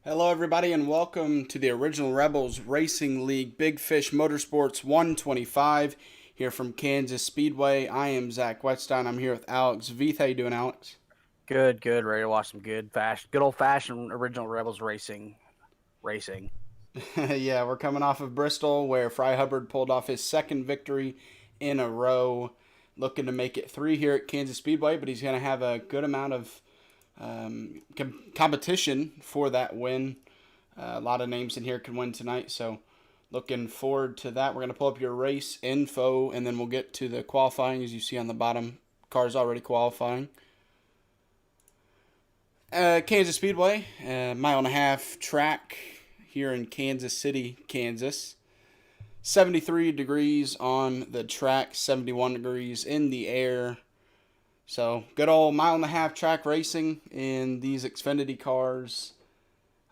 Hello, everybody, and welcome to the Original Rebels Racing League Big Fish Motorsports 125 here from Kansas Speedway. I am Zach Wetstein. I'm here with Alex Veith. How you doing, Alex? Good. Ready to watch some good old-fashioned Original Rebels racing. Yeah, we're coming off of Bristol where Fry Hubbard pulled off his second victory in a row, looking to make it 3 here at Kansas Speedway, but he's going to have a good amount of competition for that win. A lot of names in here can win tonight, so looking forward to that. We're going to pull up your race info, and then we'll get to the qualifying. As you see on the bottom, cars already qualifying. Kansas Speedway, mile and a half track here in Kansas City, Kansas. 73 degrees on the track, 71 degrees in the air. So good old mile and a half track racing in these Xfinity cars.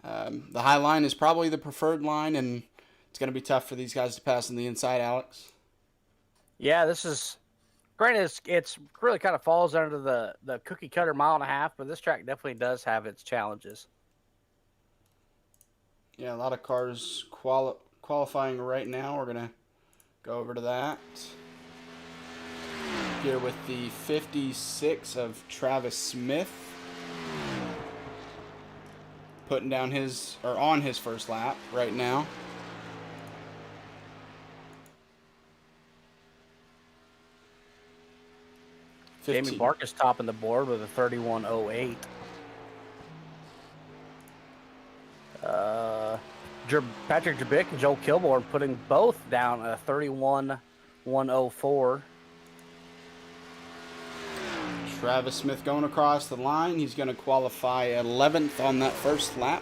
The high line is probably the preferred line, and it's going to be tough for these guys to pass on the inside, Alex. Yeah, this is granted. It's really kind of falls under the cookie cutter mile and a half, but this track definitely does have its challenges. Yeah, a lot of cars qualifying right now. We're going to go over to that. Here with the 56 of Travis Smith. Putting down on his first lap right now. Jamie Bark is topping the board with a 31.08. Patrick Jabik and Joel Kilborn putting both down a 31.104. Travis Smith going across the line. He's going to qualify 11th on that first lap.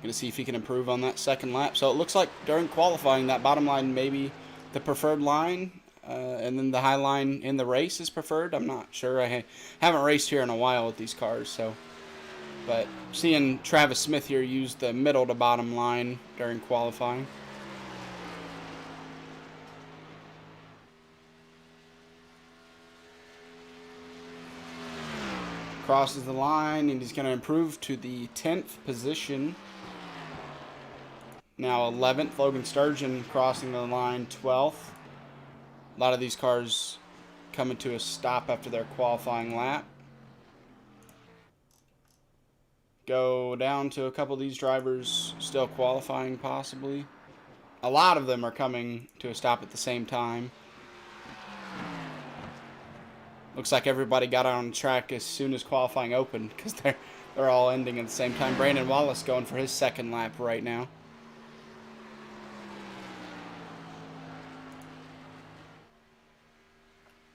Going to see if he can improve on that second lap. So it looks like during qualifying, that bottom line may be the preferred line, and then the high line in the race is preferred. I'm not sure. I haven't raced here in a while with these cars, so. But seeing Travis Smith here use the middle to bottom line during qualifying. Crosses the line, and he's going to improve to the 10th position. Now 11th, Logan Sturgeon crossing the line 12th. A lot of these cars coming to a stop after their qualifying lap. Go down to a couple of these drivers still qualifying possibly. A lot of them are coming to a stop at the same time. Looks like everybody got on the track as soon as qualifying opened because they're all ending at the same time. Brandon Wallace going for his second lap right now.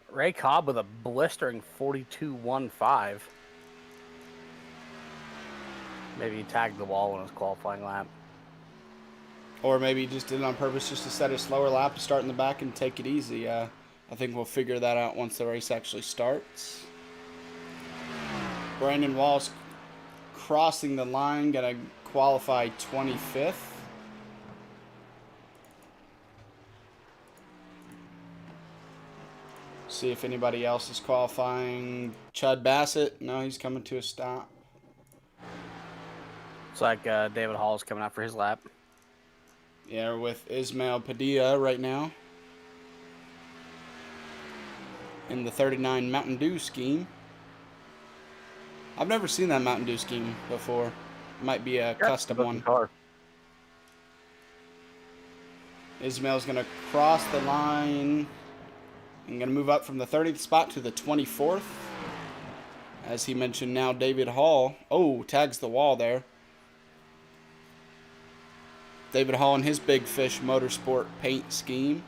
Ray Cobb with a blistering 42.15. Maybe he tagged the wall on his qualifying lap. Or maybe he just did it on purpose just to set a slower lap to start in the back and take it easy. I think we'll figure that out once the race actually starts. Brandon Wallace crossing the line, going to qualify 25th. See if anybody else is qualifying. Chud Bassett, no, he's coming to a stop. It's like David Hall's coming out for his lap. Yeah, we're with Ismail Padilla right now in the 39 Mountain Dew scheme. I've never seen that Mountain Dew scheme before. It might be a custom one. Car. Ismail's going to cross the line and going to move up from the 30th spot to the 24th. As he mentioned now, David Hall. Oh, tags the wall there. David Hall and his Big Fish Motorsport paint scheme.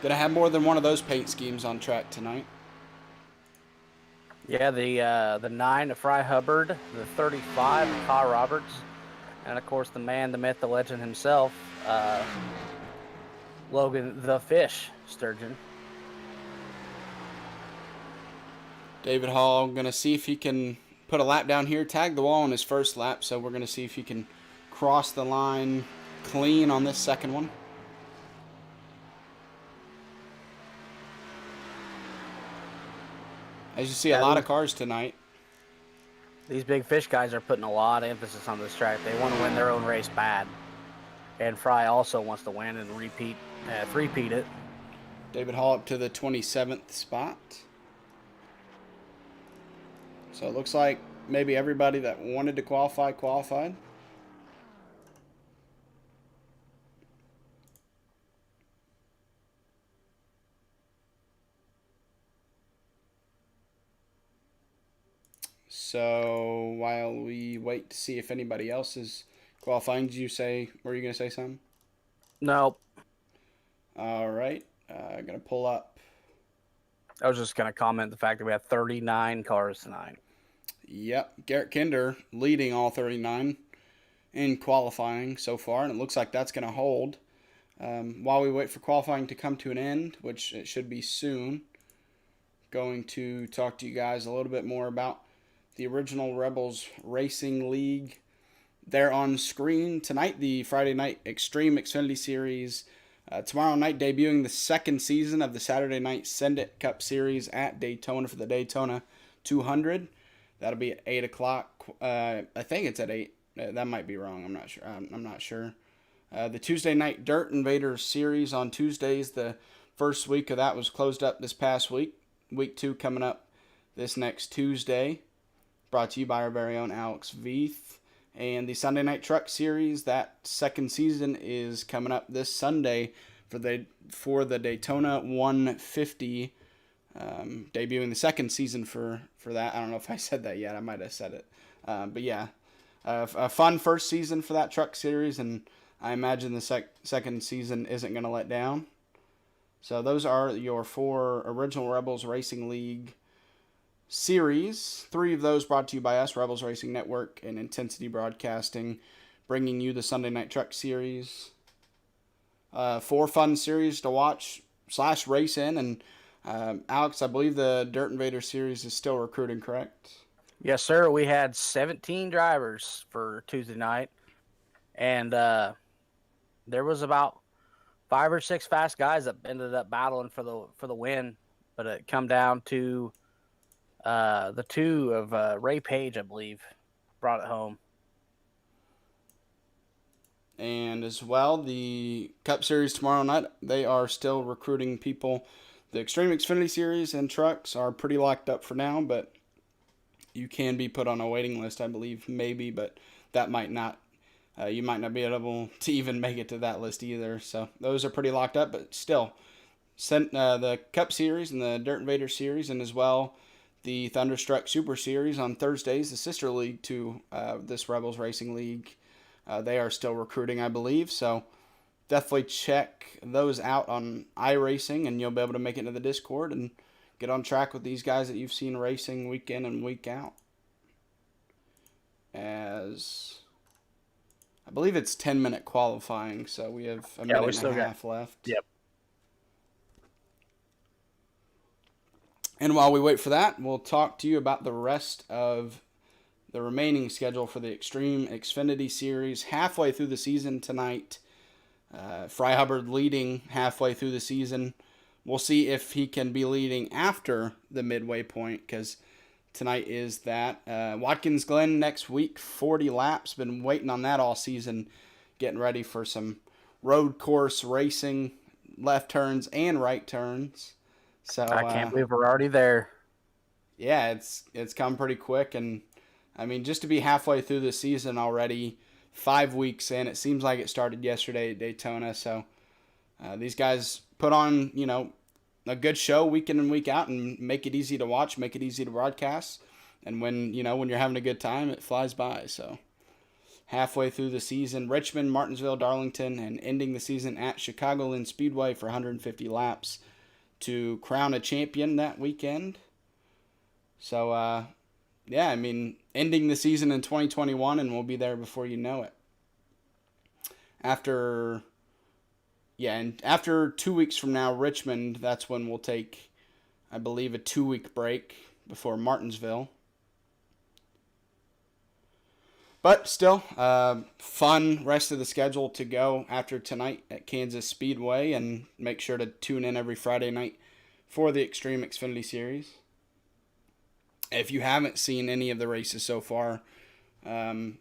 Gonna have more than one of those paint schemes on track tonight. Yeah, the 9 of Fry Hubbard, the 35 of Kyle Roberts, and of course the man, the myth, the legend himself, Logan the Fish Sturgeon. David Hall gonna see if he can put a lap down here, tag the wall on his first lap, so we're going to see if he can cross the line clean on this second one. As you see, a lot of cars tonight. These big fish guys are putting a lot of emphasis on this track. They want to win their own race bad. And Fry also wants to win and three-peat it. David Hall up to the 27th spot. So it looks like maybe everybody that wanted to qualify qualified. So while we wait to see if anybody else is qualifying, were you going to say something? Nope. All right. I'm going to pull up. I was just going to comment the fact that we have 39 cars tonight. Yep. Garrett Kinder leading all 39 in qualifying so far, and it looks like that's going to hold. While we wait for qualifying to come to an end, which it should be soon, going to talk to you guys a little bit more about the original Rebels Racing League. They're on screen tonight, the Friday night Xtreme Xfinity Series. Tomorrow night, debuting the second season of the Saturday night Send It Cup Series at Daytona for the Daytona 200. That'll be at 8 o'clock. I think it's at 8. That might be wrong. I'm not sure. I'm not sure. The Tuesday night Dirt Invaders Series on Tuesdays. The first week of that was closed up this past week. Week 2 coming up this next Tuesday. Brought to you by our very own Alex Veith. And the Sunday Night Truck Series, that second season is coming up this Sunday for the Daytona 150, debuting the second season for that. I don't know if I said that yet. I might have said it. But yeah, a fun first season for that truck series, and I imagine the second season isn't going to let down. So those are your 4 Original Rebels Racing League series. 3 of those brought to you by us, Rebels Racing Network and Intensity Broadcasting, bringing you the Sunday Night Truck Series. 4 fun series to watch / race in. And Alex, I believe the Dirt Invader Series is still recruiting, correct? Yes, sir. We had 17 drivers for Tuesday night. And there was about 5 or 6 fast guys that ended up battling for the win. But it come down to the 2 of Ray Page, I believe, brought it home. And as well, the Cup Series tomorrow night, they are still recruiting people. The Xtreme Xfinity Series and trucks are pretty locked up for now, but you can be put on a waiting list, I believe, maybe, but that might not. You might not be able to even make it to that list either. So those are pretty locked up, but still, the Cup Series and the Dirt Invader Series, and as well the Thunderstruck Super Series on Thursdays, the sister league to this Rebels Racing League. They are still recruiting, I believe, so definitely check those out on iRacing, and you'll be able to make it into the Discord and get on track with these guys that you've seen racing week in and week out. As I believe it's 10-minute qualifying, so we have a minute and a half left. Yep. And while we wait for that, we'll talk to you about the rest of the remaining schedule for the Xtreme Xfinity Series. Halfway through the season tonight, Fry Hubbard leading halfway through the season. We'll see if he can be leading after the midway point, because tonight is that. Watkins Glen next week, 40 laps. Been waiting on that all season, getting ready for some road course racing, left turns and right turns. So I can't believe we're already there. Yeah, it's come pretty quick, and I mean, just to be halfway through the season already, 5 weeks in, it seems like it started yesterday at Daytona. So these guys put on, a good show week in and week out, and make it easy to watch, make it easy to broadcast. And when you're having a good time, it flies by. So halfway through the season, Richmond, Martinsville, Darlington, and ending the season at Chicagoland Speedway for 150 laps to crown a champion that weekend. So, yeah, I mean, ending the season in 2021, and we'll be there before you know it. After 2 weeks from now, Richmond, that's when we'll take, I believe, a 2-week break before Martinsville. But still, fun rest of the schedule to go after tonight at Kansas Speedway, and make sure to tune in every Friday night for the Xtreme Xfinity Series. If you haven't seen any of the races so far, go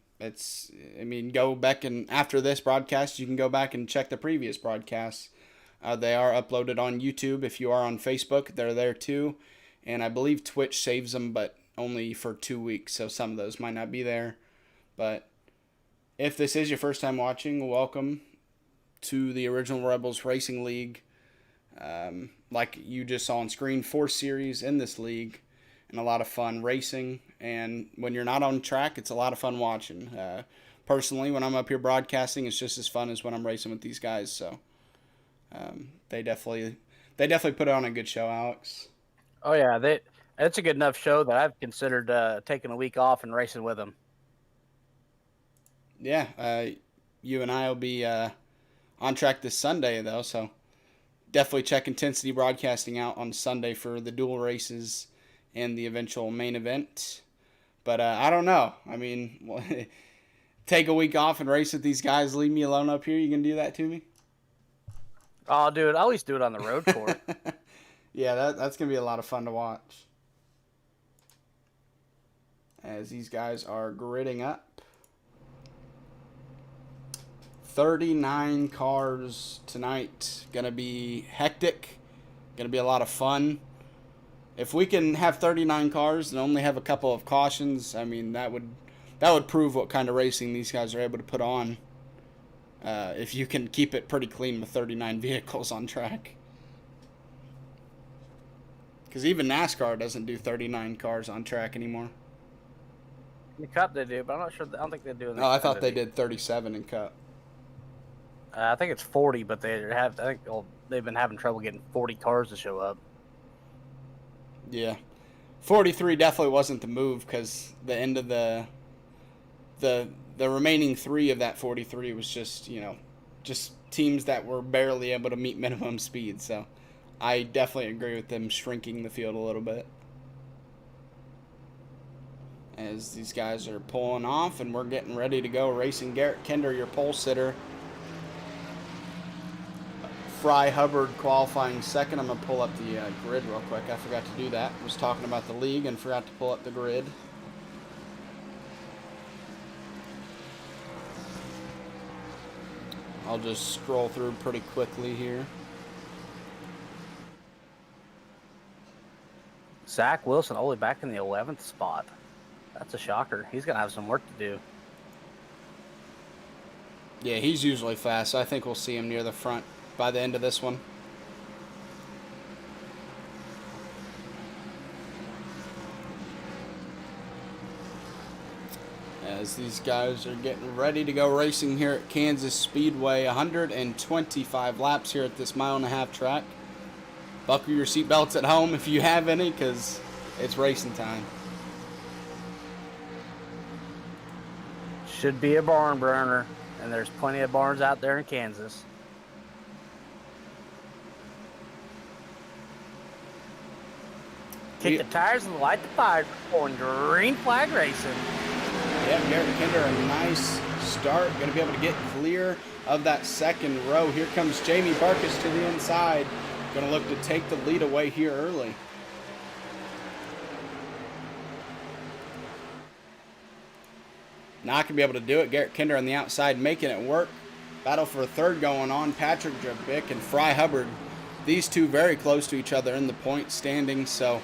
back and after this broadcast, you can go back and check the previous broadcasts. They are uploaded on YouTube. If you are on Facebook, they're there too. And I believe Twitch saves them, but only for 2 weeks, so some of those might not be there. But if this is your first time watching, welcome to the Original Rebels Racing League. Like you just saw on screen, 4 series in this league, and a lot of fun racing. And when you're not on track, it's a lot of fun watching. Personally, when I'm up here broadcasting, it's just as fun as when I'm racing with these guys. So they definitely put on a good show, Alex. Oh yeah, it's a good enough show that I've considered taking a week off and racing with them. Yeah, you and I will be on track this Sunday though, so definitely check Intensity Broadcasting out on Sunday for the dual races and the eventual main event. But I don't know. I mean, take a week off and race with these guys. Leave me alone up here. You can do that to me? Oh, dude, I always do it on the road course. Yeah, that's going to be a lot of fun to watch. As these guys are gridding up. 39 cars tonight. Going to be hectic. Going to be a lot of fun. If we can have 39 cars and only have a couple of cautions, I mean, that would prove what kind of racing these guys are able to put on. If you can keep it pretty clean with 39 vehicles on track. Because even NASCAR doesn't do 39 cars on track anymore. In the Cup they do, but I'm not sure. I don't think they do. I thought they did 37 in Cup. I think it's 40, but they've been having trouble getting 40 cars to show up. Yeah, 43 definitely wasn't the move because the end of the remaining 3 of that 43 was just teams that were barely able to meet minimum speed. So I definitely agree with them shrinking the field a little bit. As these guys are pulling off and we're getting ready to go racing. Garrett Kinder, your pole sitter. Fry Hubbard qualifying second. I'm going to pull up the grid real quick. I forgot to do that. I was talking about the league and forgot to pull up the grid. I'll just scroll through pretty quickly here. Zach Wilson only back in the 11th spot. That's a shocker. He's going to have some work to do. Yeah, he's usually fast, so I think we'll see him near the front by the end of this one. As these guys are getting ready to go racing here at Kansas Speedway. 125 laps here at this 1.5-mile track. Buckle your seatbelts at home if you have any, because it's racing time. Should be a barn burner, and there's plenty of barns out there in Kansas. Kick the tires and light the fire on green flag racing. Yeah, Garrett Kinder, a nice start. Going to be able to get clear of that second row. Here comes Jamie Barkus to the inside. Going to look to take the lead away here early. Not going to be able to do it. Garrett Kinder on the outside making it work. Battle for a third going on. Patrick Drabick and Fry Hubbard. These two very close to each other in the point standings. So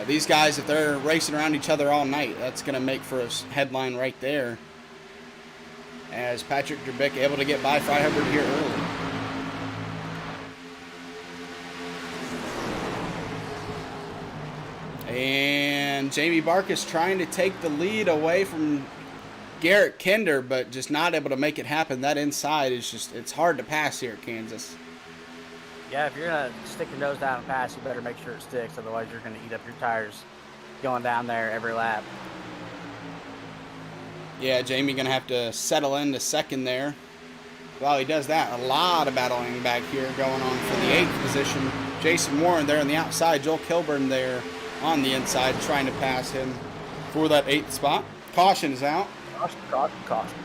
these guys, if they're racing around each other all night, that's going to make for a headline right there. As Patrick Drabick able to get by Fry Hubbard here early. And Jamie Barkus trying to take the lead away from Garrett Kinder, but just not able to make it happen. That inside is just, it's hard to pass here at Kansas. Yeah, if you're going to stick your nose down and pass, you better make sure it sticks. Otherwise, you're going to eat up your tires going down there every lap. Yeah, Jamie going to have to settle into second there. While he does that, a lot of battling back here going on for the 8th position. Jason Warren there on the outside. Joel Kilburn there on the inside trying to pass him for that 8th spot. Caution is out. Caution.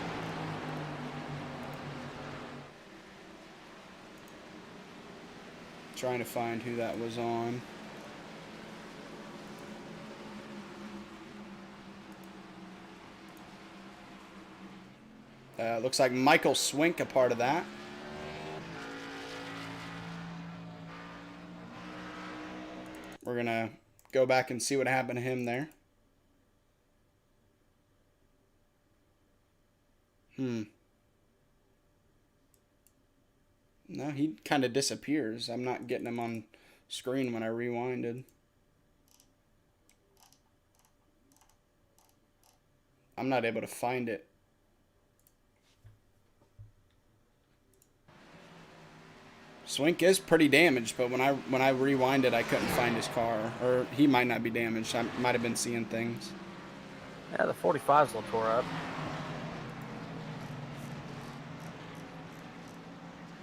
Trying to find who that was on. Looks like Michael Swink a part of that. We're going to go back and see what happened to him there. No, he kind of disappears. I'm not getting him on screen when I rewinded. I'm not able to find it. Swink is pretty damaged, but when I rewinded, I couldn't find his car. Or he might not be damaged. I might have been seeing things. Yeah, the 45's a little tore up.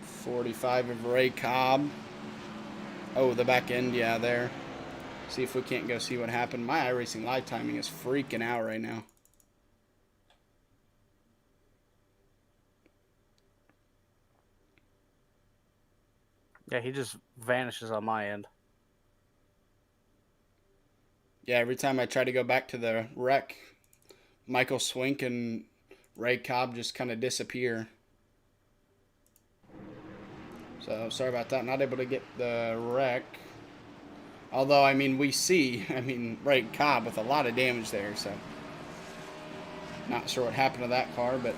45 of Ray Cobb. Oh, the back end, yeah, there. See if we can't go see what happened. My iRacing live timing is freaking out right now. Yeah, he just vanishes on my end. Yeah, every time I try to go back to the wreck, Michael Swink and Ray Cobb just kind of disappear. So, sorry about that. Not able to get the wreck. Although, I mean, we see, Ray Cobb with a lot of damage there, so. Not sure what happened to that car, but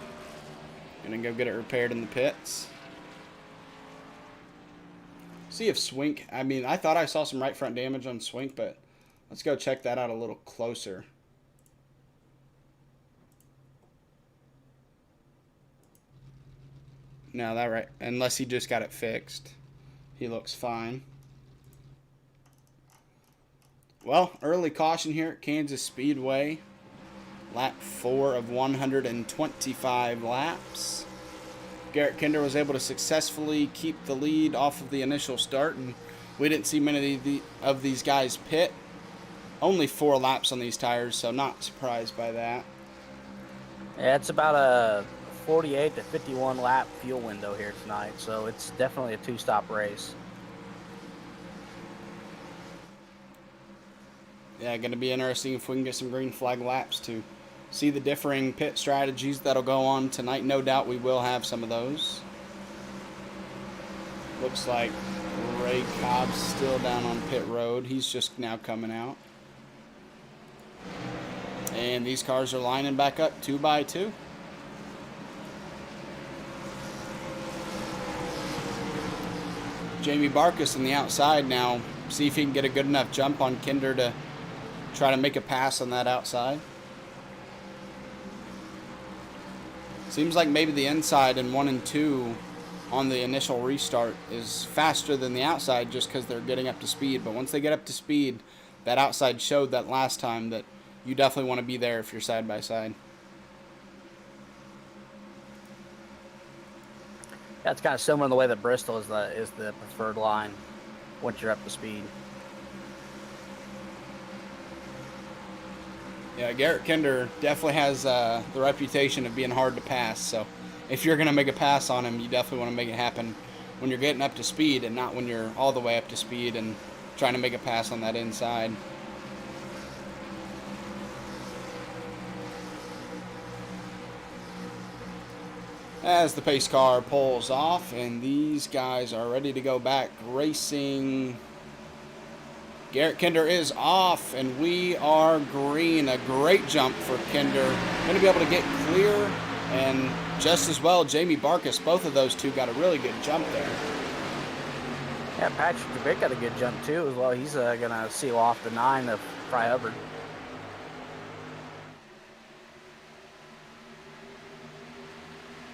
gonna go get it repaired in the pits. See if Swink, I thought I saw some right front damage on Swink, but let's go check that out a little closer. No, that right, unless he just got it fixed. He looks fine. Well, early caution here at Kansas Speedway. Lap 4 of 125 laps. Garrett Kinder was able to successfully keep the lead off of the initial start, and we didn't see many of these guys pit. Only 4 laps on these tires, so not surprised by that. Yeah, it's about a 48 to 51 lap fuel window here tonight, so it's definitely a 2-stop race. Yeah, going to be interesting if we can get some green flag laps to see the differing pit strategies that'll go on tonight. No doubt we will have some of those. Looks like Ray Cobb's still down on pit road. He's just now coming out. And these cars are lining back up 2 by 2. Jamie Barkus on the outside now. See if he can get a good enough jump on Kinder to try to make a pass on that outside. Seems like maybe the inside in 1 and 2 on the initial restart is faster than the outside just because they're getting up to speed. But once they get up to speed, that outside showed that last time that you definitely want to be there if you're side by side. Yeah, it's kind of similar in the way that Bristol is the preferred line once you're up to speed. Yeah, Garrett Kinder definitely has the reputation of being hard to pass. So if you're going to make a pass on him, you definitely want to make it happen when you're getting up to speed and not when you're all the way up to speed and trying to make a pass on that inside. As the pace car pulls off, and these guys are ready to go back racing. Garrett Kinder is off, and we are green. A great jump for Kinder. Going to be able to get clear, and just as well, Jamie Barkus. Both of those two got a really good jump there. Yeah, Patrick DeBick got a good jump too as well. He's going to seal off the 9 of Fry Hubbard.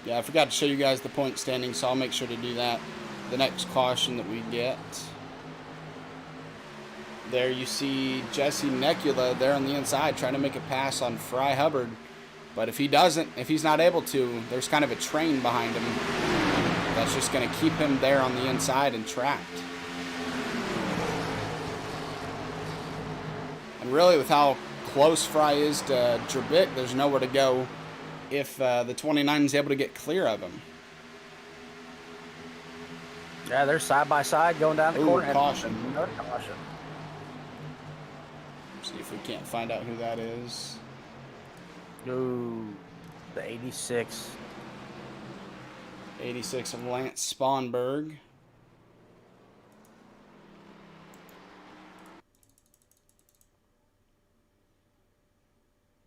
Yeah, I forgot to show you guys the point standing, so I'll make sure to do that the next caution that we get. There you see Jesse Necula there on the inside trying to make a pass on Fry Hubbard. But if he doesn't, if he's not able to, there's kind of a train behind him that's just going to keep him there on the inside and trapped. And really, with how close Fry is to Drabik, there's nowhere to go if the 29 is able to get clear of him. Yeah, they're side by side going down the corner. Caution. Another caution. See if we can't find out who that is. Ooh, the 86. 86 of Lance Sponberg.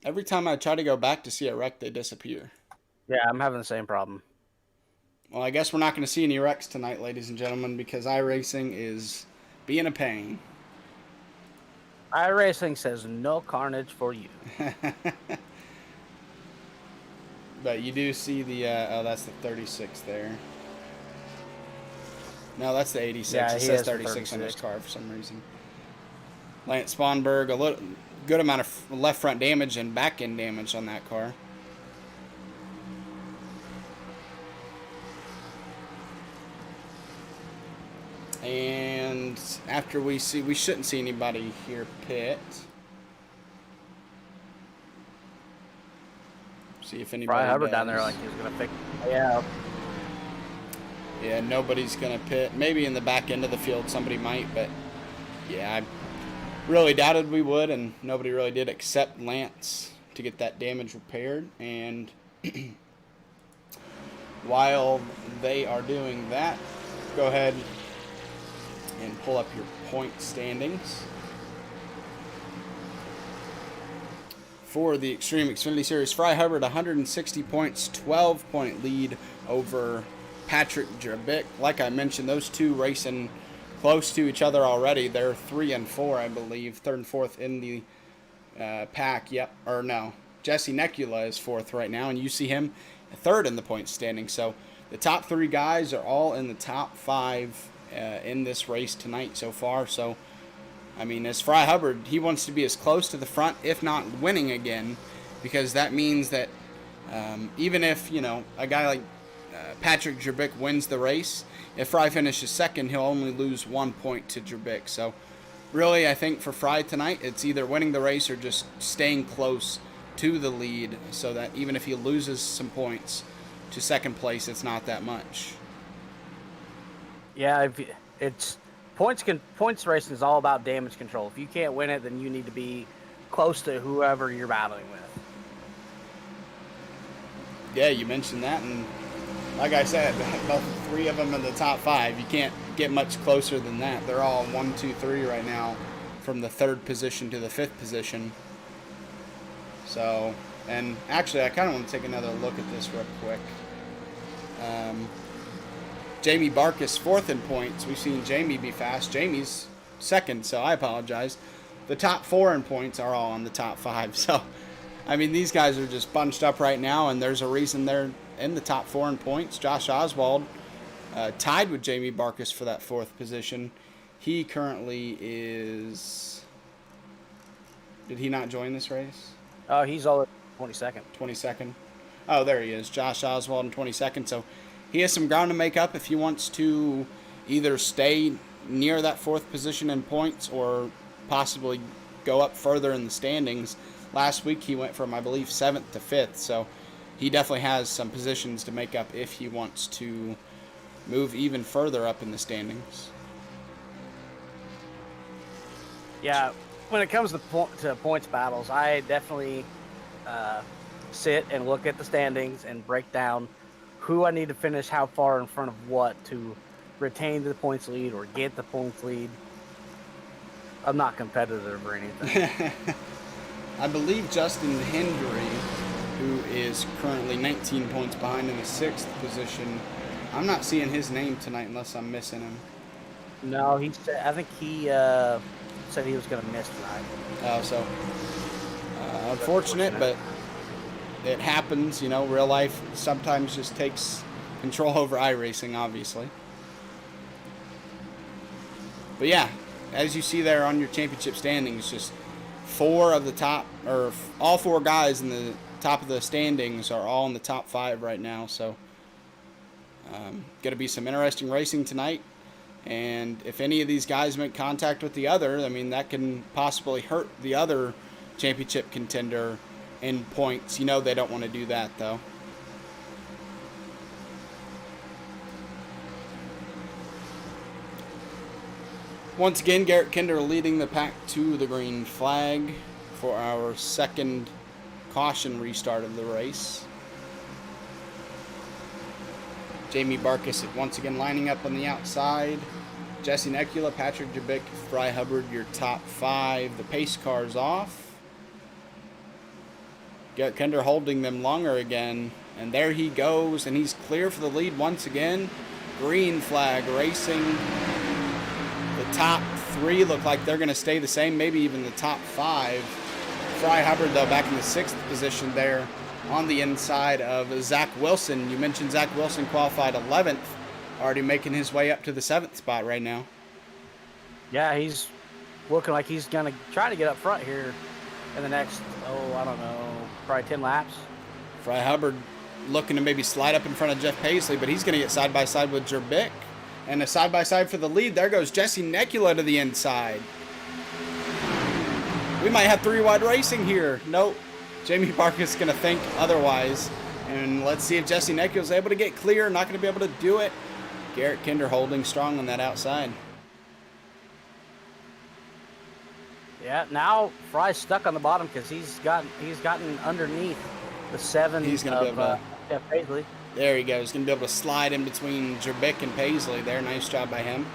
Every time I try to go back to see a wreck, they disappear. Yeah, I'm having the same problem. Well, I guess we're not going to see any wrecks tonight, ladies and gentlemen, because iRacing is being a pain. iRacing says no carnage for you. But you do see the, oh, that's the 36 there. No, that's the 86. Yeah, it says 36 on his car for some reason. Lance Sponberg, a good amount of left front damage and back end damage on that car. And after we shouldn't see anybody here pit. See if anybody Probably Hubbard does. down there like he's gonna pick. Yeah. Yeah, nobody's gonna pit. Maybe in the back end of the field somebody might, but yeah, I really doubted we would, and nobody really did except Lance to get that damage repaired. And while they are doing that, go ahead and pull up your point standings. For the Xtreme Xfinity Series, Fry Hubbard, 160 points, 12-point lead over Patrick Drabick. Like I mentioned, those two racing close to each other already. They're 3 and 4, I believe. 3rd and 4th in the pack. Yep. Or no. Jesse Necula is 4th right now, and you see him 3rd in the point standing. So the top 3 guys are all in the top 5 in this race tonight so far. So, I mean, as Fry Hubbard, he wants to be as close to the front, if not winning again, because that means that even if, you know, a guy like Patrick Drabick wins the race, if Fry finishes 2nd, he'll only lose 1 point to Drabick. So, really, I think for Fry tonight, it's either winning the race or just staying close to the lead so that even if he loses some points to 2nd place, it's not that much. Yeah, it's points racing is all about damage control. If you can't win it, then you need to be close to whoever you're battling with. Yeah, you mentioned that, and like I said, about 3 of them in the top 5. You can't get much closer than that. They're all 1, 2, 3 right now, from the 3rd position to the 5th position. So, and actually, I kind of want to take another look at this real quick. Jamie Barkus 4th in points. We've seen Jamie be fast. Jamie's 2nd, so I apologize. The top 4 in points are all on the top 5. So, I mean, these guys are just bunched up right now, and there's a reason they're in the top 4 in points. Josh Oswald tied with Jamie Barkus for that 4th position. He currently is... Did he not join this race? Oh, he's all at 22nd. 22nd. Oh, there he is. Josh Oswald in 22nd. So he has some ground to make up if he wants to either stay near that 4th position in points or possibly go up further in the standings. Last week he went from, I believe, 7th to 5th. So he definitely has some positions to make up if he wants to move even further up in the standings. Yeah, when it comes to points battles, I definitely sit and look at the standings and break down who I need to finish how far in front of what to retain the points lead or get the points lead. I'm not competitive or anything. I believe Justin Hendry, who is currently 19 points behind in the 6th position, I'm not seeing his name tonight unless I'm missing him. No, I think he said he was going to miss tonight. Oh, so unfortunate, but it happens. You know, real life sometimes just takes control over iRacing, obviously. But yeah, as you see there on your championship standings, just 4 of the top, or all 4 guys in the top of the standings are all in the top 5 right now. So, going to be some interesting racing tonight. And if any of these guys make contact with the other, I mean, that can possibly hurt the other championship contender in points. You know they don't want to do that, though. Once again, Garrett Kinder leading the pack to the green flag for our 2nd caution restart of the race. Jamie Barkus once again lining up on the outside. Jesse Nekula, Patrick Jabik, Fry Hubbard, your top 5. The pace car's off. Garrett Kinder holding them longer again. And there he goes, and he's clear for the lead once again. Green flag racing. The top 3 look like they're going to stay the same, maybe even the top 5. Fry Hubbard, though, back in the 6th position there on the inside of Zach Wilson. You mentioned Zach Wilson qualified 11th, already making his way up to the 7th spot right now. Yeah, he's looking like he's going to try to get up front here in the next, I don't know, probably 10 laps. Fry Hubbard looking to maybe slide up in front of Jeff Paisley, but he's going to get side-by-side with Jerbick. And a side-by-side for the lead. There goes Jesse Nekula to the inside. We might have 3-wide racing here. Nope. Jamie Barkus going to think otherwise. And let's see if Jesse Nekula is able to get clear. Not going to be able to do it. Garrett Kinder holding strong on that outside. Yeah, now Fry's stuck on the bottom because he's gotten underneath the 7 He's going to be able to... Jeff Paisley. There he goes. Going to be able to slide in between Jerbick and Paisley there. Nice job by him.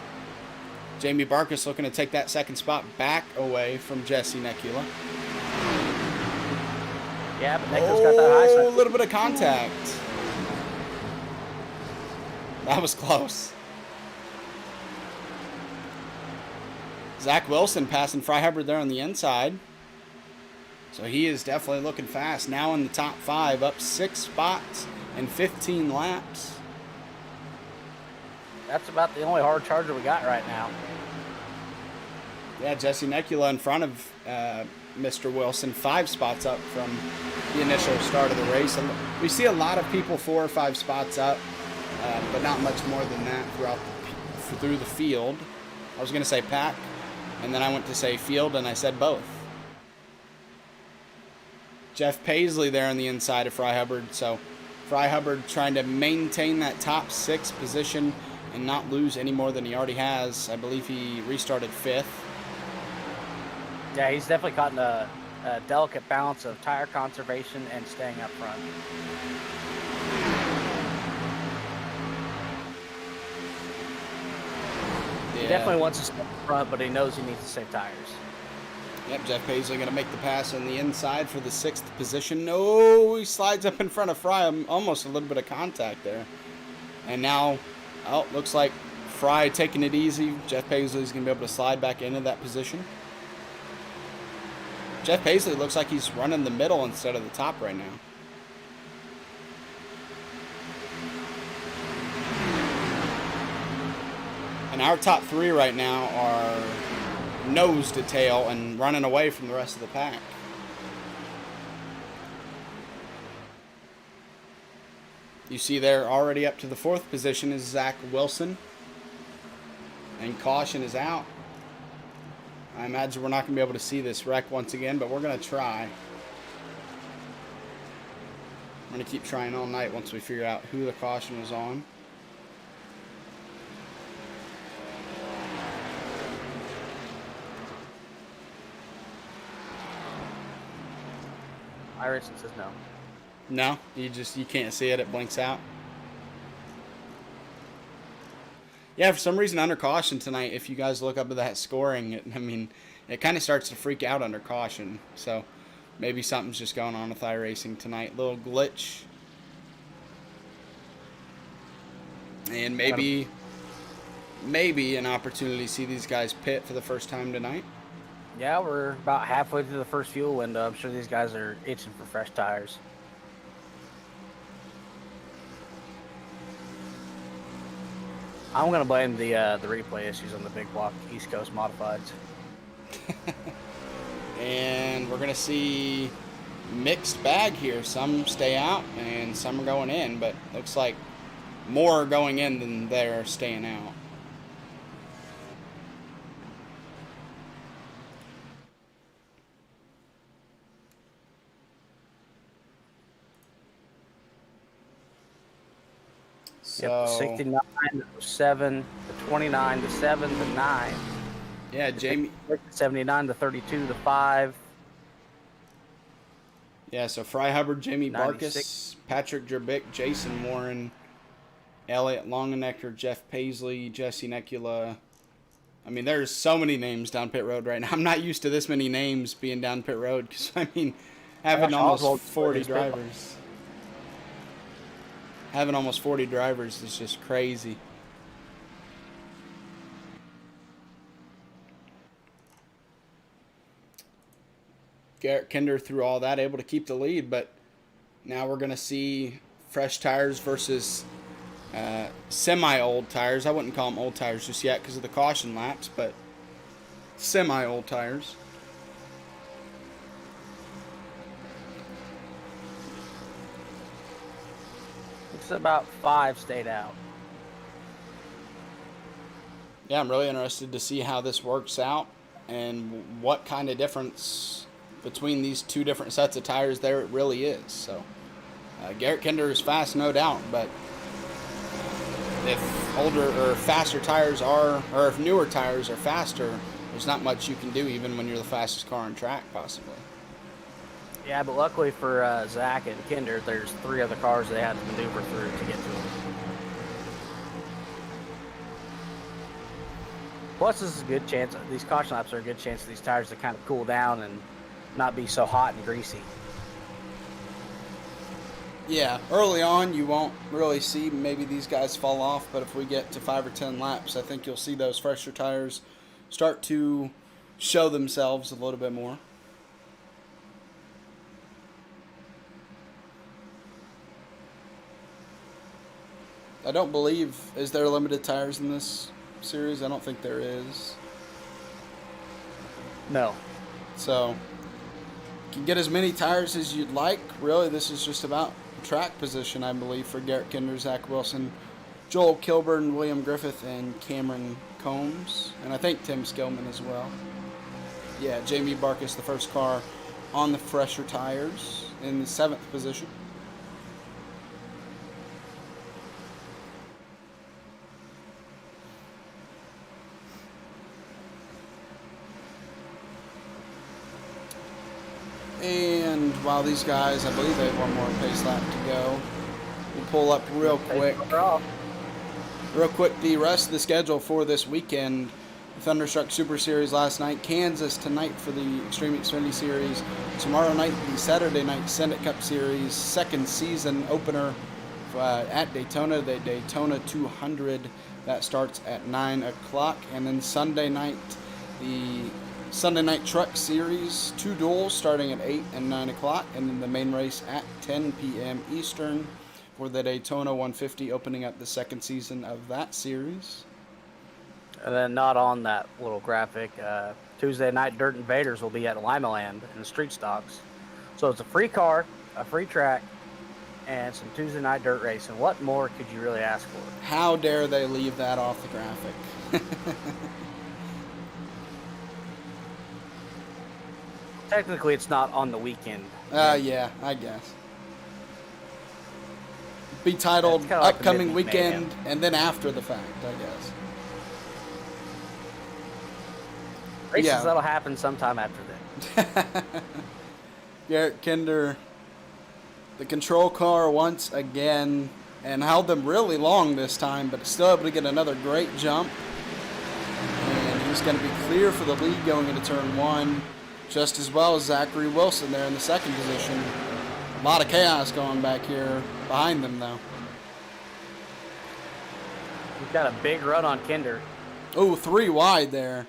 Jamie Barkus looking to take that 2nd spot back away from Jesse Nekula. Yeah, but Nekula's got that high side. A little bit of contact. That was close. Zach Wilson passing Fry Hubbard there on the inside. So he is definitely looking fast. Now in the top 5, up 6 spots in 15 laps. That's about the only hard charger we got right now. Yeah, Jesse Nekula in front of Mr. Wilson, 5 spots up from the initial start of the race. And we see a lot of people 4 or 5 spots up, but not much more than that through the field. I was going to say pack, and then I went to say field, and I said both. Jeff Paisley there on the inside of Fry Hubbard. So Fry Hubbard trying to maintain that top 6 position and not lose any more than he already has. I believe he restarted 5th. Yeah, he's definitely caught in a delicate balance of tire conservation and staying up front. Yeah. He definitely wants to stay up front, but he knows he needs to save tires. Yep, Jeff Paisley going to make the pass on the inside for the 6th position. No, he slides up in front of Fry. Almost a little bit of contact there. And now, looks like Fry taking it easy. Jeff Paisley's going to be able to slide back into that position. Jeff Paisley looks like he's running the middle instead of the top right now. And our top 3 right now are nose to tail and running away from the rest of the pack. You see there already up to the 4th position is Zach Wilson. And caution is out. I imagine we're not going to be able to see this wreck once again, but we're going to try. I'm going to keep trying all night once we figure out who the caution was on. Iris says no. No, you can't see it. It blinks out. Yeah, for some reason under caution tonight, if you guys look up at that scoring, it kind of starts to freak out under caution. So maybe something's just going on with iRacing tonight. Little glitch. And maybe an opportunity to see these guys pit for the first time tonight. Yeah, we're about halfway through the first fuel window. I'm sure these guys are itching for fresh tires. I'm going to blame the replay issues on the big block East Coast modifieds. And we're going to see mixed bag here. Some stay out and some are going in, but looks like more are going in than they're staying out. So, yep, 69 to 7 to 29 to 7 to 9. Yeah, Jamie. 79 to 32 to 5. Yeah, so Fry Hubbard, Jamie 96. Barkus, Patrick Jerbick, Jason Warren, Elliott Longenecker, Jeff Paisley, Jesse Necula. I mean, there's so many names down pit road right now. I'm not used to this many names being down pit road because, I mean, having Gosh, almost Oswald 40 is pit- drivers. Having almost 40 drivers is just crazy. Garrett Kinder through all that, able to keep the lead, but now we're going to see fresh tires versus semi-old tires. I wouldn't call them old tires just yet because of the caution laps, but semi-old tires. It's about 5 stayed out. Yeah, I'm really interested to see how this works out and what kind of difference between these two different sets of tires there it really is. So Garrett Kinder is fast, no doubt, but if older or faster tires are, or if newer tires are faster, there's not much you can do even when you're the fastest car on track, possibly. Yeah, but luckily for Zach and Kinder, there's 3 other cars they had to maneuver through to get to him. Plus, this is a good chance. These caution laps are a good chance for these tires to kind of cool down and not be so hot and greasy. Yeah, early on you won't really see maybe these guys fall off, but if we get to 5 or 10 laps, I think you'll see those fresher tires start to show themselves a little bit more. I don't believe, is there limited tires in this series? I don't think there is. No. So, you can get as many tires as you'd like. Really, this is just about track position, I believe, for Garrett Kinder, Zach Wilson, Joel Kilburn, William Griffith, and Cameron Combs. And I think Tim Skillman as well. Yeah, Jamie Barkus, the first car on the fresher tires in the 7th position. And while these guys, I believe they have one more pace lap to go, we'll pull up real quick the rest of the schedule for this weekend. Thunderstruck Super Series last night, Kansas tonight for the Xtreme Xfinity Series, tomorrow night the Saturday night Senate Cup Series, second season opener at Daytona, the Daytona 200, that starts at 9 o'clock, and then Sunday night the Sunday Night Truck Series, 2 duels starting at 8 and 9 o'clock, and then the main race at 10 p.m. Eastern for the Daytona 150, opening up the second season of that series. And then not on that little graphic, Tuesday night Dirt Invaders will be at Limaland in the street stocks. So it's a free car, a free track, and some Tuesday night dirt racing. What more could you really ask for? How dare they leave that off the graphic? Technically, it's not on the weekend. Yeah, I guess. Be titled like upcoming weekend and then after the fact, I guess. Races that'll happen sometime after that. Garrett Kinder, the control car once again, and held them really long this time, but still able to get another great jump. And he's going to be clear for the lead going into turn 1. Just as well as Zachary Wilson there in the second position. A lot of chaos going back here behind them, though. We've got a big run on Kinder. Oh, 3 wide there.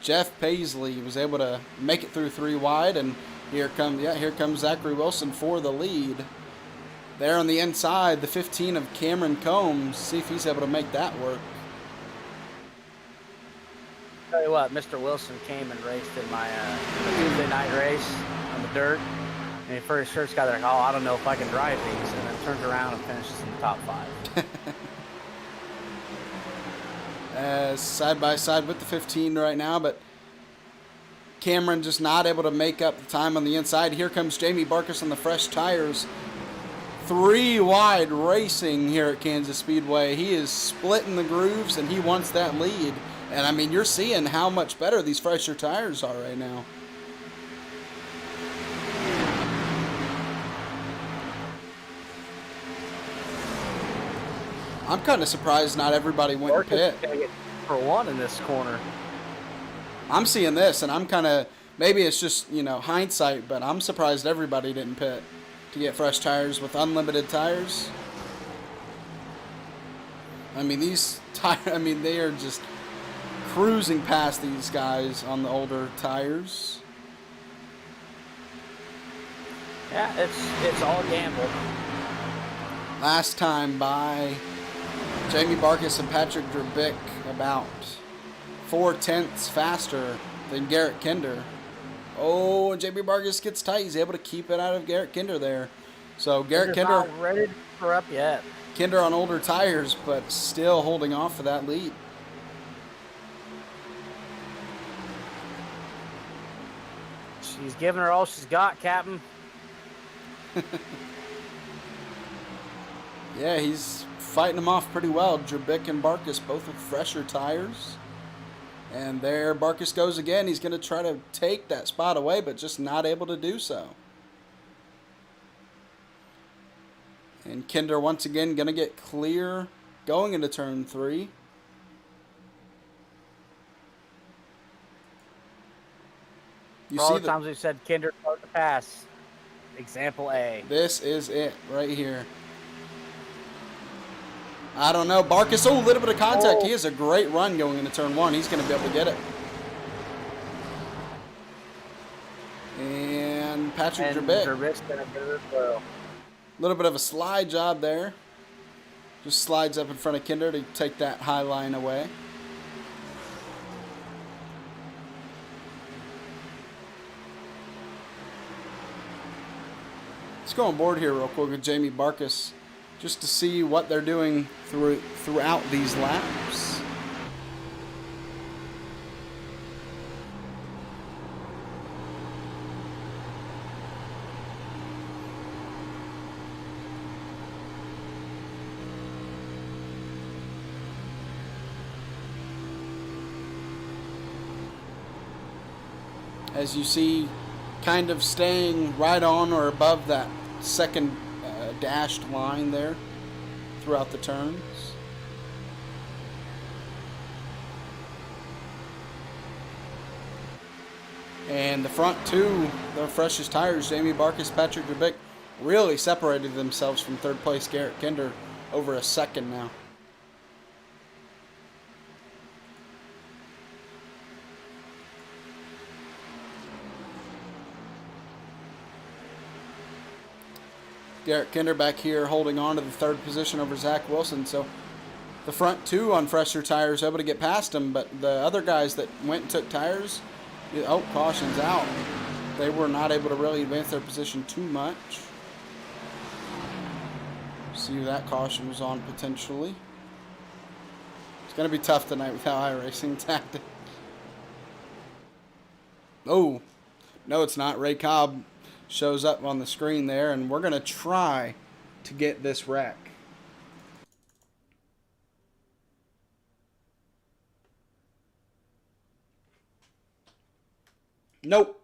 Jeff Paisley was able to make it through 3 wide, and here comes Zachary Wilson for the lead. There on the inside, the 15 of Cameron Combs. See if he's able to make that work. Tell you what, Mr. Wilson came and raced in my Tuesday night race on the dirt. And he first got there like, oh, I don't know if I can drive these. And then turns around and finishes in the top 5. Side by side with the 15 right now, but Cameron just not able to make up the time on the inside. Here comes Jamie Barkus on the fresh tires. 3 wide racing here at Kansas Speedway. He is splitting the grooves, and he wants that lead. And, I mean, you're seeing how much better these fresher tires are right now. I'm kind of surprised not everybody went in Marcus pit. is gonna get for one in this corner. I'm seeing this, and I'm kind of, maybe it's just, you know, hindsight, but I'm surprised everybody didn't pit to get fresh tires with unlimited tires. I mean, these tires, I mean, they are just cruising past these guys on the older tires. Yeah, it's all a gamble. Last time by Jamie Barkus and Patrick Drabik about 4/10 faster than Garrett Kinder. Oh, Jamie Barkus gets tight. He's able to keep it out of Garrett Kinder there. So Garrett Kinder not ready to cover up yet. Kinder on older tires, but still holding off for that lead. She's giving her all she's got, Captain. Yeah, he's fighting them off pretty well. Drabik and Barkus both with fresher tires. And there Barkus goes again. He's going to try to take that spot away, but just not able to do so. And Kinder once again going to get clear going into turn 3. For all the times we've said Kinder start to pass. Example A. This is it right here. I don't know. Barkus, a little bit of contact. He has a great run going into turn 1. He's going to be able to get it. And Patrick Drabik. Drabik's going to do it well. A little bit of a slide job there. Just slides up in front of Kinder to take that high line away. Let's go on board here real quick with Jamie Barkus just to see what they're doing throughout these laps. As you see, kind of staying right on or above that second dashed line there throughout the turns. And the front two, the freshest tires, Jamie Barkus, Patrick Drabik, really separated themselves from third place Garrett Kinder over a second now. Garrett Kinder back here holding on to the third position over Zach Wilson. So the front two on fresher tires able to get past him, but the other guys that went and took tires, oh, caution's out. They were not able to really advance their position too much. See that caution was on potentially. It's going to be tough tonight without iRacing tactic. Oh, no it's not. Ray Cobb shows up on the screen there, and we're going to try to get this wreck. Nope.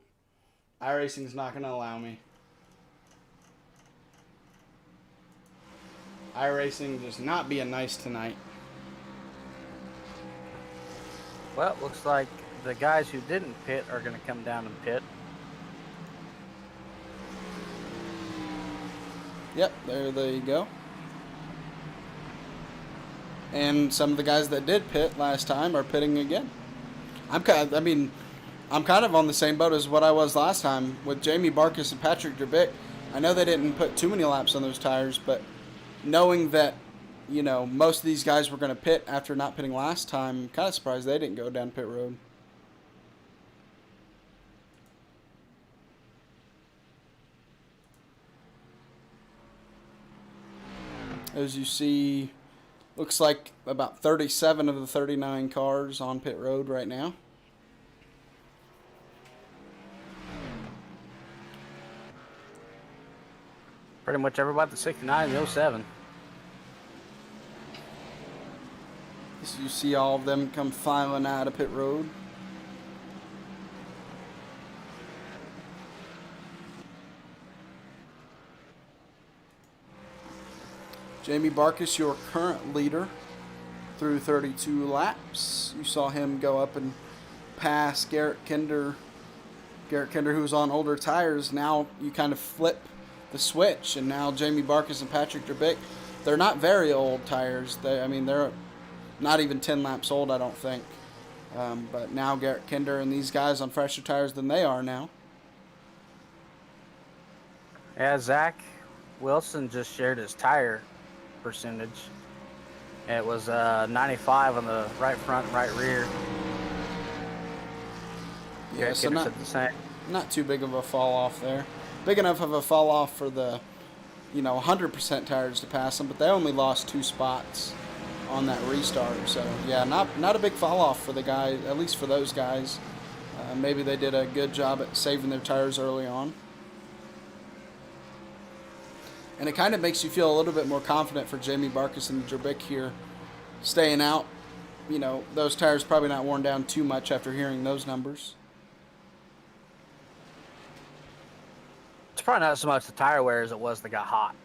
iRacing's not going to allow me. iRacing just not being nice tonight. Well, looks like the guys who didn't pit are going to come down and pit. Yep, there you go. And some of the guys that did pit last time are pitting again. I'm kind of on the same boat as what I was last time with Jamie Barkus and Patrick Drabik. I know they didn't put too many laps on those tires, but knowing that, you know, most of these guys were going to pit after not pitting last time, I'm kind of surprised they didn't go down pit road. As you see, looks like about 37 of the 39 cars on pit road right now. Pretty much everybody the 69 and the 07. As you see all of them come filing out of pit road. Jamie Barkus, your current leader through 32 laps. You saw him go up and pass Garrett Kinder. Garrett Kinder, who was on older tires. Now you kind of flip the switch, and now Jamie Barkus and Patrick Drabik, they're not very old tires. They're not even 10 laps old, I don't think. But now Garrett Kinder and these guys on fresher tires than they are now. Yeah, Zach Wilson just shared his tire percentage. It was 95 on the right front and right rear. Yeah, so not too big of a fall off there. Big enough of a fall off for the 100% tires to pass them, but they only lost 2 spots on that restart. So yeah, not a big fall off for the guys, at least for those guys. Maybe they did a good job at saving their tires early on. And it kind of makes you feel a little bit more confident for Jamie Barkus and Drabik here staying out. Those tires probably not worn down too much after hearing those numbers. It's probably not so much the tire wear as it was that got hot.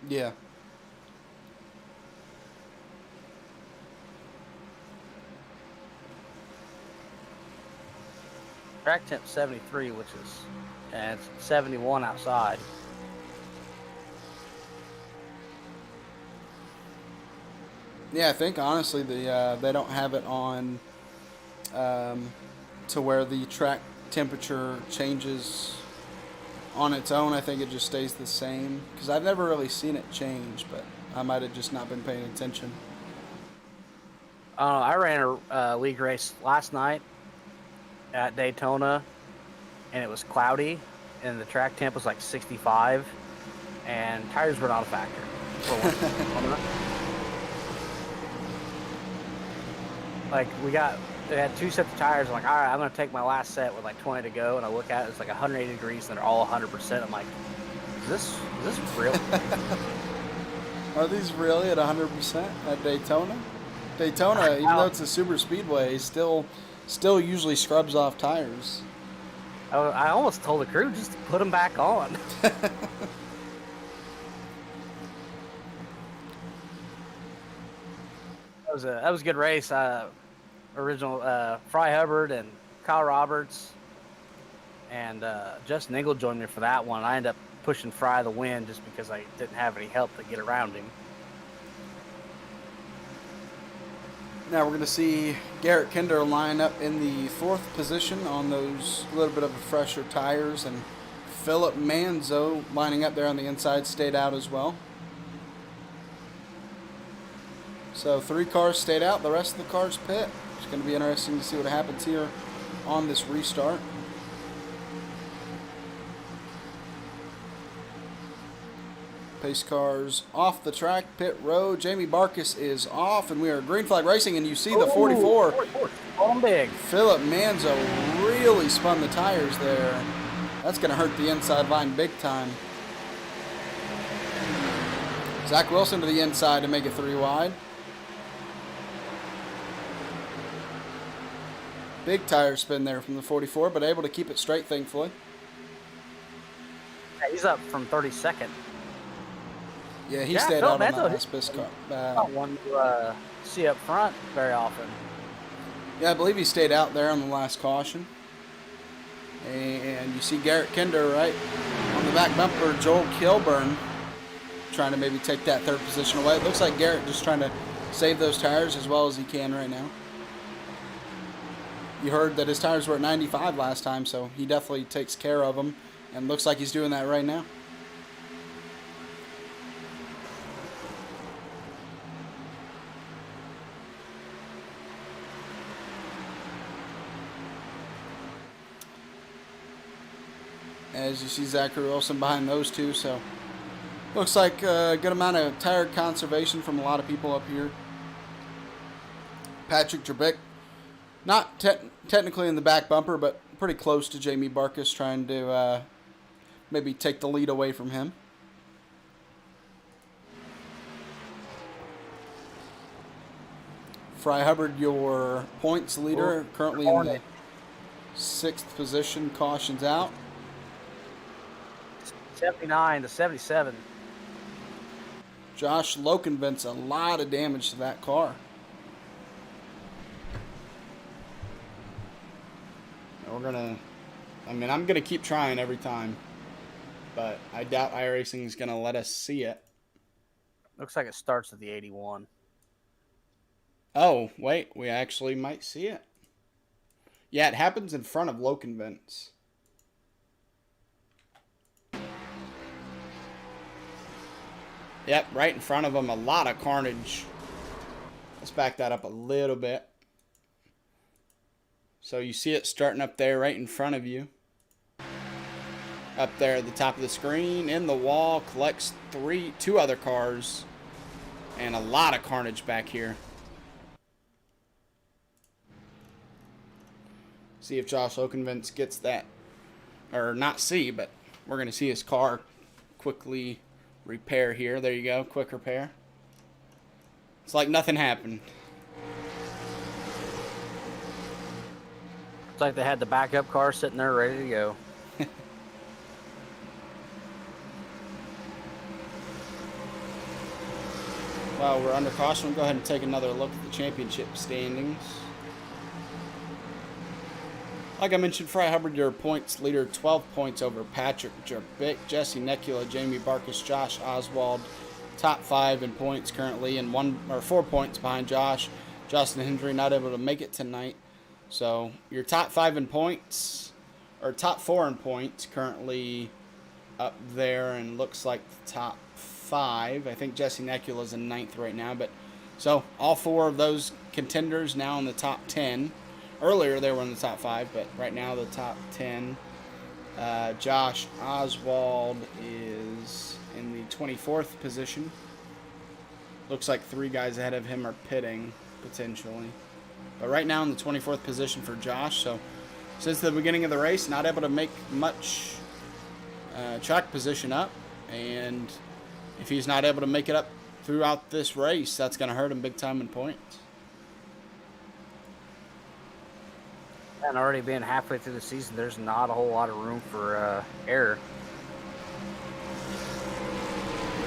Yeah. Track temp 73, which is, and it's 71 outside. Yeah, I think honestly they don't have it on to where the track temperature changes on its own. I think it just stays the same because I've never really seen it change, but I might have just not been paying attention. I ran a league race last night at Daytona, and it was cloudy, and the track temp was like 65, and tires were not a factor for one. Like we had 2 sets of tires. I'm like, all right, I'm gonna take my last set with like 20 to go, and I look at it, it's like 180 degrees, and they're all 100%. I'm like, is this real? Are these really at 100% at Daytona? Daytona, even though it's a super speedway, still usually scrubs off tires. I almost told the crew just to put them back on. That was a good race. Original Fry Hubbard and Kyle Roberts and Justin Engel joined me for that one. I ended up pushing Fry the win just because I didn't have any help to get around him. Now we're going to see Garrett Kinder line up in the 4th position on those little bit of fresher tires, and Philip Manzo lining up there on the inside stayed out as well. So 3 cars stayed out, the rest of the cars pit. It's going to be interesting to see what happens here on this restart. Pace cars off the track, pit road. Jamie Barkus is off, and we are green flag racing, and you see the 44. On big. Philip Manzo really spun the tires there. That's going to hurt the inside line big time. Zach Wilson to the inside to make it 3 wide. Big tire spin there from the 44, but able to keep it straight, thankfully. Yeah, he's up from 32nd. Yeah, he stayed out on that last pit car. Not one to see up front very often. Yeah, I believe he stayed out there on the last caution. And you see Garrett Kinder right on the back bumper. Joel Kilburn trying to maybe take that 3rd position away. It looks like Garrett just trying to save those tires as well as he can right now. You heard that his tires were at 95 last time, so he definitely takes care of them, and looks like he's doing that right now. As you see Zachary Wilson behind those 2, so looks like a good amount of tire conservation from a lot of people up here. Patrick Drabik, not technically in the back bumper, but pretty close to Jamie Barkus, trying to maybe take the lead away from him. Fry Hubbard, your points leader, currently in the 6th position, cautions out. 79 to 77. Josh Lokenvent's a lot of damage to that car. We're gonna, I mean, I'm gonna keep trying every time, but I doubt iRacing is gonna let us see it. Looks like it starts at the 81. Oh, wait, we actually might see it. Yeah, it happens in front of Lokenvent's. Yep, right in front of him, a lot of carnage. Let's back that up a little bit. So you see it starting up there right in front of you. Up there at the top of the screen, in the wall, collects two other cars. And a lot of carnage back here. See if Josh Oakenvents gets that. Or not see, but we're going to see his car quickly repair here. There you go, quick repair. It's like nothing happened. It's like they had the backup car sitting there ready to go. Well, we're under caution. We'll go ahead and take another look at the championship standings. Like I mentioned, Fry Hubbard, your points leader, 12 points over Patrick Jerbick, Jesse Nekula, Jamie Barkus, Josh Oswald, top 5 in points currently, and 4 points behind Josh. Justin Hendry not able to make it tonight. So your top 5 in points, or top 4 in points, currently up there, and looks like the top 5. I think Jesse Nekula's in 9th right now, but so all 4 of those contenders now in the top 10. Earlier they were in the top 5, but right now the top 10. Josh Oswald is in the 24th position. Looks like 3 guys ahead of him are pitting, potentially. But right now in the 24th position for Josh. So since the beginning of the race, not able to make much track position up. And if he's not able to make it up throughout this race, that's going to hurt him big time in points. And already being halfway through the season, there's not a whole lot of room for error.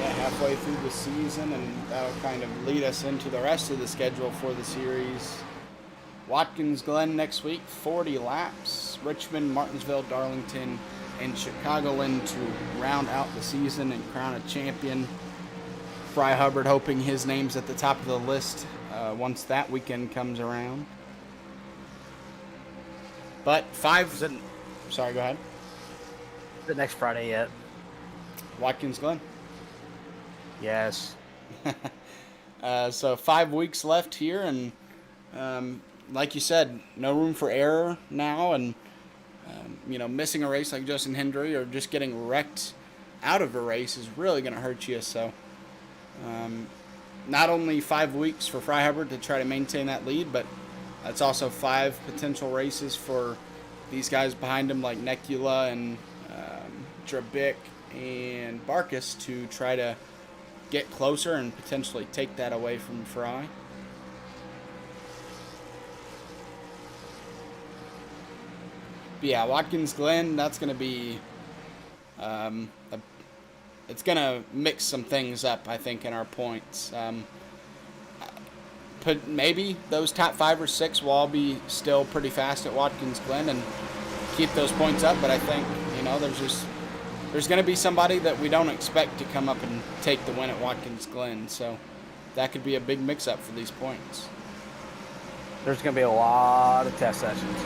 Yeah, halfway through the season, and that'll kind of lead us into the rest of the schedule for the series. Watkins Glen next week, 40 laps. Richmond, Martinsville, Darlington, and Chicagoland to round out the season and crown a champion. Fry Hubbard hoping his name's at the top of the list once that weekend comes around. But 5... Sorry, go ahead. The next Friday yet? Watkins Glen. Yes. So 5 weeks left here, and like you said, no room for error now, and missing a race like Justin Hendry or just getting wrecked out of a race is really going to hurt you. So not only 5 weeks for Fry Hubbard to try to maintain that lead, but that's also 5 potential races for these guys behind him like Nekula and Drabick and Barkus to try to get closer and potentially take that away from Fry. But yeah, Watkins Glen, that's going to be it's going to mix some things up, I think, in our points. But maybe those top 5 or 6 will all be still pretty fast at Watkins Glen and keep those points up. But I think, there's going to be somebody that we don't expect to come up and take the win at Watkins Glen. So that could be a big mix-up for these points. There's going to be a lot of test sessions.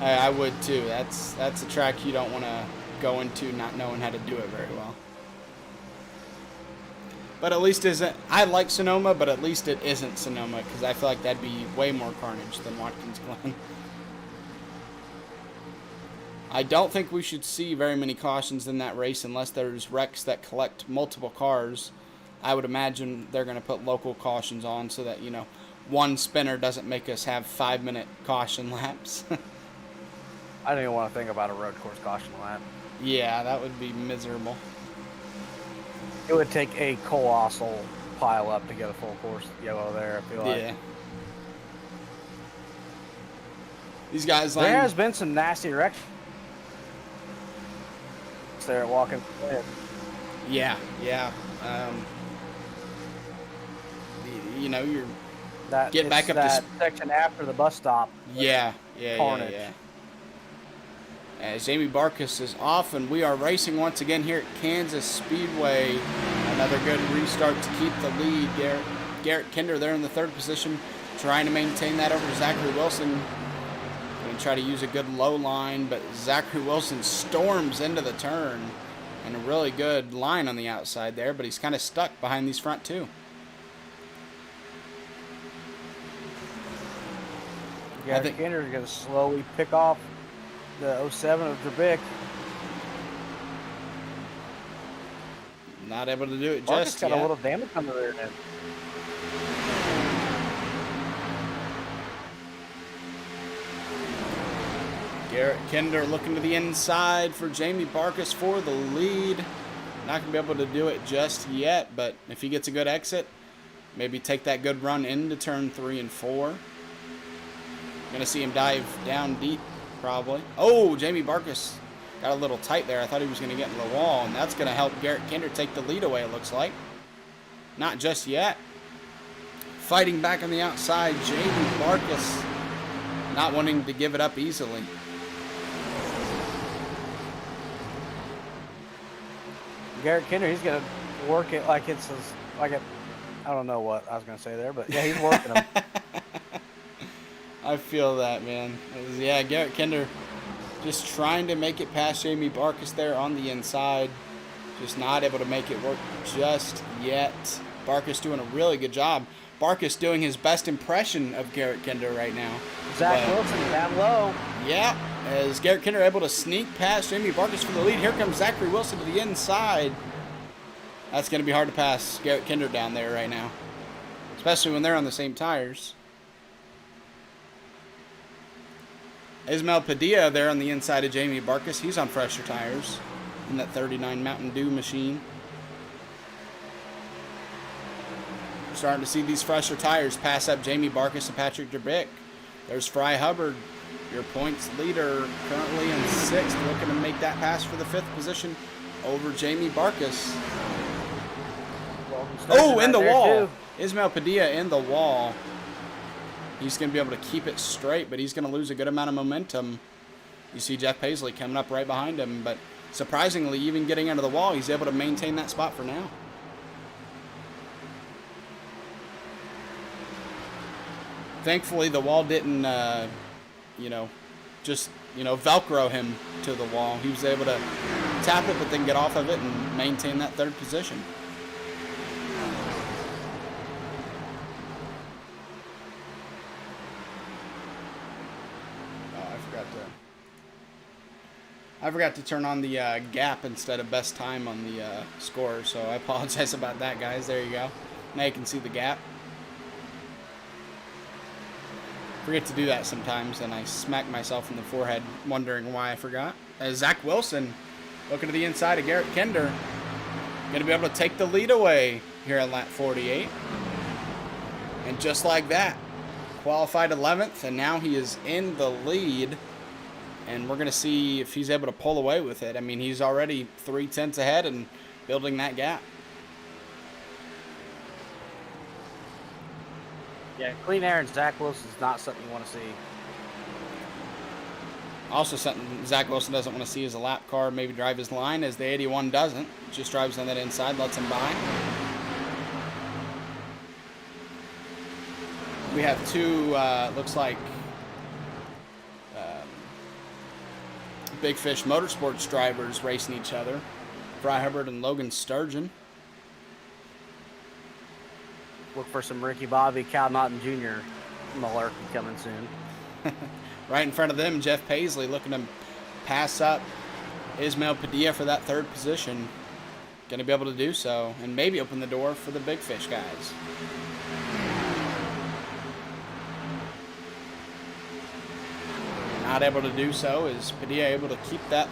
I would too. That's a track you don't want to go into not knowing how to do it very well. But at least I like Sonoma, but at least it isn't Sonoma, because I feel like that'd be way more carnage than Watkins Glen. I don't think we should see very many cautions in that race unless there's wrecks that collect multiple cars. I would imagine they're going to put local cautions on so that, one spinner doesn't make us have 5-minute caution laps. I don't even want to think about a road course caution lap. Yeah, that would be miserable. It would take a colossal pile up to get a full course yellow there, I feel like. Yeah. These guys there has been some nasty wrecks there at Watkins Glen. Yeah. You know, you're That get it's back up that to section after the bus stop. Carnage. As Jamie Barkus is off, and we are racing once again here at Kansas Speedway. Another good restart to keep the lead. Garrett Kinder there in the third position, trying to maintain that over Zachary Wilson. Going to try to use a good low line, but Zachary Wilson storms into the turn. And a really good line on the outside there, but he's kind of stuck behind these front two. Garrett Kinder is going to slowly pick off the 07 of Drabick. Not able to do it Marcus just got yet. a little damage under there then. Garrett Kinder looking to the inside for Jamie Barkus for the lead. Not going to be able to do it just yet, but if he gets a good exit, maybe take that good run into turn 3 and 4. Going to see him dive down deep, probably. Oh, Jamie Barkus got a little tight there. I thought he was going to get into the wall, and that's going to help Garrett Kinder take the lead away, it looks like. Not just yet. Fighting back on the outside, Jamie Barkus not wanting to give it up easily. Garrett Kinder, he's going to work it like it's I don't know what I was going to say there, but yeah, he's working them. I feel that, man. Yeah, Garrett Kinder just trying to make it past Jamie Barkus there on the inside. Just not able to make it work just yet. Barkus doing a really good job. Barkus doing his best impression of Garrett Kinder right now. Zach Wilson down low. Yeah, as Garrett Kinder able to sneak past Jamie Barkus for the lead. Here comes Zachary Wilson to the inside. That's going to be hard to pass Garrett Kinder down there right now, especially when they're on the same tires. Ismael Padilla there on the inside of Jamie Barkus. He's on fresher tires in that 39 Mountain Dew machine. We're starting to see these fresher tires pass up Jamie Barkus and Patrick Drabick. There's Fry Hubbard, your points leader, currently in 6th, looking to make that pass for the 5th position over Jamie Barkus. Oh, in the wall. Ismael Padilla in the wall. He's going to be able to keep it straight, but he's going to lose a good amount of momentum. You see Jeff Paisley coming up right behind him, but surprisingly, even getting under the wall, he's able to maintain that spot for now. Thankfully, the wall didn't, just Velcro him to the wall. He was able to tap it, but then get off of it and maintain that 3rd position. I forgot to turn on the gap instead of best time on the score, so I apologize about that, guys. There you go. Now you can see the gap. Forget to do that sometimes, and I smack myself in the forehead wondering why I forgot. As Zach Wilson looking to the inside of Garrett Kinder. Going to be able to take the lead away here at lap 48. And just like that, qualified 11th, and now he is in the lead. And we're going to see if he's able to pull away with it. I mean, he's already 3/10 ahead and building that gap. Yeah, clean air and Zach Wilson is not something you want to see. Also something Zach Wilson doesn't want to see is a lap car maybe drive his line, as the 81 doesn't. Just drives on that inside, lets him by. We have two, looks like, Big Fish Motorsports drivers racing each other. Fry Hubbard and Logan Sturgeon. Look for some Ricky Bobby, Cal Naughton Jr. malarkey coming soon. Right in front of them, Jeff Paisley looking to pass up Ismael Padilla for that 3rd position. Going to be able to do so and maybe open the door for the Big Fish guys. Not able to do so. Is Padilla able to keep that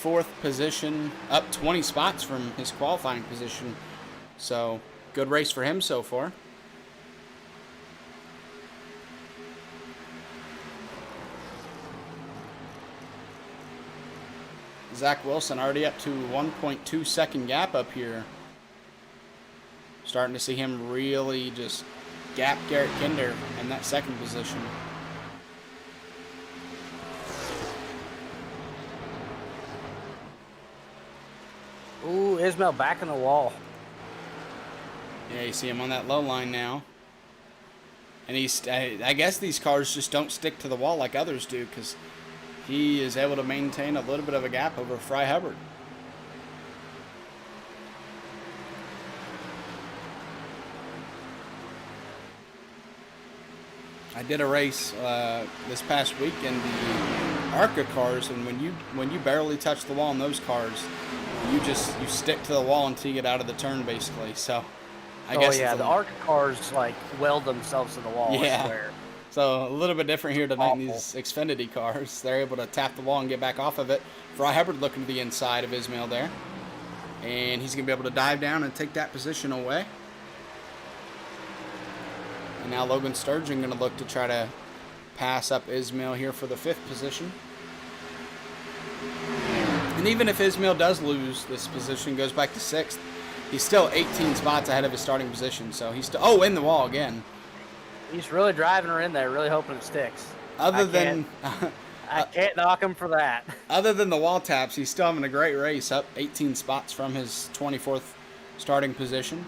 4th position up 20 spots from his qualifying position? So, good race for him so far. Zach Wilson already up to 1.2 second gap up here Starting to see him really just gap Garrett Kinder in that second position. Ooh, Ismail back in the wall. Yeah, you see him on that low line now. And I guess these cars just don't stick to the wall like others do, because he is able to maintain a little bit of a gap over Fry Hubbard. I did a race this past week in the ARCA cars, and when you barely touch the wall in those cars, you stick to the wall until you get out of the turn, basically. So I guess the ARCA cars like weld themselves to the wall. Yeah. I swear. So a little bit different here tonight in Awful. these Xfinity cars. They're able to tap the wall and get back off of it. Fry Hubbard looking to the inside of Ismail there, and he's gonna be able to dive down and take that position away. And now Logan Sturgeon going to look to try to pass up Ismail here for the 5th position. And even if Ismail does lose this position, goes back to 6th, he's still 18 spots ahead of his starting position. So he's still, in the wall again. He's really driving her in there, really hoping it sticks. I can't knock him for that. Other than the wall taps, he's still having a great race, up 18 spots from his 24th starting position.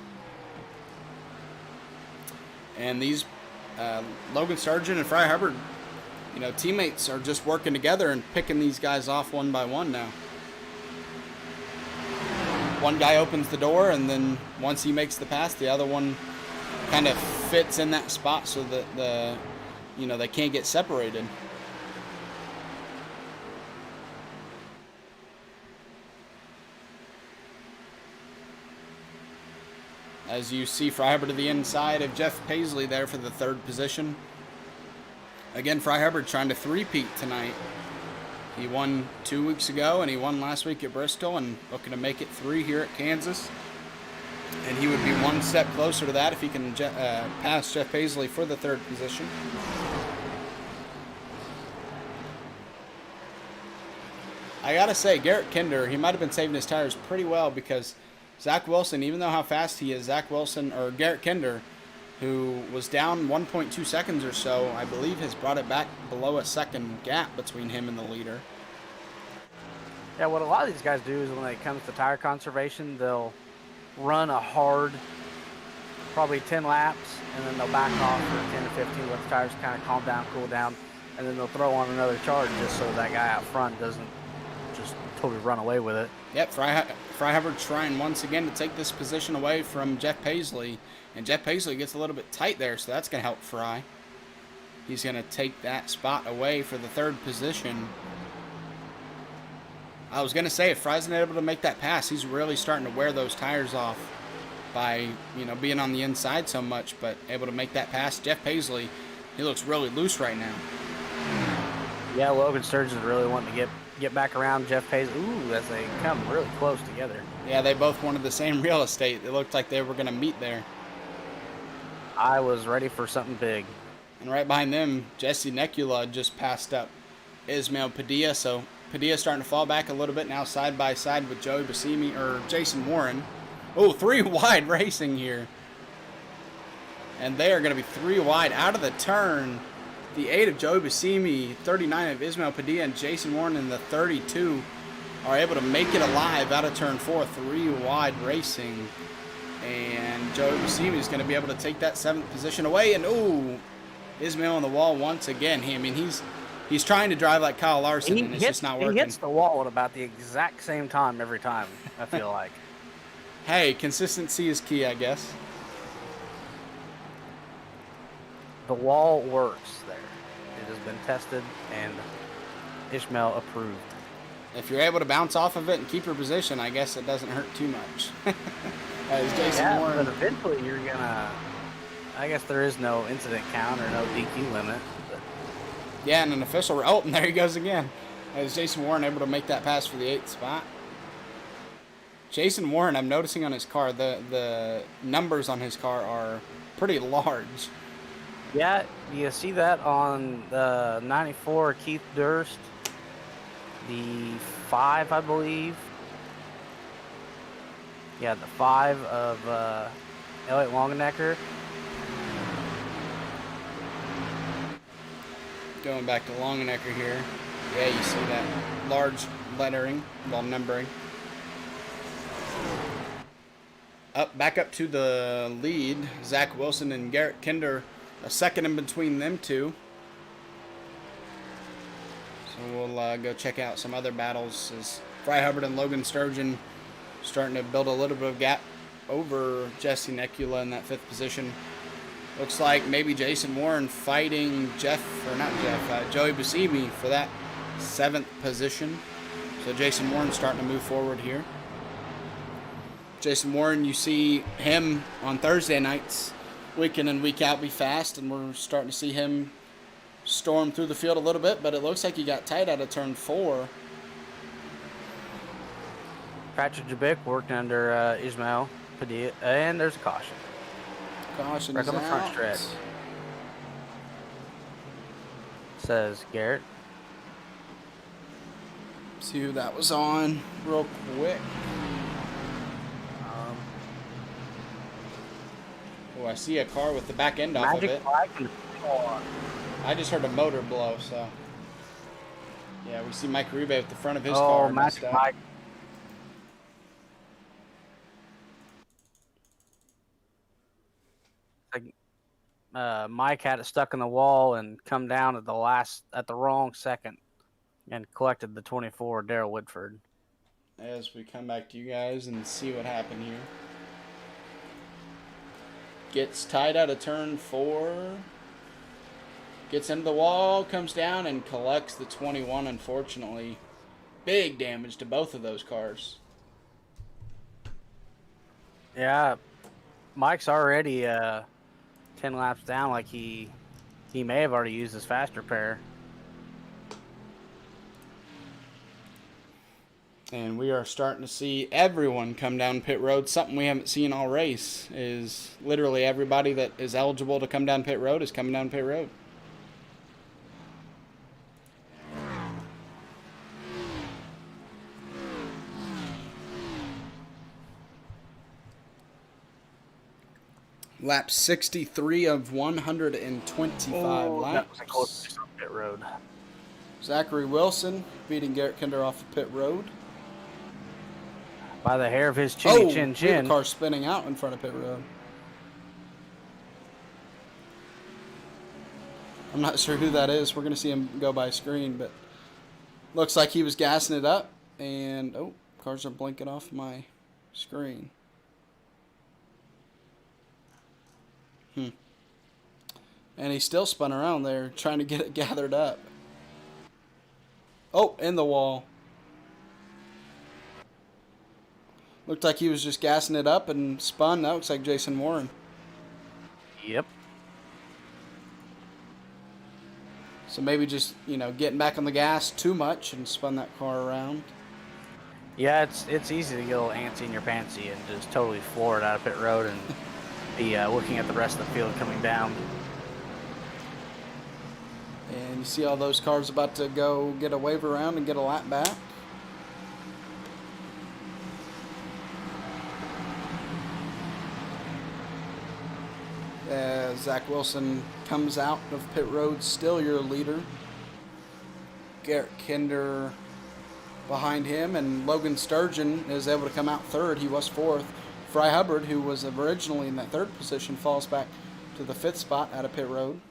And these Logan Sargent and Fry Hubbard, teammates are just working together and picking these guys off one by one now. One guy opens the door, and then once he makes the pass, the other one kind of fits in that spot so that they can't get separated. As you see Fry Hubbard to the inside of Jeff Paisley there for the 3rd position. Again, Fry Hubbard trying to three-peat tonight. He won 2 weeks ago, and he won last week at Bristol, and looking to make it 3 here at Kansas. And he would be one step closer to that if he can pass Jeff Paisley for the 3rd position. I gotta say, Garrett Kinder, he might have been saving his tires pretty well, because Zach Wilson, even though how fast he is, Garrett Kinder, who was down 1.2 seconds or so, I believe has brought it back below a second gap between him and the leader. Yeah, what a lot of these guys do is when it comes to tire conservation, they'll run a hard, probably 10 laps, and then they'll back off for 10 to 15, let the tires kind of calm down, cool down, and then they'll throw on another charge just so that guy out front doesn't just totally run away with it. Yep, Fry Hubbard trying once again to take this position away from Jeff Paisley. And Jeff Paisley gets a little bit tight there, so that's going to help Fry. He's going to take that spot away for the 3rd position. I was going to say, if Fry's not able to make that pass, he's really starting to wear those tires off by, being on the inside so much, but able to make that pass. Jeff Paisley, he looks really loose right now. Yeah, Logan Sturgeon's really wanting to get back around Jeff Paisley. Ooh, as they come really close together. Yeah, they both wanted the same real estate. It looked like they were going to meet there. I was ready for something big. And right behind them, Jesse Necula just passed up Ismail Padilla. So Padilla's starting to fall back a little bit now, side by side with Joey Basimi or Jason Warren. Oh, 3 wide racing here. And they are going to be 3 wide out of the turn. The 8 of Joey Basimi, 39 of Ismail Padilla, and Jason Warren in the 32 are able to make it alive out of turn 4. 3 wide racing. And Joey Basimi is going to be able to take that 7th position away. And, ooh, Ismail on the wall once again. He's trying to drive like Kyle Larson, and it's just not working. He hits the wall at about the exact same time every time, I feel like. Hey, consistency is key, I guess. The wall works there. It has been tested, and Ishmael approved. If you're able to bounce off of it and keep your position, I guess it doesn't hurt too much. As Jason Warren. But eventually you're gonna. I guess there is no incident count or no DQ limit. But. Yeah, and an official. Oh, and there he goes again. As Jason Warren able to make that pass for the 8th spot. Jason Warren, I'm noticing on his car, the numbers on his car are pretty large. Yeah, you see that on the 94 Keith Durst, the 5, I believe. Yeah, the 5 of Elliott Longenecker. Going back to Longenecker here. Yeah, you see that large lettering, well, numbering. Back up to the lead. Zach Wilson and Garrett Kinder, a second in between them two. So we'll go check out some other battles as Fry Hubbard and Logan Sturgeon starting to build a little bit of gap over Jesse Necula in that 5th position. Looks like maybe Jason Warren fighting Joey Buscemi for that 7th position. So Jason Warren starting to move forward here. Jason Warren, you see him on Thursday nights, week in and week out, be fast, and we're starting to see him storm through the field a little bit, but it looks like he got tight out of turn 4. Patrick Jabik worked under Ismail Padilla, and there's a caution. Caution Right is on the front out. stretch. Says Garrett. See who that was on real quick. Oh, I see a car with the back end off of it. I just heard a motor blow, so. Yeah, we see Mike Uribe with the front of his car. Magic Mike. Mike had it stuck in the wall and come down at the wrong second and collected the 24 Darrell Woodford. As we come back to you guys and see what happened here. Gets tied out of turn 4. Gets into the wall, comes down, and collects the 21, unfortunately. Big damage to both of those cars. Yeah, Mike's already 10 laps down, like he may have already used his fast repair. And we are starting to see everyone come down pit road. Something we haven't seen all race is literally everybody that is eligible to come down pit road is coming down pit road. Lap 63 of 125 laps. That was a close pit road. Zachary Wilson beating Garrett Kinder off of pit road. By the hair of his chin. We have a car spinning out in front of pit road. I'm not sure who that is. We're going to see him go by screen, but looks like he was gassing it up. And, cars are blinking off my screen. And he still spun around there trying to get it gathered up. Oh, in the wall. Looked like he was just gassing it up and spun. That looks like Jason Warren. Yep. So maybe just, getting back on the gas too much and spun that car around. Yeah, it's easy to get a little antsy in your pantsy and just totally floor it out of pit road and be looking at the rest of the field coming down. And you see all those cars about to go get a wave around and get a lap back. As Zach Wilson comes out of pit road, still your leader. Garrett Kinder behind him, and Logan Sturgeon is able to come out 3rd. He was 4th. Fry Hubbard, who was originally in that 3rd position, falls back to the 5th spot out of pit road.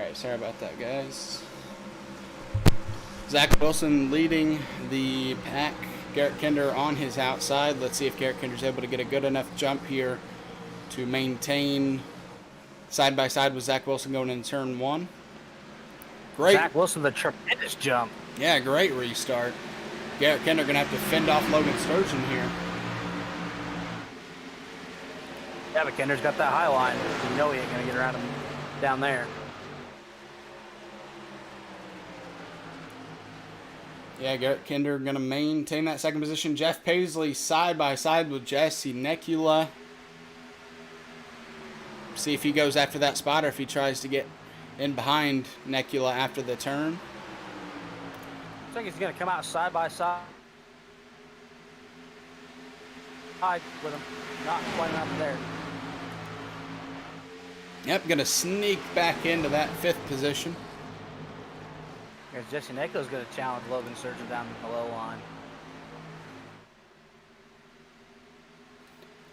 Alright, sorry about that, guys. Zach Wilson leading the pack. Garrett Kinder on his outside. Let's see if Garrett Kinder's able to get a good enough jump here to maintain side by side with Zach Wilson going in turn 1. Great. Zach Wilson, the tremendous jump. Yeah, great restart. Garrett Kinder going to have to fend off Logan Sturgeon here. Yeah, but Kinder's got that high line. You know he ain't going to get around him down there. Yeah, Garrett Kinder going to maintain that second position. Jeff Paisley side by side with Jesse Nekula. See if he goes after that spot or if he tries to get in behind Nekula after the turn. I think he's going to come out side by side with him. Not quite enough there. Yep, going to sneak back into that 5th position. Because Jesse Nekula's going to challenge Logan Sturgeon down the low line.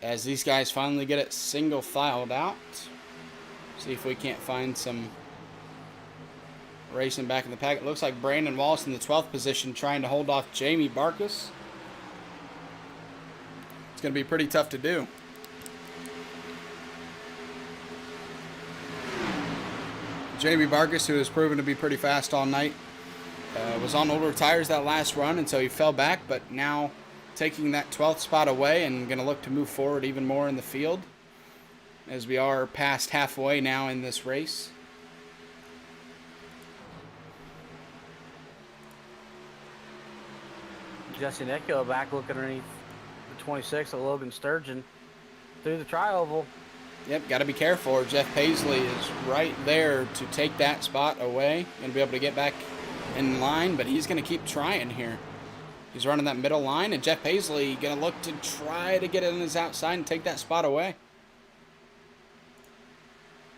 As these guys finally get it single filed out. See if we can't find some racing back in the pack. It looks like Brandon Wallace in the 12th position trying to hold off Jamie Barkus. It's going to be pretty tough to do. Jamie Barkus, who has proven to be pretty fast all night, was on older tires that last run, and so he fell back, but now taking that 12th spot away and going to look to move forward even more in the field as we are past halfway now in this race. Jesse Nekula back looking underneath the 26 of Logan Sturgeon through the tri-oval. Yep, got to be careful. Jeff Paisley is right there to take that spot away and be able to get back in line, but he's going to keep trying here. He's running that middle line, and Jeff Paisley going to look to try to get it in his outside and take that spot away.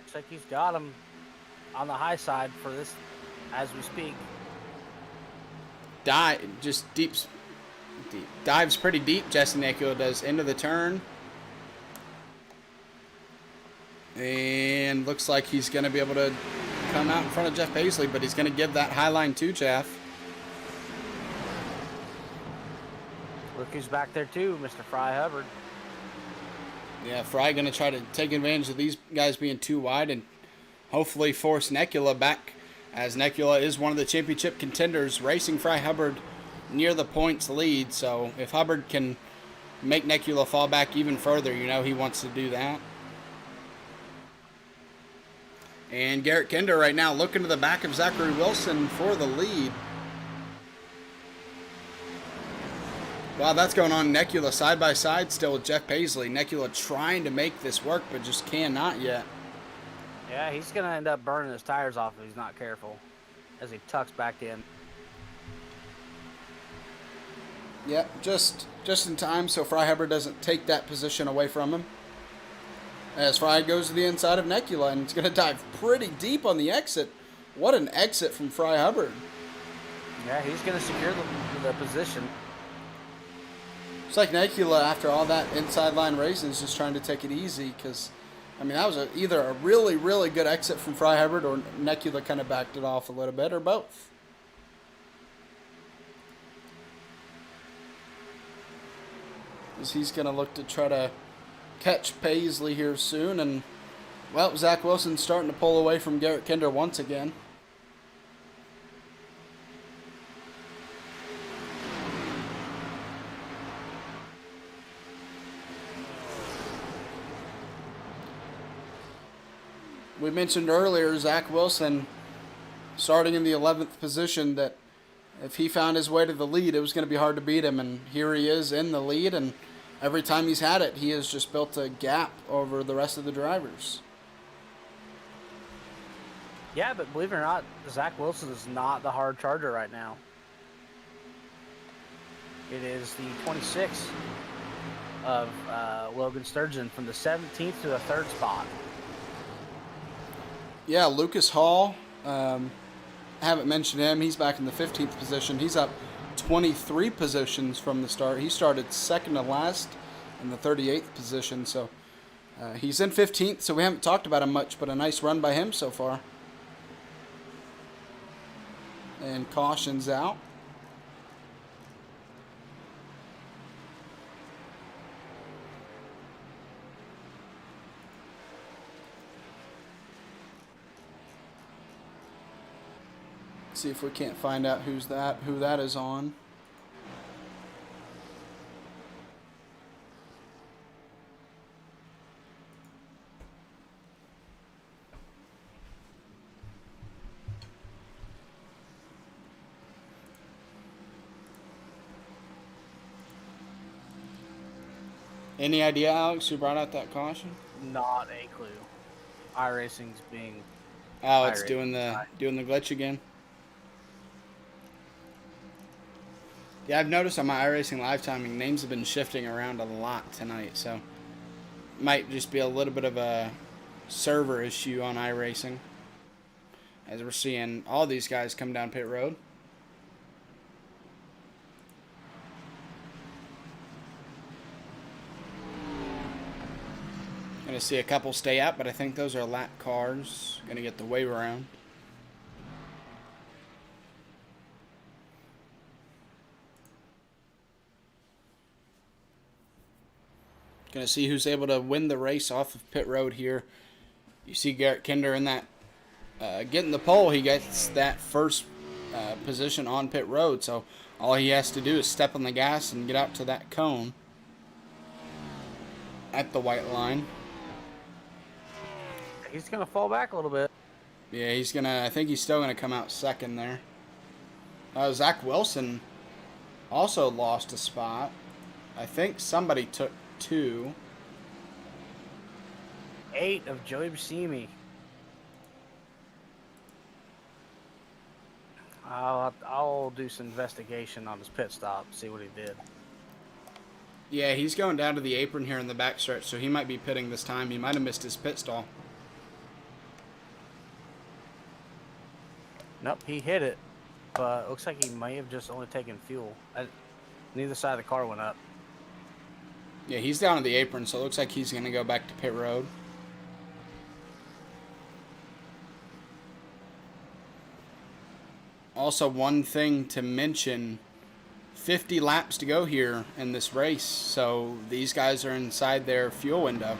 Looks like he's got him on the high side for this as we speak. Dives pretty deep, Jesse Nekula does into the turn. And looks like he's going to be able to come out in front of Jeff Paisley, but he's going to give that high line to Jeff. Look who's back there too, Mr. Fry Hubbard. Yeah, Fry going to try to take advantage of these guys being too wide and hopefully force Nekula back, as Nekula is one of the championship contenders, racing Fry Hubbard near the points lead. So if Hubbard can make Nekula fall back even further, you know he wants to do that. And Garrett Kinder right now looking to the back of Zachary Wilson for the lead. Wow, that's going on. Nekula side by side still with Jeff Paisley. Nekula trying to make this work, but just cannot yet. Yeah, he's going to end up burning his tires off if he's not careful as he tucks back in. Yep, just in time so Fry Hubbard doesn't take that position away from him. As Fry goes to the inside of Nekula, and it's going to dive pretty deep on the exit. What an exit from Fry Hubbard. Yeah, he's going to secure the position. It's like Nekula, after all that inside line racing, is just trying to take it easy because, I mean, that was either a really, really good exit from Fry Hubbard or Nekula kind of backed it off a little bit, or both. As he's going to look to try to catch Paisley here soon, and, well, Zach Wilson's starting to pull away from Garrett Kinder once again. We mentioned earlier Zach Wilson starting in the 11th position, that if he found his way to the lead, it was going to be hard to beat him, and here he is in the lead, and every time he's had it, he has just built a gap over the rest of the drivers. Yeah, but believe it or not, Zach Wilson is not the hard charger right now. It is the 26th of Logan Sturgeon from the 17th to the 3rd spot. Yeah, Lucas Hall, haven't mentioned him. He's back in the 15th position. He's up 23 positions from the start. He started second to last in the 38th position. So he's in 15th, so we haven't talked about him much, but a nice run by him so far. And caution's out. See if we can't find out who that is on. Any idea, Alex, who brought out that caution? Not a clue. iRacing's being. Oh, it's iRacing doing the side. glitch again. Yeah, I've noticed on my iRacing live timing, names have been shifting around a lot tonight, so might just be a little bit of a server issue on iRacing. As we're seeing all these guys come down pit road. Gonna see a couple stay out, but I think those are lap cars. Gonna get the wave around. Gonna see who's able to win the race off of pit road here. You see Garrett Kinder in that getting the pole. He gets that first position on pit road, so all he has to do is step on the gas and get out to that cone at the white line. He's gonna fall back a little bit. Yeah, he's gonna. I think he's still gonna come out second there. Zach Wilson also lost a spot. I think somebody took 2. 8 of Joey Buscemi. I'll do some investigation on his pit stop, see what he did. Yeah, he's going down to the apron here in the backstretch, so he might be pitting this time. He might have missed his pit stall. Nope, he hit it, but it looks like he may have just only taken fuel. Neither side of the car went up. Yeah, he's down at the apron, so it looks like he's going to go back to pit road. Also, one thing to mention, 50 laps to go here in this race, so these guys are inside their fuel window.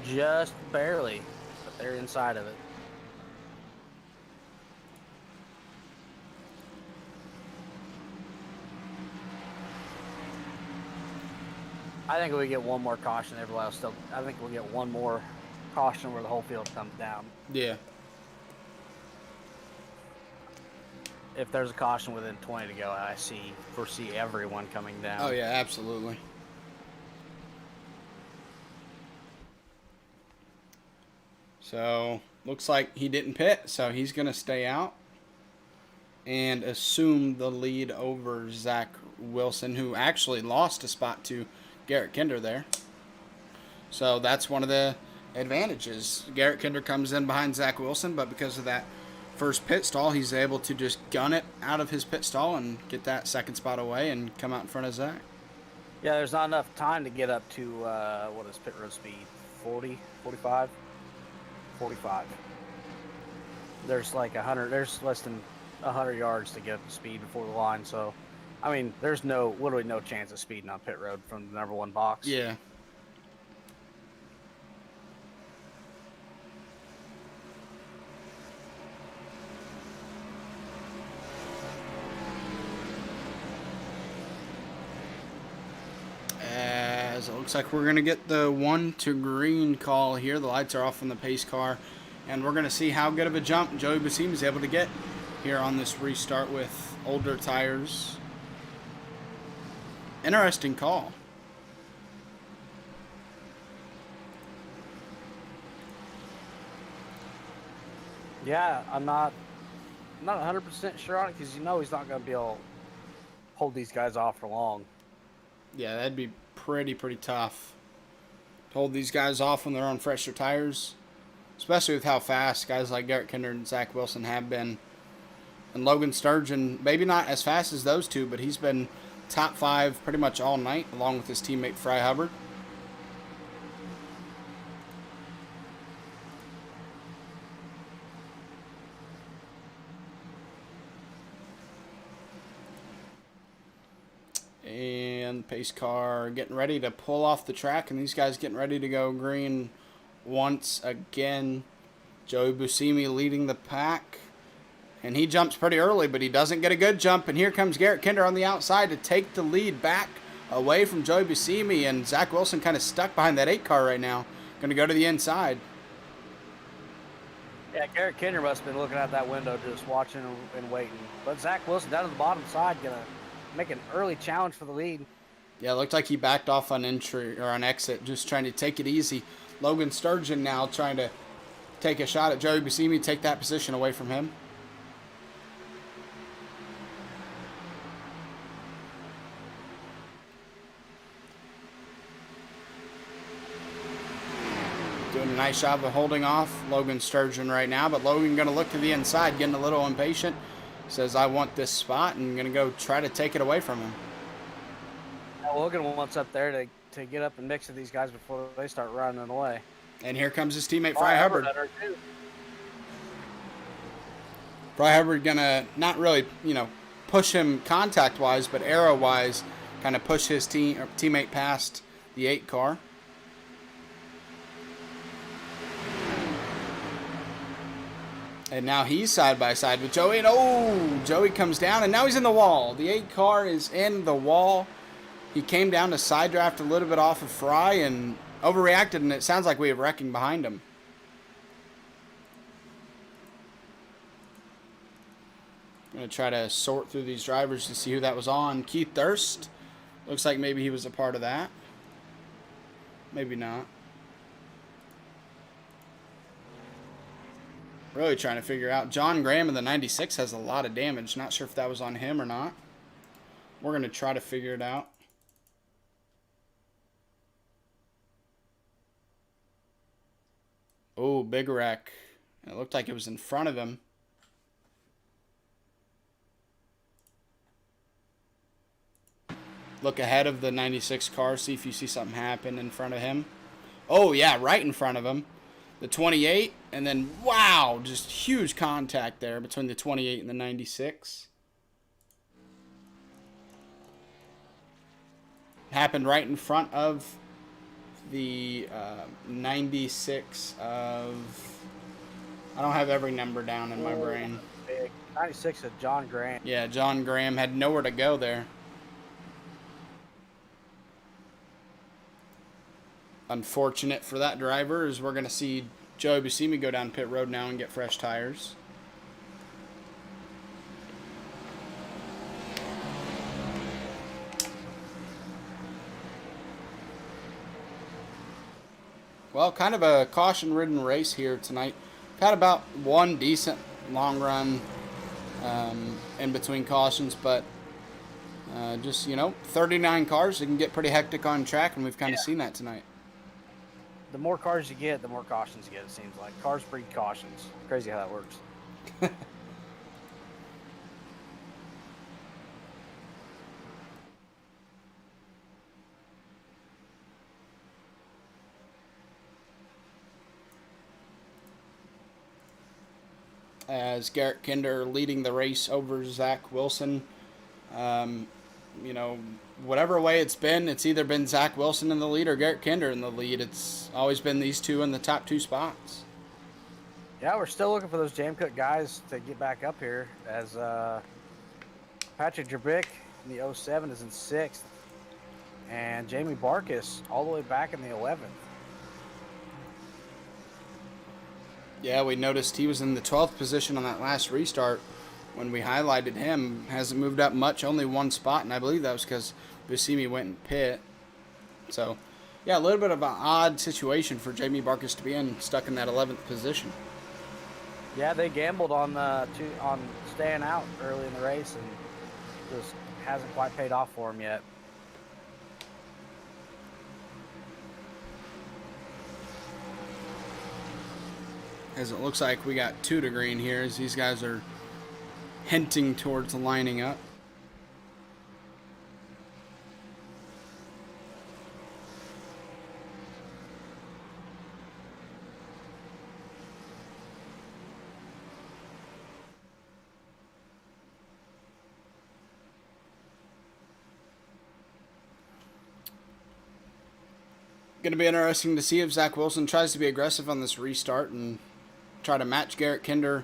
Just barely, but they're inside of it. I think we get one more caution. Everybody else still. I think we'll get one more caution where the whole field comes down. Yeah. If there's a caution within 20 to go, I foresee everyone coming down. Oh, yeah, absolutely. So, looks like he didn't pit, so he's going to stay out and assume the lead over Zach Wilson, who actually lost a spot to Garrett Kinder there. So that's one of the advantages. Garrett Kinder comes in behind Zach Wilson, but because of that first pit stall, he's able to just gun it out of his pit stall and get that second spot away and come out in front of Zach. Yeah, there's not enough time to get up to, what is pit road speed? 40, 45? 45. There's like 100, there's less than 100 yards to get up to speed before the line, so I mean, there's literally no chance of speeding on pit road from the number 1 box. Yeah. As it looks like we're going to get the 1 to green call here. The lights are off on the pace car, and we're going to see how good of a jump Joey Buscemi is able to get here on this restart with older tires. Interesting call. Yeah, I'm not 100% sure on it because he's not going to be able to hold these guys off for long. Yeah, that'd be pretty tough to hold these guys off when they're on fresher tires, especially with how fast guys like Garrett Kinder and Zach Wilson have been. And Logan Sturgeon, maybe not as fast as those two, but he's been top 5 pretty much all night, along with his teammate Fry Hubbard. 1 pace car getting ready to pull off the track, and these guys getting ready to go green once again. Joey Buscemi leading the pack, and he jumps pretty early, but he doesn't get a good jump, and here comes Garrett Kinder on the outside to take the lead back away from Joey Buscemi, and Zach Wilson kind of stuck behind that 8 car right now. Going to go to the inside. Yeah, Garrett Kinder must have been looking out that window just watching and waiting. But Zach Wilson down to the bottom side going to make an early challenge for the lead. Yeah, it looked like he backed off on entry or on exit, just trying to take it easy. Logan Sturgeon now trying to take a shot at Joey Buscemi, take that position away from him. Doing a nice job of holding off Logan Sturgeon right now, but Logan going to look to the inside, getting a little impatient. Says, I want this spot, and going to go try to take it away from him. Now, Logan wants up there to get up and mix with these guys before they start running away. And here comes his teammate, Fry Hubbard. Fry Hubbard going to not really, push him contact-wise, but arrow-wise, kind of push his teammate past the 8 car. And now he's side by side with Joey, and Joey comes down, and now he's in the wall. The 8 car is in the wall. He came down to side draft a little bit off of Fry and overreacted, and it sounds like we have wrecking behind him. I'm going to try to sort through these drivers to see who that was on. Keith Thurst. Looks like maybe he was a part of that. Maybe not. Really trying to figure out. John Graham in the 96 has a lot of damage. Not sure if that was on him or not. We're going to try to figure it out. Oh, big wreck. It looked like it was in front of him. Look ahead of the 96 car. See if you see something happen in front of him. Oh, yeah, right in front of him. The 28, and then, wow, just huge contact there between the 28 and the 96. Happened right in front of the 96 of... I don't have every number down in my brain. 96 of John Graham. Yeah, John Graham had nowhere to go there. Unfortunate for that driver is we're going to see Joey Buscemi go down pit road now and get fresh tires. Well, kind of a caution-ridden race here tonight. Had about one decent long run in between cautions, but just, 39 cars, it can get pretty hectic on track, and we've kind of seen that tonight. The more cars you get, the more cautions you get, it seems like. Cars breed cautions. Crazy how that works. As Garrett Kinder leading the race over Zach Wilson. Whatever way it's been, it's either been Zach Wilson in the lead or Garrett Kinder in the lead. It's always been these two in the top 2 spots. Yeah, we're still looking for those Jam Cook guys to get back up here, as Patrick Drabick in the 07 is in 6th, and Jamie Barkus all the way back in the 11th. Yeah, we noticed he was in the 12th position on that last restart. When we highlighted him, hasn't moved up much, only 1 spot, and I believe that was because Buscemi went in pit. So, yeah, a little bit of an odd situation for Jamie Barkus to be in, stuck in that 11th position. Yeah, they gambled on staying out early in the race, and just hasn't quite paid off for them yet. As it looks like we got 2 to green here, as these guys are hinting towards lining up. Going to be interesting to see if Zach Wilson tries to be aggressive on this restart and try to match Garrett Kinder,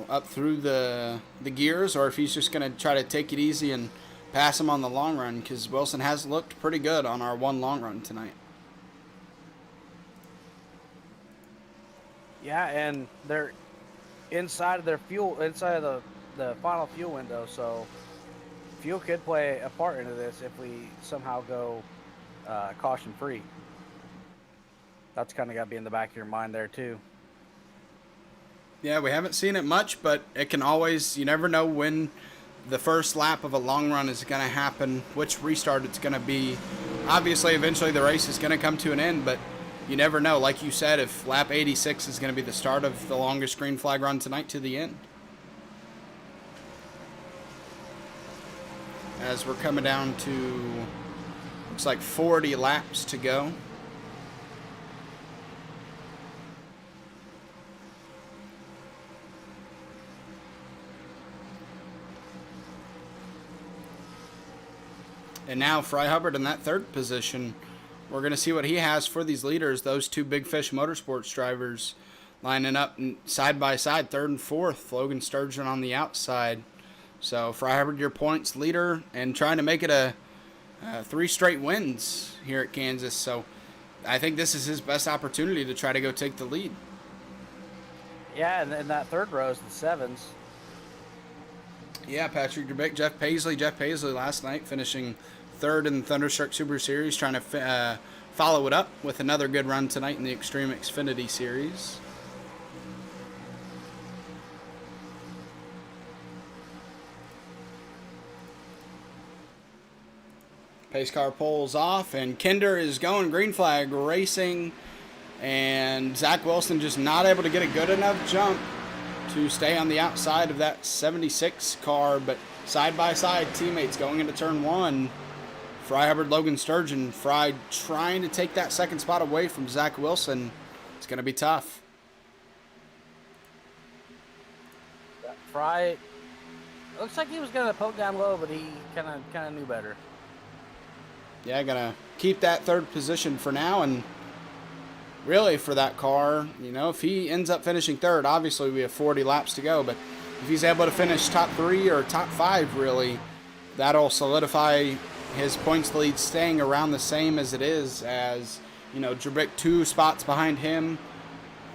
up through the gears, or if he's just going to try to take it easy and pass him on the long run, because Wilson has looked pretty good on our one long run tonight. Yeah, and they're inside of their fuel, inside of the final fuel window, so fuel could play a part into this if we somehow go caution free. That's kind of got to be in the back of your mind there too. Yeah, we haven't seen it much, but it can always, you never know when the first lap of a long run is going to happen, which restart it's going to be. Obviously, eventually the race is going to come to an end, but you never know. Like you said, if lap 86 is going to be the start of the longest green flag run tonight to the end. As we're coming down to, looks like 40 laps to go. And now Fry Hubbard in that third position. We're going to see what he has for these leaders, those two Big Fish Motorsports drivers lining up side by side, third and fourth. Logan Sturgeon on the outside. So Fry Hubbard, your points leader, and trying to make it a 3 straight wins here at Kansas. So I think this is his best opportunity to try to go take the lead. Yeah, and that third row is the sevens. Yeah, Patrick Drabik, Jeff Paisley. Jeff Paisley last night finishing third in the Thundershock Super Series, trying to follow it up with another good run tonight in the Xtreme Xfinity Series. Pace car pulls off, and Kinder is going green flag racing, and Zach Wilson just not able to get a good enough jump to stay on the outside of that 76 car, but side by side teammates going into turn one. Fry Hubbard, Logan Sturgeon. Fry trying to take that second spot away from Zach Wilson. It's going to be tough. Fry, looks like he was going to poke down low, but he kind of knew better. Yeah, going to keep that third position for now, and really for that car, if he ends up finishing third, obviously we have 40 laps to go, but if he's able to finish top 3 or top 5, really, that'll solidify his points lead staying around the same as it is, as Drabik 2 spots behind him,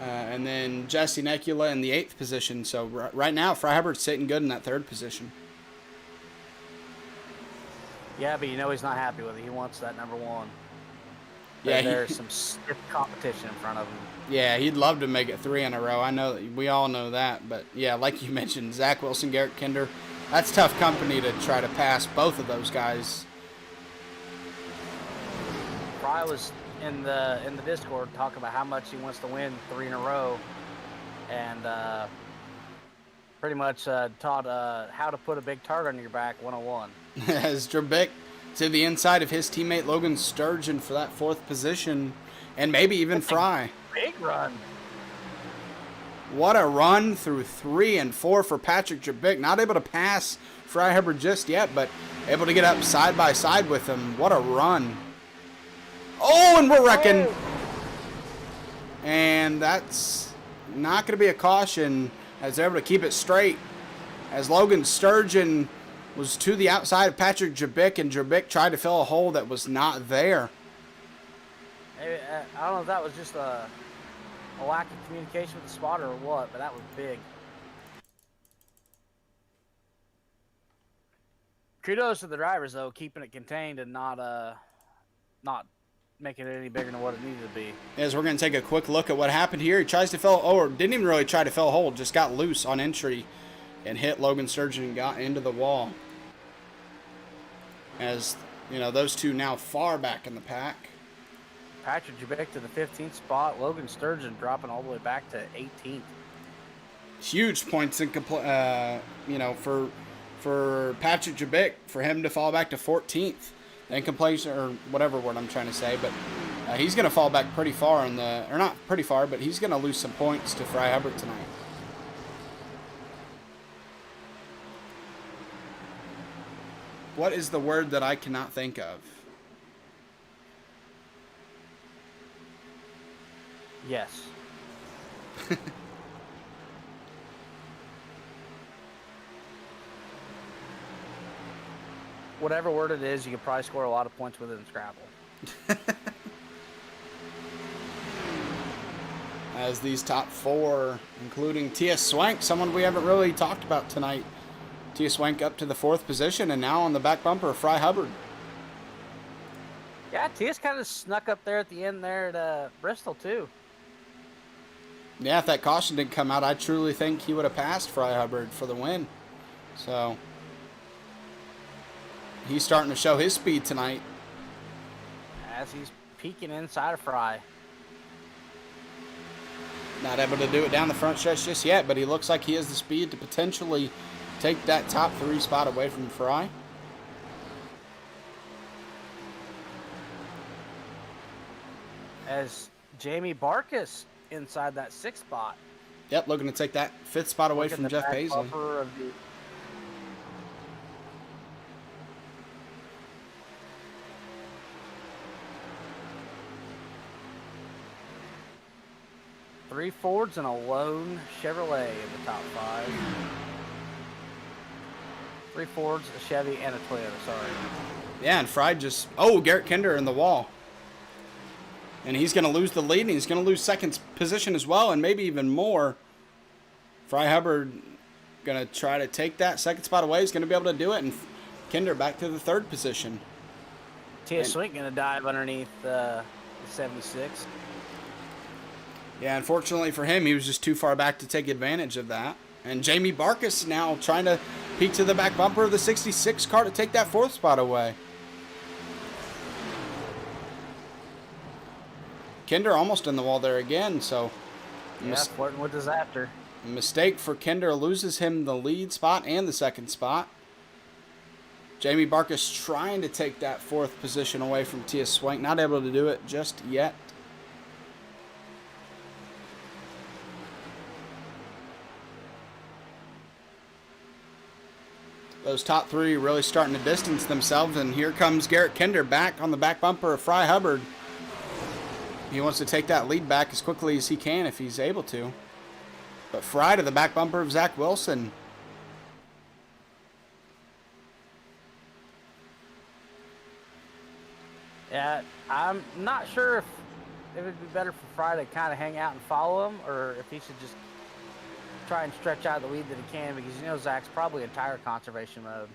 and then Jesse Necula in the 8th position. So right now Fry Hubbard's sitting good in that third position. Yeah, but he's not happy with it. He wants that number 1. Yeah, there's some stiff competition in front of him. Yeah, he'd love to make it 3 in a row. I know we all know that, but yeah, like you mentioned, Zach Wilson, Garrett Kinder, that's tough company to try to pass both of those guys. Fry was in the Discord talking about how much he wants to win 3 in a row, and pretty much taught how to put a big target on your back 101. As Drabik to the inside of his teammate Logan Sturgeon for that 4th position, and maybe even Fry. Big run. What a run through 3 and 4 for Patrick Drabik. Not able to pass Fry Hubbard just yet, but able to get up side by side with him. What a run. Oh, and we're wrecking. Oh. And that's not going to be a caution, as they're able to keep it straight, as Logan Sturgeon was to the outside of Patrick Drabik, and Drabik tried to fill a hole that was not there. I don't know if that was just a lack of communication with the spotter or what, but that was big. Kudos to the drivers, though, keeping it contained and not making it any bigger than what it needed to be. As we're going to take a quick look at what happened here. He tries to fill, or didn't even really try to fill a hole, just got loose on entry and hit Logan Sturgeon and got into the wall. As, those two now far back in the pack. Patrick Drabik to the 15th spot. Logan Sturgeon dropping all the way back to 18th. Huge points in for Patrick Drabik, for him to fall back to 14th. In completion, or whatever word I'm trying to say, but he's going to fall back pretty far or not pretty far, but he's going to lose some points to Fry Hubbard tonight. What is the word that I cannot think of? Yes. Whatever word it is, you could probably score a lot of points with it in Scrabble. As these top four, including Tia Swank, someone we haven't really talked about tonight. Tia Swank up to the 4th position, and now on the back bumper, Fry Hubbard. Yeah, Tia's kind of snuck up there at the end there at Bristol, too. Yeah, if that caution didn't come out, I truly think he would have passed Fry Hubbard for the win. So, he's starting to show his speed tonight. As he's peeking inside of Fry. Not able to do it down the front stretch just yet, but he looks like he has the speed to potentially take that top 3 spot away from Fry. As Jamie Barkus inside that 6th spot. Yep, looking to take that 5th spot away from Jeff Paisley. Three Fords and a lone Chevrolet in the top 5. 3 Fords, a Chevy, and a Toyota, sorry. Yeah, and Fry just... Oh, Garrett Kinder in the wall. And he's going to lose the lead, and he's going to lose 2nd position as well, and maybe even more. Fry Hubbard going to try to take that 2nd spot away. He's going to be able to do it, and Kinder back to the 3rd position. Tia Swink going to dive underneath the 76. Yeah, unfortunately for him, he was just too far back to take advantage of that. And Jamie Barkus now trying to peek to the back bumper of the 66 car to take that 4th spot away. Kinder almost in the wall there again, so... Yeah, flirting with disaster. Mistake for Kinder loses him the lead spot and the 2nd spot. Jamie Barkus trying to take that 4th position away from Tia Swank. Not able to do it just yet. Those top 3 really starting to distance themselves, and here comes Garrett Kinder back on the back bumper of Fry Hubbard. He wants to take that lead back as quickly as he can if he's able to. But Fry to the back bumper of Zach Wilson. Yeah, I'm not sure if it would be better for Fry to kind of hang out and follow him, or if he should just try and stretch out the lead that he can, because you know Zach's probably in tire conservation mode.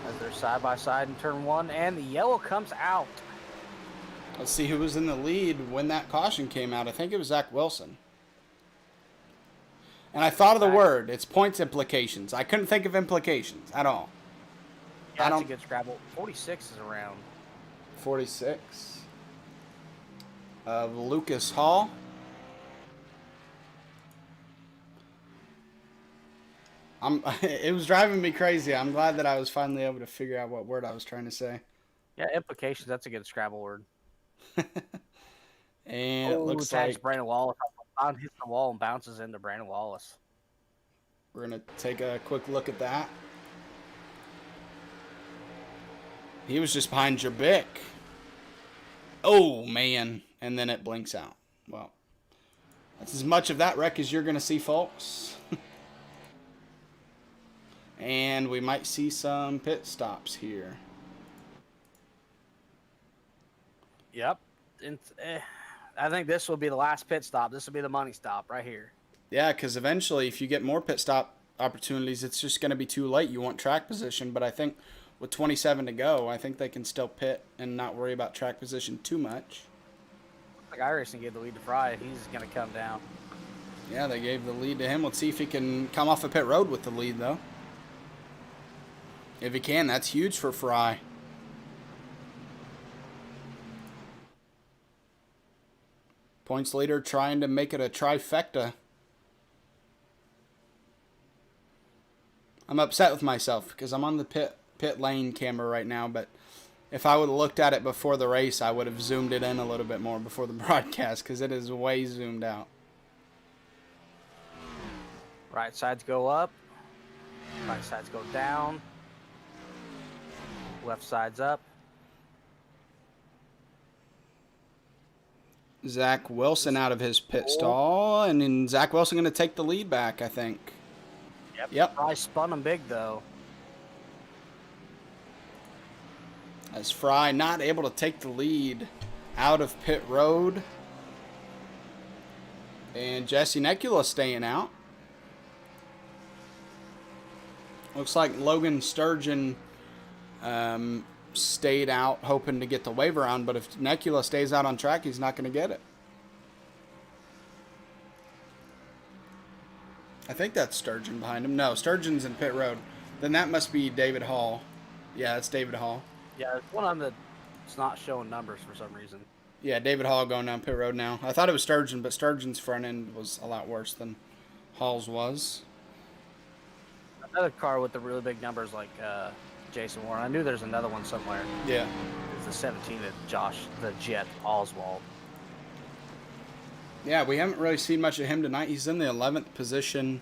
As they're side by side in turn 1, and the yellow comes out. Let's see who was in the lead when that caution came out. I think it was Zach Wilson. And I thought of the word. It's points implications. I couldn't think of implications at all. Yeah, that's a good Scrabble. 46 is around. 46 of Lucas Hall. It was driving me crazy. I'm glad that I was finally able to figure out what word I was trying to say. Yeah, implications. That's a good Scrabble word. And it looks like Brandon Wallace hits the wall and bounces into Brandon Wallace. We're going to take a quick look at that. He was just behind Jerbick. Oh, man. And then it blinks out. Well, that's as much of that wreck as you're going to see, folks. And we might see some pit stops here. Yep. I think this will be the last pit stop. This will be the money stop right here. Yeah, because eventually if you get more pit stop opportunities, it's just going to be too late. You want track position, but I think with 27 to go, I think they can still pit and not worry about track position too much. Like iRacing gave the lead to Fry. He's going to come down. Yeah, they gave the lead to him. Let's see if he can come off of pit road with the lead, though. If he can, that's huge for Fry. Points leader trying to make it a trifecta. I'm upset with myself because I'm on the pit lane camera right now, but if I would have looked at it before the race, I would have zoomed it in a little bit more before the broadcast because it is way zoomed out. Right sides go up. Right sides go down. Left side's up. Zach Wilson out of his pit stall, and then Zach Wilson going to take the lead back, I think. Yep. I spun him big, though. As Fry not able to take the lead out of pit road. And Jesse Necula staying out. Looks like Logan Sturgeon stayed out hoping to get the waiver on, but if Necula stays out on track, he's not going to get it. I think that's Sturgeon behind him. No, Sturgeon's in pit road. Then that must be David Hall. Yeah, it's David Hall. Yeah, it's one of them that's not showing numbers for some reason. Yeah, David Hall going down pit road now. I thought it was Sturgeon, but Sturgeon's front end was a lot worse than Hall's was. Another car with the really big numbers like Jason Warren. I knew there's another one somewhere. Yeah. It's the 17 of Josh, the Jet Oswald. Yeah, we haven't really seen much of him tonight. He's in the 11th position.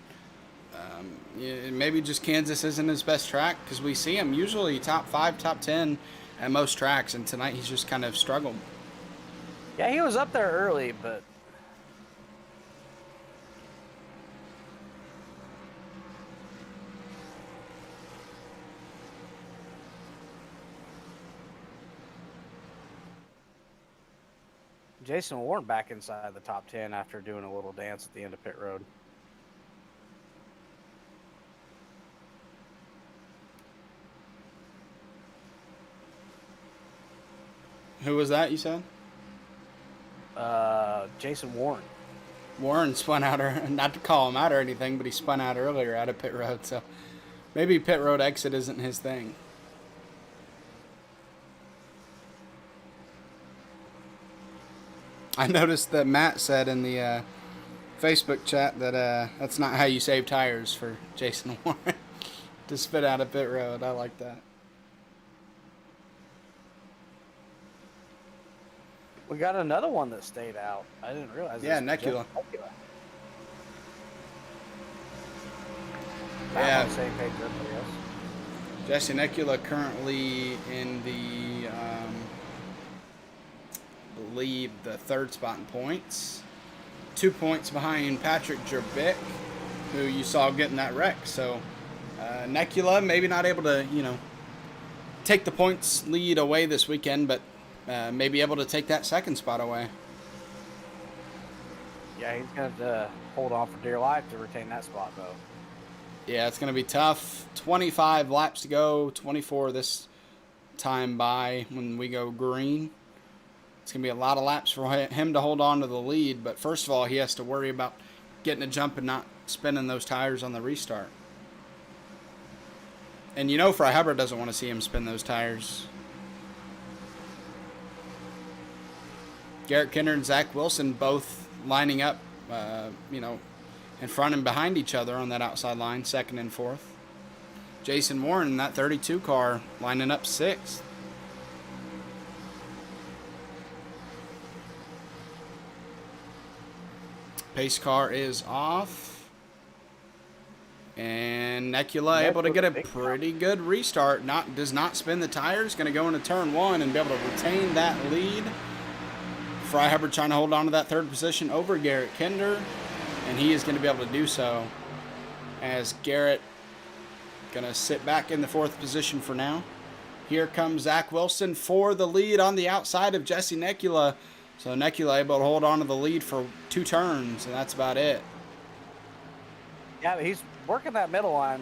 Maybe just Kansas isn't his best track because we see him usually top 5, top 10 at most tracks, and tonight he's just kind of struggled. Yeah, he was up there early, but Jason Warren back inside the top 10 after doing a little dance at the end of pit road. Who was that, you said? Jason Warren. Warren spun out, not to call him out or anything, but he spun out earlier out of pit road, so maybe pit road exit isn't his thing. I noticed that Matt said in the Facebook chat that that's not how you save tires for Jason Warren to spit out of pit road. I like that. We got another one that stayed out. I didn't realize. Yeah, Necula. Yeah. On the same page as everybody else. Jesse Necula currently in the, I believe, the 3rd spot in points. 2 points behind Patrick Jerbick, who you saw getting that wreck. So, Necula maybe not able to, take the points lead away this weekend, but maybe able to take that 2nd spot away. Yeah, he's going to hold on for dear life to retain that spot, though. Yeah, it's going to be tough. 25 laps to go, 24 this time by when we go green. It's going to be a lot of laps for him to hold on to the lead, but first of all, he has to worry about getting a jump and not spinning those tires on the restart. And Fry Hubbard doesn't want to see him spin those tires. Garrett Kinder and Zach Wilson both lining up, in front and behind each other on that outside line, 2nd and 4th. Jason Warren in that 32 car lining up 6th. Pace car is off. And Necula able to get a pretty good restart. Does not spin the tires. Going to go into turn 1 and be able to retain that lead. Fry Hubbard trying to hold on to that 3rd position over Garrett Kinder. And he is going to be able to do so as Garrett going to sit back in the 4th position for now. Here comes Zach Wilson for the lead on the outside of Jesse Necula. So Necula able to hold on to the lead for 2 turns, and that's about it. Yeah, but he's working that middle line.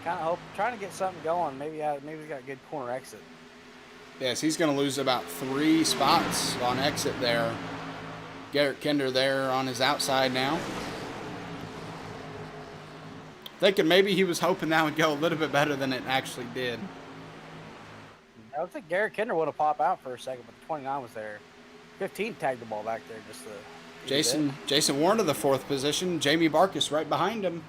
Kind of trying to get something going. Maybe he's got a good corner exit. Yes, he's going to lose about 3 spots on exit there. Garrett Kinder there on his outside now. Thinking maybe he was hoping that would go a little bit better than it actually did. I don't think Garrett Kinder would have popped out for a second, but the 29 was there. 15 tagged the ball back there just to... Jason Warren to the 4th position. Jamie Barkus right behind him.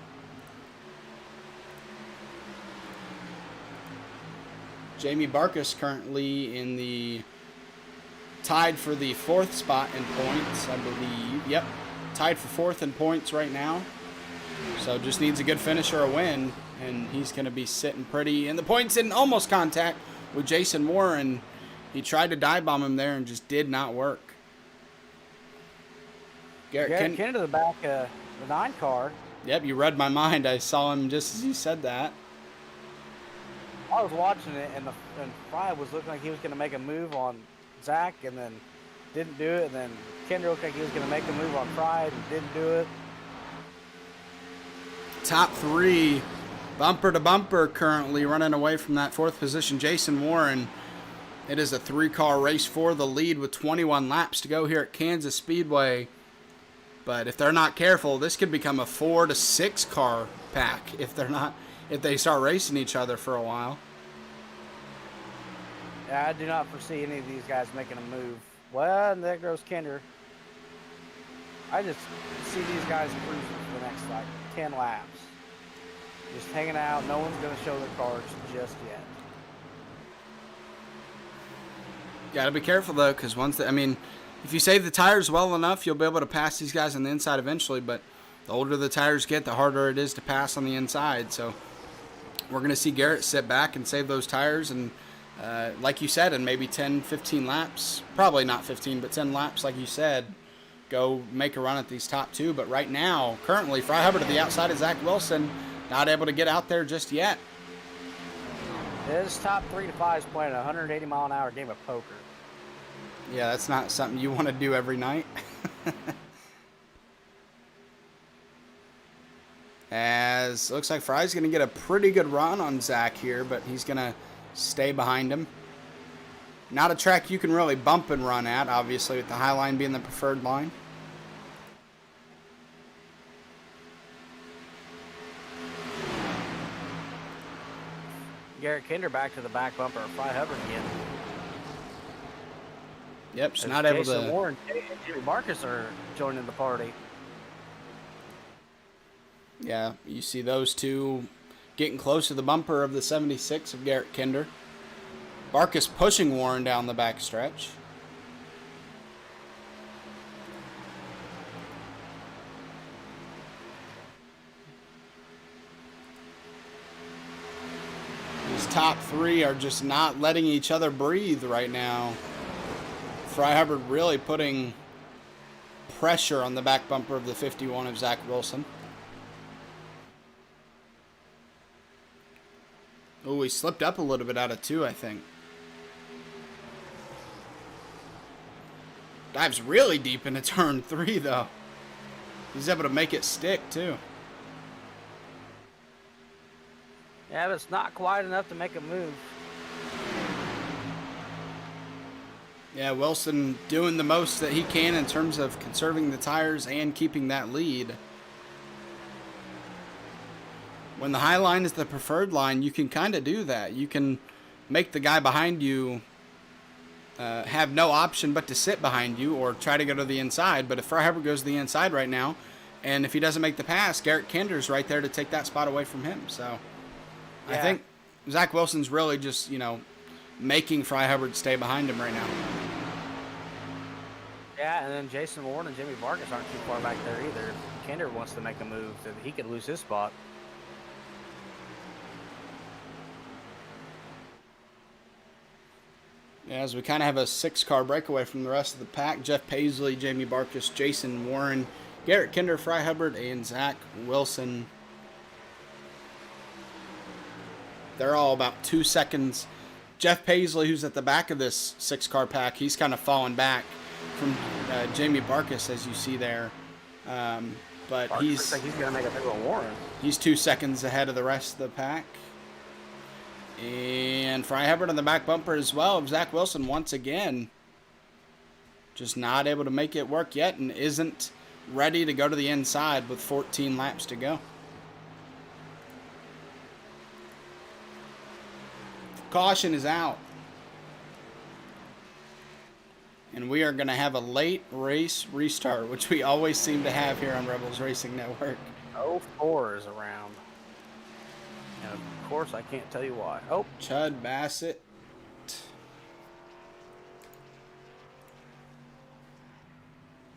Jamie Barkus currently in the tied for the 4th spot in points, I believe. Yep, tied for 4th in points right now. So just needs a good finish or a win. and he's going to be sitting pretty. And the point's in almost contact with Jason Warren. He tried to dive bomb him there and just did not work. Garrett Kennedy to the back of the 9 car. Yep, you read my mind. I saw him just as you said that. I was watching it, and Fry was looking like he was going to make a move on Zach, and then didn't do it. And then Kendra looked like he was going to make a move on Fry, and didn't do it. Top 3, bumper to bumper, currently running away from that 4th position. Jason Warren. It is a 3-car race for the lead with 21 laps to go here at Kansas Speedway. But if they're not careful, this could become a 4 to 6 car pack if they start racing each other for a while. Yeah, I do not foresee any of these guys making a move. Well, and there goes Kinder. I just see these guys cruising for the next 10 laps. Just hanging out. No one's going to show their cars just yet. Got to be careful, though, because if you save the tires well enough, you'll be able to pass these guys on the inside eventually, but the older the tires get, the harder it is to pass on the inside. So we're going to see Garrett sit back and save those tires, and like you said, in maybe 10, 15 laps, probably not 15, but 10 laps, like you said, go make a run at these top 2. But right now, currently, Fry Hubbard to the outside of Zach Wilson, not able to get out there just yet. His top 3 to 5 is playing a 180-mile-an-hour game of poker. Yeah, that's not something you want to do every night. As looks like Fry's going to get a pretty good run on Zach here, but he's going to stay behind him. Not a track you can really bump and run at, obviously, with the high line being the preferred line. Garrett Kinder back to the back bumper of Fry Hubbard again. Yep, she's not able to. Jason Warren and Jimmy Marcus are joining the party. Yeah, you see those two getting close to the bumper of the 76 of Garrett Kinder. Marcus pushing Warren down the back stretch. These top 3 are just not letting each other breathe right now. Fry Hubbard really putting pressure on the back bumper of the 51 of Zach Wilson. Oh, he slipped up a little bit out of 2, I think. Dives really deep into turn 3, though. He's able to make it stick, too. Yeah, but it's not quite enough to make a move. Yeah, Wilson doing the most that he can in terms of conserving the tires and keeping that lead. When the high line is the preferred line, you can kind of do that. You can make the guy behind you have no option but to sit behind you or try to go to the inside. But if Fry Hubbard goes to the inside right now, and if he doesn't make the pass, Garrett Kinder's right there to take that spot away from him. So yeah. I think Zach Wilson's really just, making Fry Hubbard stay behind him right now. Yeah, and then Jason Warren and Jimmy Vargas aren't too far back there either. If Kinder wants to make a move, then he could lose his spot. Yeah, as we kind of have a 6-car breakaway from the rest of the pack. Jeff Paisley, Jamie Barkus, Jason Warren, Garrett Kinder, Fry Hubbard, and Zach Wilson. They're all about 2 seconds. Jeff Paisley, who's at the back of this 6-car pack, he's kind of fallen back from Jamie Barkus, as you see there. But Barkus looks like he's going to make a big one Warren. He's 2 seconds ahead of the rest of the pack. And Fry Hubbard on the back bumper as well. Zach Wilson once again just not able to make it work yet and isn't ready to go to the inside with 14 laps to go. Caution is out. And we are going to have a late race restart, which we always seem to have here on Rebels Racing Network. 04 is around. And of course, I can't tell you why. Oh, Chud Bassett.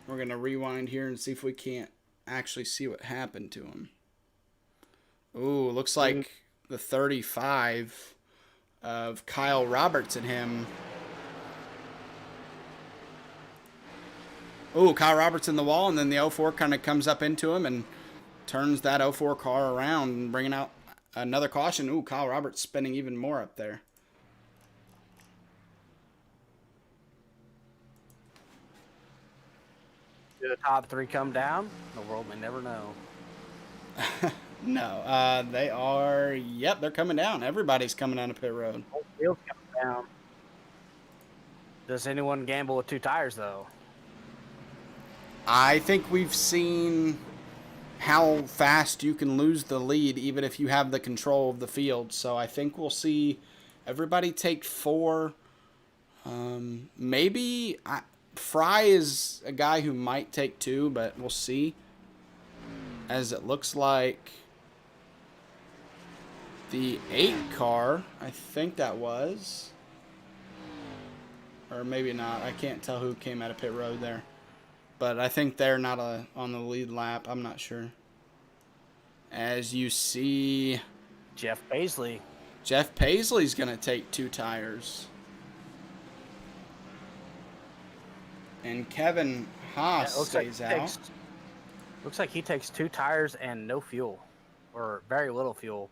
We're going to rewind here and see if we can't actually see what happened to him. Ooh, looks like the 35 of Kyle Roberts and him. Ooh, Kyle Roberts in the wall, and then the 04 kind of comes up into him and turns that 04 car around and bringing out another caution. Ooh, Kyle Roberts spinning even more up there. Do the top 3 come down? The world may never know. No, they are. Yep, they're coming down. Everybody's coming down a pit road. Whole field's coming down. Does anyone gamble with 2 tires though? I think we've seen how fast you can lose the lead even if you have the control of the field. So I think we'll see everybody take 4. Maybe Fry is a guy who might take 2, but we'll see. As it looks like the 8 car, I think that was, or maybe not. I can't tell who came out of pit road there. But I think they're not on the lead lap. I'm not sure. As you see, Jeff Paisley. Jeff Paisley's going to take 2 tires. And Kevin Haas stays out. Looks like he takes 2 tires and no fuel. Or very little fuel.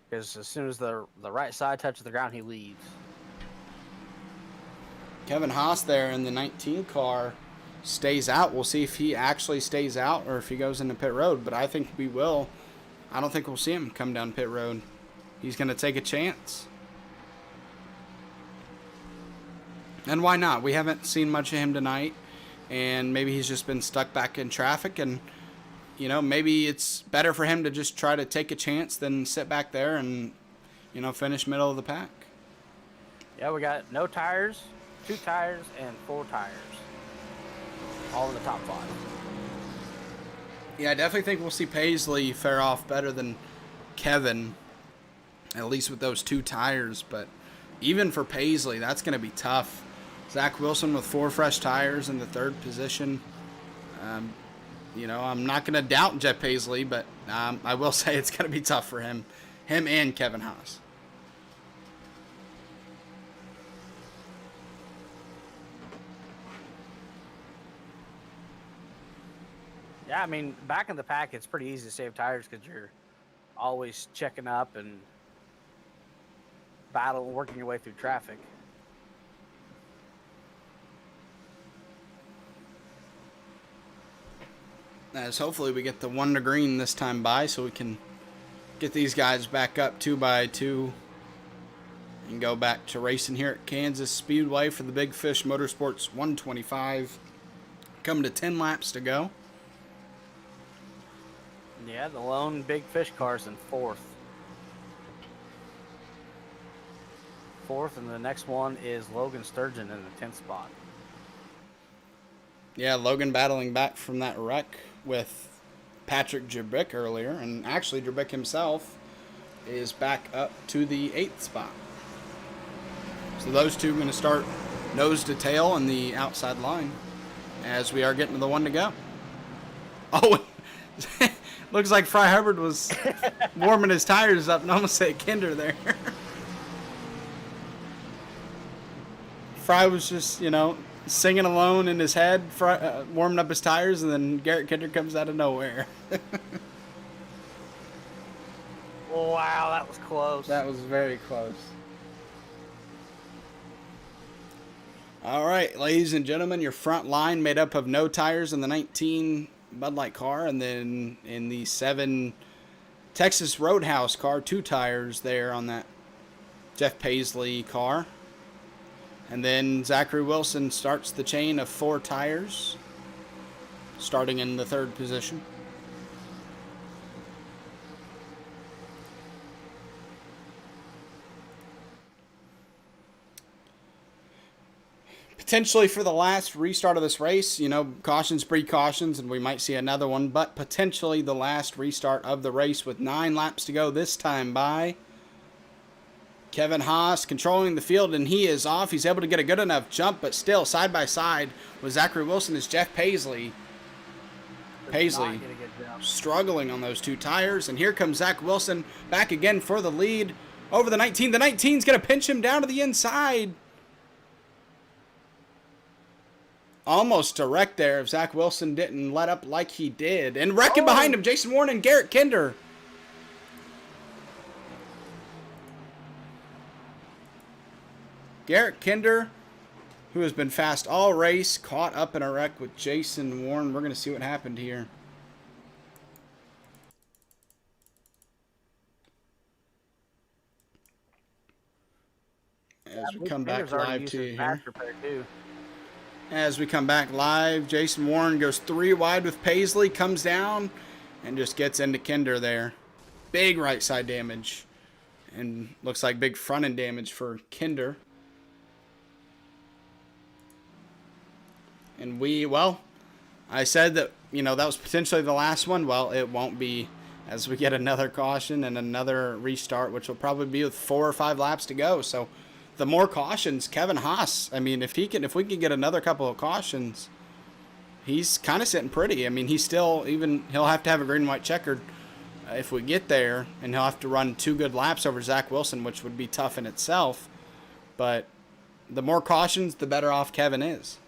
Because as soon as the right side touches the ground, he leaves. Kevin Haas there in the 19 car stays out. We'll see if he actually stays out or if he goes into pit road, but I think we will. I don't think we'll see him come down pit road. He's going to take a chance. And why not? We haven't seen much of him tonight, and maybe he's just been stuck back in traffic, and you know, maybe it's better for him to just try to take a chance than sit back there and, you know, finish middle of the pack. Yeah, we got no tires, 2 tires, and 4 tires. All in the top 5. Yeah, I definitely think we'll see Paisley fare off better than Kevin, at least with those 2 tires. But even for Paisley, that's going to be tough. Zach Wilson with 4 fresh tires in the 3rd position. You know, I'm not going to doubt Jeff Paisley, but I will say it's going to be tough for him and Kevin Haas. Yeah, I mean, back in the pack, it's pretty easy to save tires because you're always checking up and working your way through traffic. As hopefully we get the 1 to green this time by so we can get these guys back up 2 by 2 and go back to racing here at Kansas Speedway for the Big Fish Motorsports 125. Coming to 10 laps to go. Yeah, the lone Big Fish car's in 4th. 4th, and the next one is Logan Sturgeon in the 10th spot. Yeah, Logan battling back from that wreck with Patrick Jabick earlier, and actually Jabick himself is back up to the 8th spot. So those two are going to start nose to tail on the outside line as we are getting to the 1 to go. Oh, looks like Fry Hubbard was warming his tires up and almost said Kinder there. Fry was just, you know, singing alone in his head, warming up his tires, and then Garrett Kinder comes out of nowhere. Wow, that was close. That was very close. All right, ladies and gentlemen, your front line made up of no tires in the 19 Bud Light car, and then in the 7 Texas Roadhouse car, 2 tires there on that Jeff Paisley car. And then Zachary Wilson starts the chain of 4 tires, starting in the 3rd position. Potentially for the last restart of this race, you know, cautions, precautions, and we might see another one, but potentially the last restart of the race with 9 laps to go, this time by Kevin Haas controlling the field, and he is off. He's able to get a good enough jump, but still side by side with Zachary Wilson is Jeff Paisley. Paisley get a good jump. struggling on those two tires. And here comes Zach Wilson back again for the lead over the 19. The 19's going to pinch him down to the inside. Almost a wreck there if Zach Wilson didn't let up like he did. And wrecking behind him, Jason Warren and Garrett Kinder. Garrett Kinder, who has been fast all race, caught up in a wreck with Jason Warren. We're going to see what happened here. As we come back live to you here. As we come back live, Jason Warren goes 3 wide with Paisley, comes down, and just gets into Kinder there. Big right side damage. And looks like big front end damage for Kinder. And I said that, that was potentially the last one. Well, it won't be, as we get another caution and another restart, which will probably be with 4 or 5 laps to go. So the more cautions, Kevin Haas, I mean, if we can get another couple of cautions, he's kind of sitting pretty. I mean, he'll have to have a green and white checkered if we get there, and he'll have to run 2 good laps over Zach Wilson, which would be tough in itself. But the more cautions, the better off Kevin is.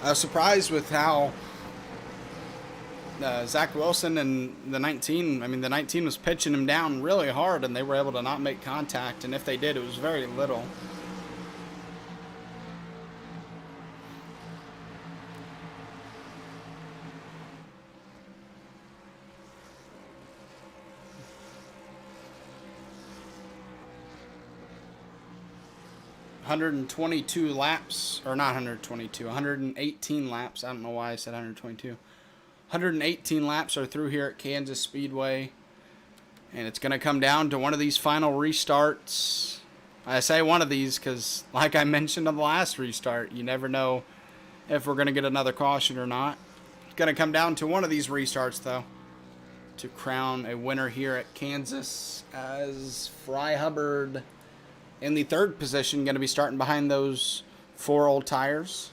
I was surprised with how Zach Wilson and the 19, the 19 was pitching him down really hard, and they were able to not make contact, and if they did, it was very little. $122 laps, or not 122, 118 laps. I don't know why I said 122. 118 laps are through here at Kansas Speedway. And it's going to come down to one of these final restarts. I say one of these because, like I mentioned on the last restart, you never know if we're going to get another caution or not. It's going to come down to one of these restarts, though, to crown a winner here at Kansas, as Fry Hubbard in the 3rd position, going to be starting behind those 4 old tires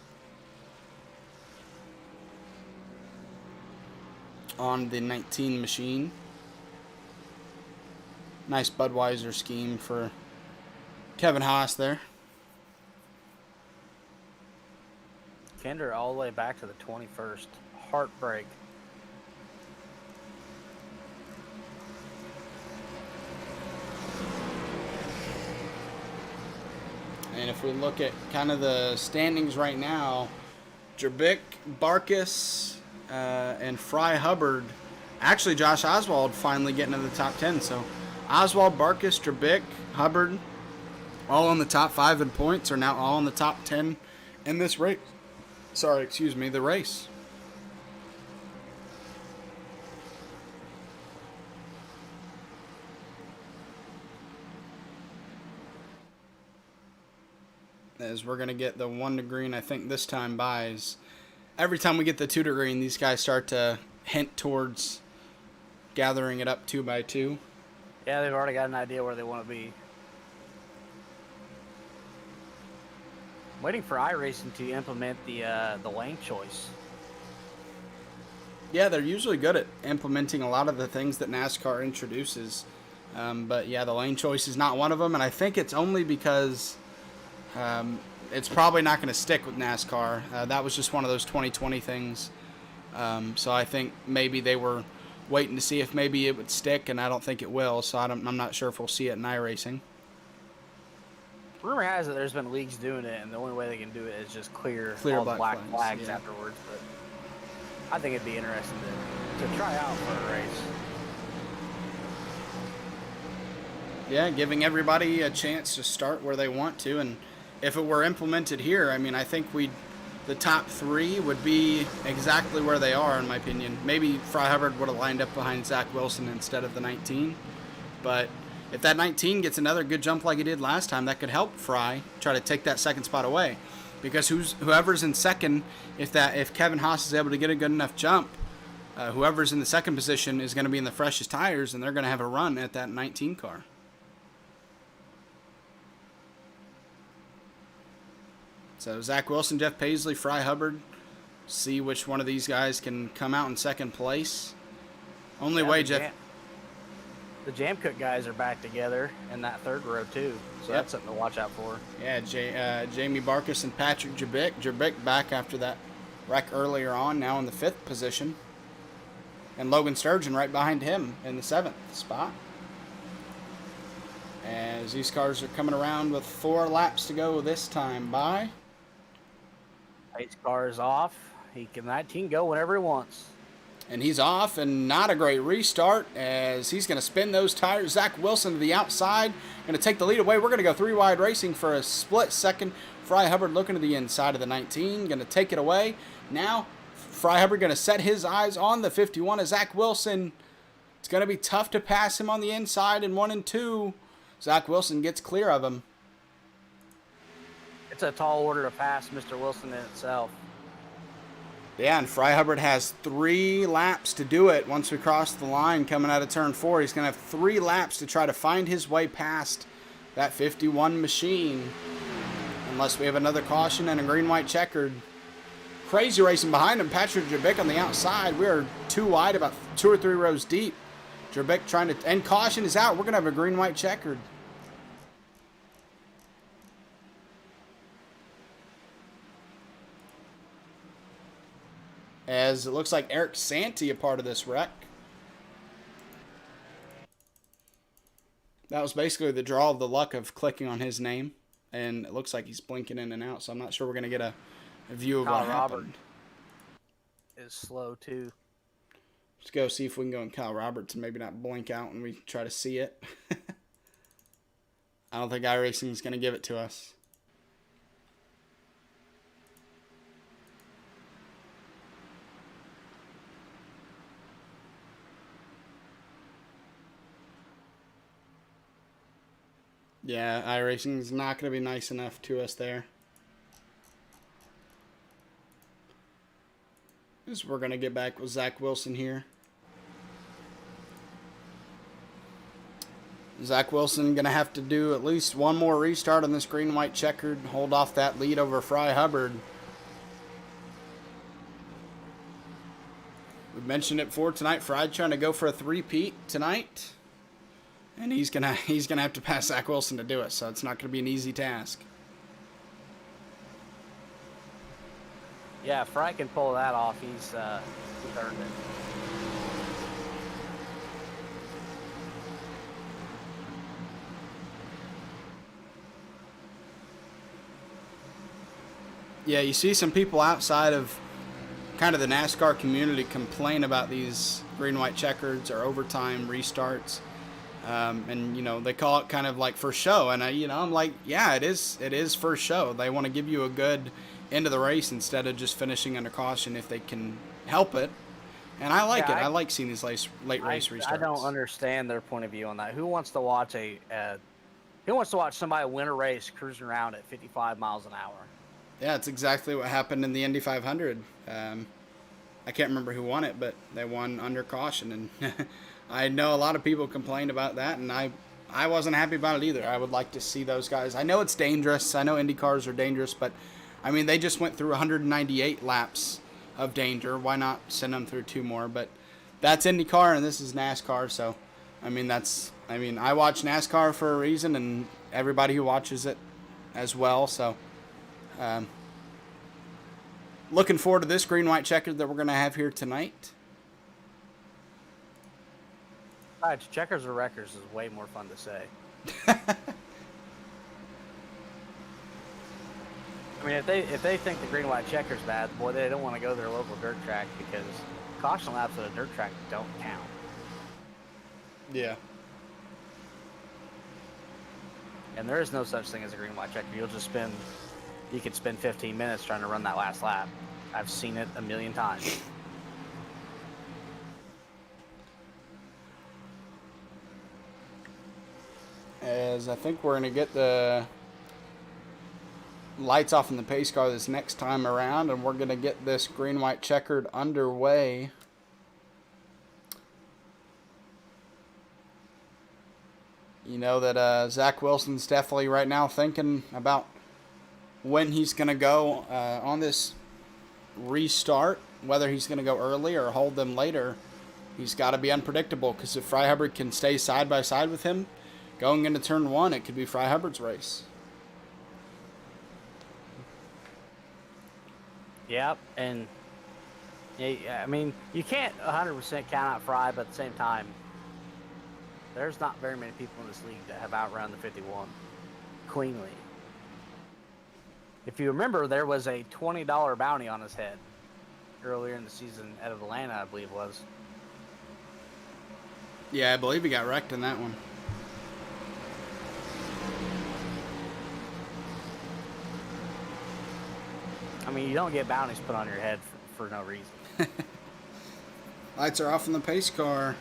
on the 19 machine. Nice Budweiser scheme for Kevin Haas there. Kinder all the way back to the 21st. Heartbreak. And if we look at kind of the standings right now, Drabik, Barkas, and Fry Hubbard. Actually, Josh Oswald finally getting into the top 10. So Oswald, Barkas, Drabik, Hubbard, all in the top 5 in points, are now all in the top 10 in this race. The race. As we're going to get the 1 to green, I think this time buys. Every time we get the 2 to green, these guys start to hint towards gathering it up 2 by 2. Yeah, they've already got an idea where they want to be. I'm waiting for iRacing to implement the lane choice. Yeah, they're usually good at implementing a lot of the things that NASCAR introduces. But yeah, the lane choice is not one of them, and I think it's only because it's probably not going to stick with NASCAR. That was just one of those 2020 things. So I think maybe they were waiting to see if maybe it would stick, and I don't think it will. So I'm not sure if we'll see it in iRacing. Rumor has it there's been leagues doing it, and the only way they can do it is just clear all the black flags afterwards. But I think it'd be interesting to try out for a race. Yeah, giving everybody a chance to start where they want to, and if it were implemented here, I think the top 3 would be exactly where they are, in my opinion. Maybe Fry Hubbard would have lined up behind Zach Wilson instead of the 19, but if that 19 gets another good jump like he did last time, that could help Fry try to take that 2nd spot away, because whoever's in 2nd, if Kevin Haas is able to get a good enough jump, whoever's in the second position is going to be in the freshest tires, and they're going to have a run at that 19 car. So Zach Wilson, Jeff Paisley, Fry Hubbard, see which one of these guys can come out in second place. Only way Jeff... The Jam Cook guys are back together in that third row too, so that's something to watch out for. Yeah, Jamie Barkus and Patrick Jerbick. Jerbick back after that wreck earlier on, now in the 5th position. And Logan Sturgeon right behind him in the 7th spot. As these cars are coming around with 4 laps to go this time by. Pace car is off. He can go whenever he wants. And he's off, and not a great restart as he's going to spin those tires. Zach Wilson to the outside, going to take the lead away. We're going to go 3 wide racing for a split second. Fry Hubbard looking to the inside of the 19, going to take it away. Now, Fry Hubbard going to set his eyes on the 51 as Zach Wilson. It's going to be tough to pass him on the inside in 1 and 2. Zach Wilson gets clear of him. It's a tall order to pass Mr. Wilson in itself. Yeah, and Fry Hubbard has 3 laps to do it once we cross the line coming out of turn 4. He's going to have 3 laps to try to find his way past that 51 machine. Unless we have another caution and a green-white checkered. Crazy racing behind him. Patrick Jerbick on the outside. We are 2 wide, about 2 or 3 rows deep. Jerbick trying to... And caution is out. We're going to have a green-white checkered. As it looks like Eric Santee a part of this wreck. That was basically the draw of the luck of clicking on his name. And it looks like he's blinking in and out, so I'm not sure we're going to get a view of Kyle what happened. Is slow too. Let's go see if we can go in Kyle Roberts and maybe not blink out when we try to see it. I don't think iRacing is going to give it to us. Yeah, iRacing is not going to be nice enough to us there. As we're going to get back with Zach Wilson here. Zach Wilson going to have to do at least one more restart on this green-white checkered. Hold off that lead over Fry Hubbard. We mentioned it before tonight. Fry trying to go for a 3-peat tonight. And he's gonna have to pass Zach Wilson to do it, so it's not gonna be an easy task. Yeah, if Fry can pull that off, he's earned it. Yeah, you see some people outside of kind of the NASCAR community complain about these green-white checkers or overtime restarts. And, you know, they call it kind of like for show. And, I'm like, yeah, it is for show. They want to give you a good end of the race instead of just finishing under caution if they can help it. And I like it. I like seeing these late race restarts. I don't understand their point of view on that. Who wants to watch who wants to watch somebody win a race cruising around at 55 miles an hour? Yeah, it's exactly what happened in the Indy 500. I can't remember who won it, but they won under caution. And I know a lot of people complained about that, and I wasn't happy about it either. I would like to see those guys. I know it's dangerous. I know Indy cars are dangerous, but, I mean, they just went through 198 laps of danger. Why not send them through 2 more? But that's IndyCar, and this is NASCAR, so, I mean, I watch NASCAR for a reason, and everybody who watches it as well, so looking forward to this green-white checker that we're going to have here tonight. Checkers or wreckers is way more fun to say. I mean, if they think the green-white checker's bad, boy, they don't want to go to their local dirt track because caution laps at a dirt track don't count. Yeah. And there is no such thing as a green-white checker. You could spend 15 minutes trying to run that last lap. I've seen it a million times. As I think we're going to get the lights off in the pace car this next time around, and we're going to get this green-white checkered underway You know that Zach Wilson's definitely right now thinking about when he's going to go on this restart, whether he's going to go early or hold them later. He's got to be unpredictable, because if Fry Hubbard can stay side by side with him going into turn 1, it could be Fry Hubbard's race. Yep, and I mean, you can't 100% count out Fry, but at the same time, there's not very many people in this league that have outrun the 51 cleanly. If you remember, there was a $20 bounty on his head earlier in the season at Atlanta, I believe it was. Yeah, I believe he got wrecked in that one. I mean, you don't get bounties put on your head for no reason. Lights are off in the pace car.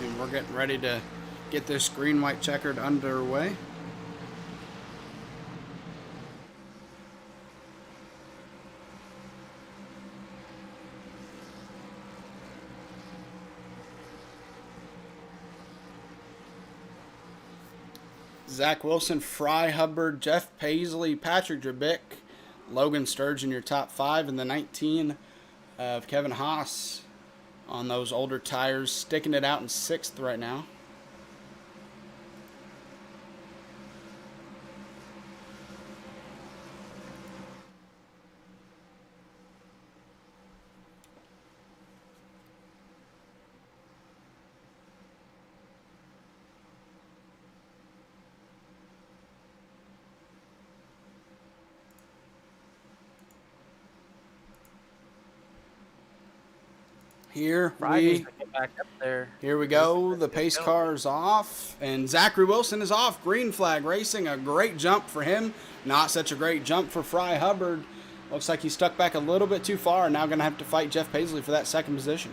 And we're getting ready to get this green-white checkered underway. Zach Wilson, Fry Hubbard, Jeff Paisley, Patrick Drabick, Logan Sturgeon, your top 5, and the 19 of Kevin Haas on those older tires, sticking it out in 6th right now. Here we go. The pace car's off, and Zachary Wilson is off. Green flag racing. A great jump for him. Not such a great jump for Fry Hubbard. Looks like he stuck back a little bit too far, and now going to have to fight Jeff Paisley for that 2nd position.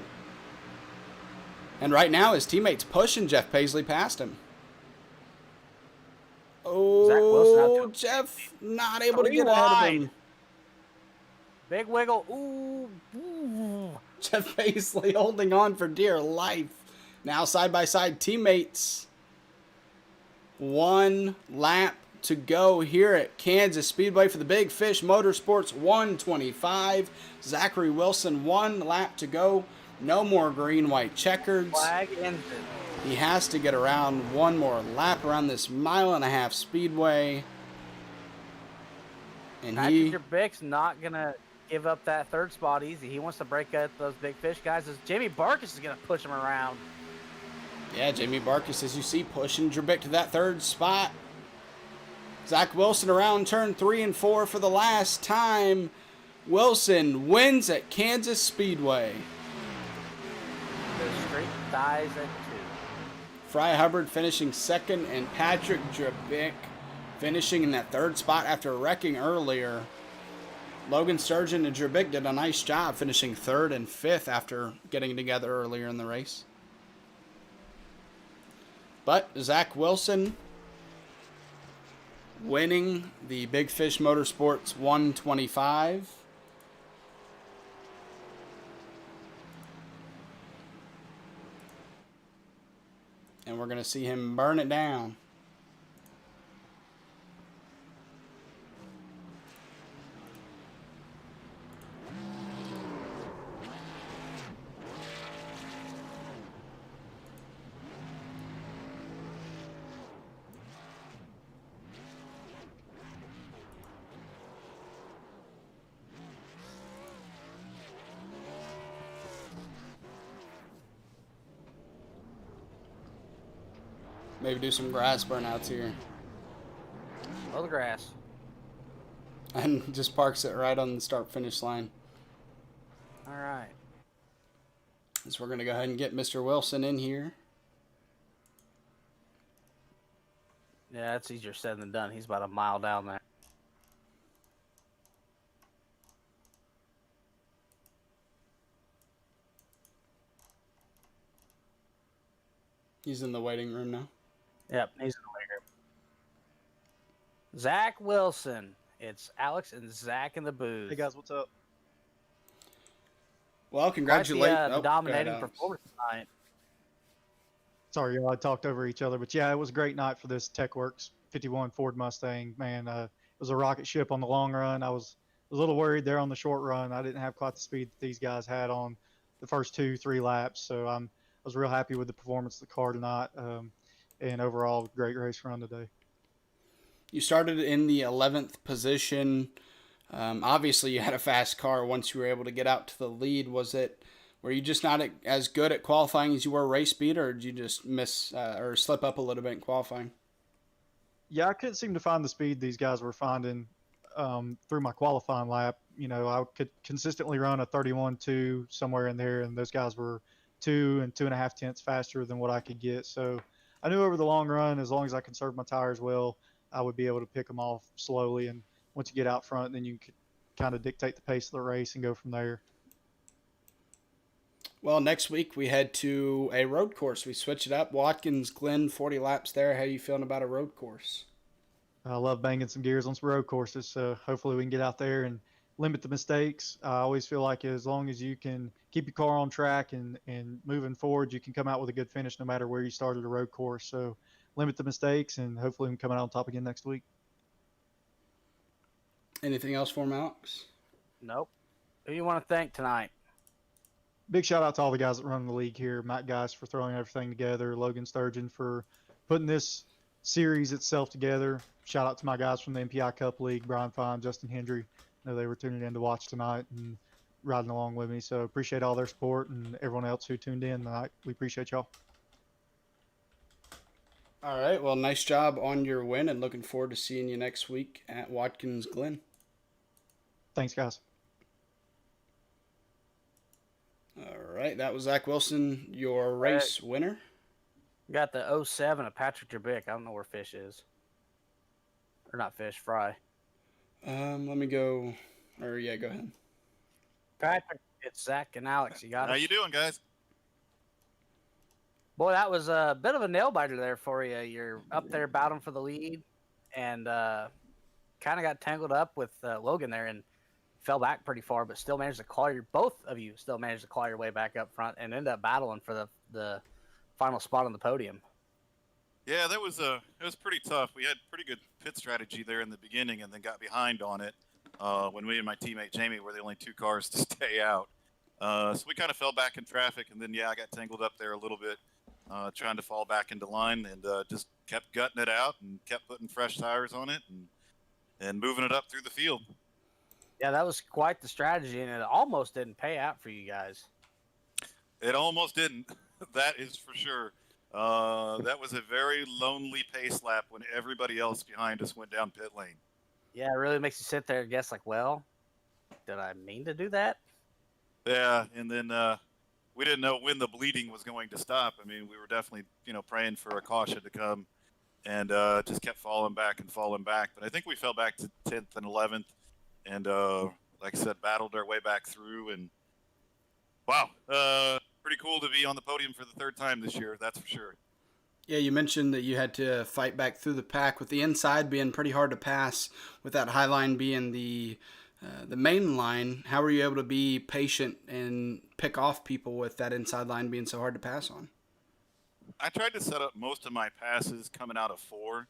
And right now, his teammate's pushing Jeff Paisley past him. Oh, Jeff not able to get ahead of him. Big wiggle. Ooh. Jeff Paisley holding on for dear life. Now side-by-side teammates. 1 lap to go here at Kansas Speedway for the Big Fish Motorsports 125. Zachary Wilson, 1 lap to go. No more green-white checkers. Flag ended. He has to get around 1 more lap around this 1.5-mile speedway. And Patrick Drabick's not going to give up that 3rd spot easy. He wants to break up those Big Fish guys. As Jamie Barkus is going to push him around. Yeah, Jamie Barkus, as you see, pushing Drabick to that 3rd spot. Zach Wilson around turn 3 and 4 for the last time. Wilson wins at Kansas Speedway. The streak dies at 2. Fry Hubbard finishing 2nd, and Patrick Drabick finishing in that 3rd spot after wrecking earlier. Logan Sturgeon and Drabick did a nice job finishing 3rd and 5th after getting together earlier in the race. But Zach Wilson winning the Big Fish Motorsports 125. And we're going to see him burn it down. Maybe do some grass burnouts here. Oh, the grass. And just parks it right on the start-finish line. All right. So we're going to go ahead and get Mr. Wilson in here. Yeah, that's easier said than done. He's about a mile down there. He's in the waiting room now. Yep, he's in the waiting room. Zach Wilson. It's Alex and Zach in the booth. Hey, guys, what's up? Well, congratulations. The dominating performance tonight. Sorry, y'all, I talked over each other, but yeah, it was a great night for this TechWorks 51 Ford Mustang. Man, it was a rocket ship on the long run. I was a little worried there on the short run. I didn't have quite the speed that these guys had on the first 2, 3 laps, so I was real happy with the performance of the car tonight, and overall, great race run today. You started in the 11th position. Obviously, you had a fast car once you were able to get out to the lead. Were you just not as good at qualifying as you were race speed, or did you just miss or slip up a little bit in qualifying? Yeah, I couldn't seem to find the speed these guys were finding through my qualifying lap. I could consistently run a 31.2 somewhere in there, and those guys were 2 and 2.5 tenths faster than what I could get. So I knew over the long run, as long as I conserved my tires well, I would be able to pick them off slowly. And once you get out front, then you could kind of dictate the pace of the race and go from there. Well, next week we head to a road course. We switch it up. Watkins Glen, 40 laps there. How are you feeling about a road course? I love banging some gears on some road courses, so hopefully we can get out there and limit the mistakes. I always feel like as long as you can keep your car on track and moving forward, you can come out with a good finish no matter where you started a road course. So limit the mistakes, and hopefully we can come out on top again next week. Anything else for him, Alex? Nope. Who you want to thank tonight? Big shout out to all the guys that run the league here. Matt Geist for throwing everything together. Logan Sturgeon for putting this series itself together. Shout out to my guys from the MPI Cup League, Brian Fine, Justin Hendry. I know they were tuning in to watch tonight and riding along with me. So appreciate all their support and everyone else who tuned in tonight. We appreciate y'all. All right. Well, nice job on your win, and looking forward to seeing you next week at Watkins Glen. Thanks, guys. All right. That was Zach Wilson, your race winner. Got the 07 of Patrick Jerbick. I don't know where Fish is. Or not Fish, Fry. Let me go. Or yeah, go ahead. Patrick, it's Zach and Alex. You got it? How you doing, guys? Boy, that was a bit of a nail biter there for you. You're up there battling for the lead, and kind of got tangled up with Logan there and fell back pretty far, but still managed to claw both of you still managed to claw your way back up front and end up battling for the final spot on the podium. Yeah, it was pretty tough. We had pretty good pit strategy there in the beginning, and then got behind on it when me and my teammate Jamie were the only two cars to stay out. So we kind of fell back in traffic, and then I got tangled up there a little bit, trying to fall back into line, and just kept gutting it out and kept putting fresh tires on it and moving it up through the field. Yeah, that was quite the strategy, and it almost didn't pay out for you guys. It almost didn't. That is for sure. That was a very lonely pace lap when everybody else behind us went down pit lane. Yeah, it really makes you sit there and guess, like, well, did I mean to do that? Yeah, and then we didn't know when the bleeding was going to stop. I mean, we were definitely, praying for a caution to come, and just kept falling back and falling back. But I think we fell back to 10th and 11th, and like I said, battled our way back through. And wow, pretty cool to be on the podium for the third time this year, that's for sure. Yeah, you mentioned that you had to fight back through the pack with the inside being pretty hard to pass, with that high line being the main line. How were you able to be patient and pick off people with that inside line being so hard to pass on? I tried to set up most of my passes coming out of 4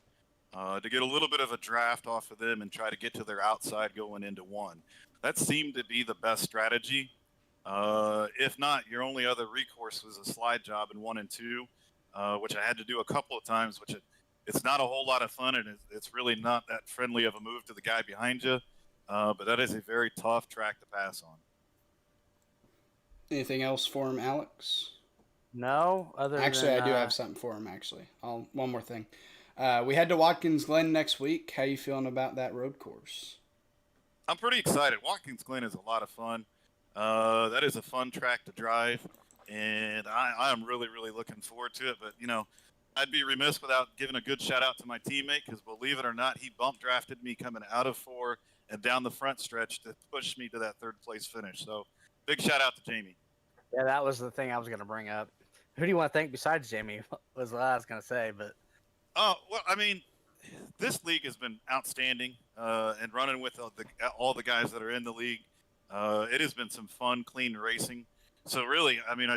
to get a little bit of a draft off of them and try to get to their outside going into 1. That seemed to be the best strategy. If not, your only other recourse was a slide job in 1 and 2, which I had to do a couple of times, which it's not a whole lot of fun, and it's really not that friendly of a move to the guy behind you. But that is a very tough track to pass on. Anything else for him, Alex? No, Actually, I do have something for him, actually. One more thing. We head to Watkins Glen next week. How you feeling about that road course? I'm pretty excited. Watkins Glen is a lot of fun. That is a fun track to drive, and I am really, really looking forward to it. But, I'd be remiss without giving a good shout-out to my teammate, because believe it or not, he bump drafted me coming out of 4 and down the front stretch to push me to that third-place finish. So big shout-out to Jamie. Yeah, that was the thing I was going to bring up. Who do you want to thank besides Jamie, was what I was going to say. But Oh, well, I mean, this league has been outstanding, and running with all the guys that are in the league. It has been some fun, clean racing. So really, I mean,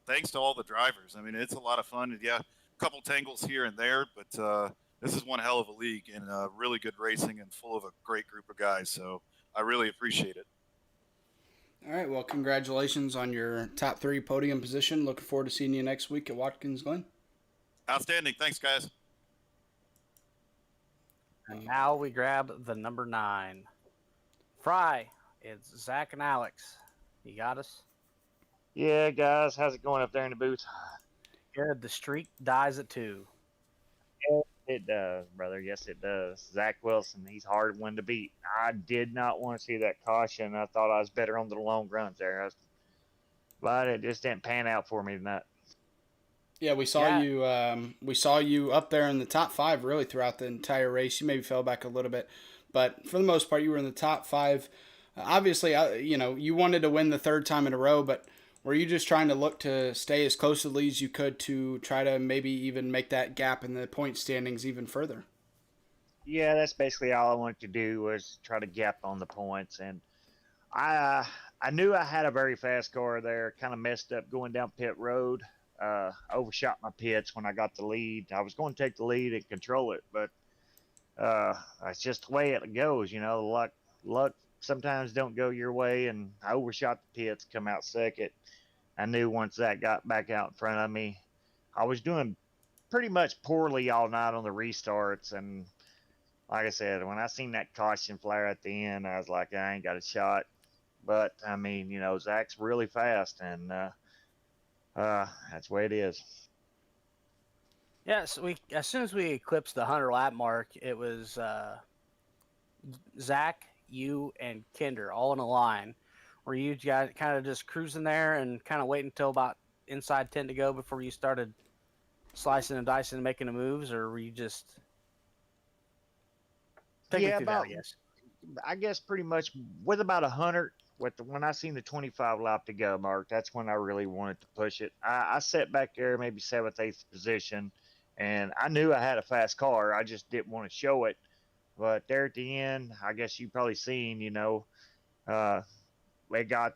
thanks to all the drivers. I mean, it's a lot of fun. And yeah, couple tangles here and there, but this is one hell of a league and really good racing and full of a great group of guys. So I really appreciate it. All right, well, congratulations on your top 3 podium position. Looking forward to seeing you next week at Watkins Glen. Outstanding. Thanks, guys. And now we grab the number 9. Fry, it's Zach and Alex. You got us? Yeah, guys, how's it going up there in the booth? Good. The streak dies at 2. It does, brother. Yes, it does. Zach Wilson, he's hard one to beat. I did not want to see that caution. I thought I was better on the long runs there, but it just didn't pan out for me tonight. Yeah, we saw you. We saw you up there in the top 5 really throughout the entire race. You maybe fell back a little bit, but for the most part, you were in the top 5. Obviously, you wanted to win the 3rd time in a row, but were you just trying to look to stay as close to the lead as you could to try to maybe even make that gap in the point standings even further? Yeah, that's basically all I wanted to do was try to gap on the points, and I knew I had a very fast car there. Kind of messed up going down pit road. Overshot my pits when I got the lead. I was going to take the lead and control it, but it's just the way it goes. Luck sometimes don't go your way, and I overshot the pits, come out second. I knew once that got back out in front of me, I was doing pretty much poorly all night on the restarts, and like I said, when I seen that caution flare at the end, I was like, I ain't got a shot. But I mean, Zach's really fast, and that's the way it is. Yeah, so as soon as we eclipsed the 100 lap mark, it was Zach, you, and Kinder all in a line. Were you guys kind of just cruising there and kind of waiting until about inside 10 to go before you started slicing and dicing and making the moves, or were you just taking through that, I guess? I guess pretty much with about 100. When I seen the 25 lap to go mark, that's when I really wanted to push it. I sat back there maybe 7th, 8th position, and I knew I had a fast car. I just didn't want to show it. But there at the end, I guess you probably seen, we got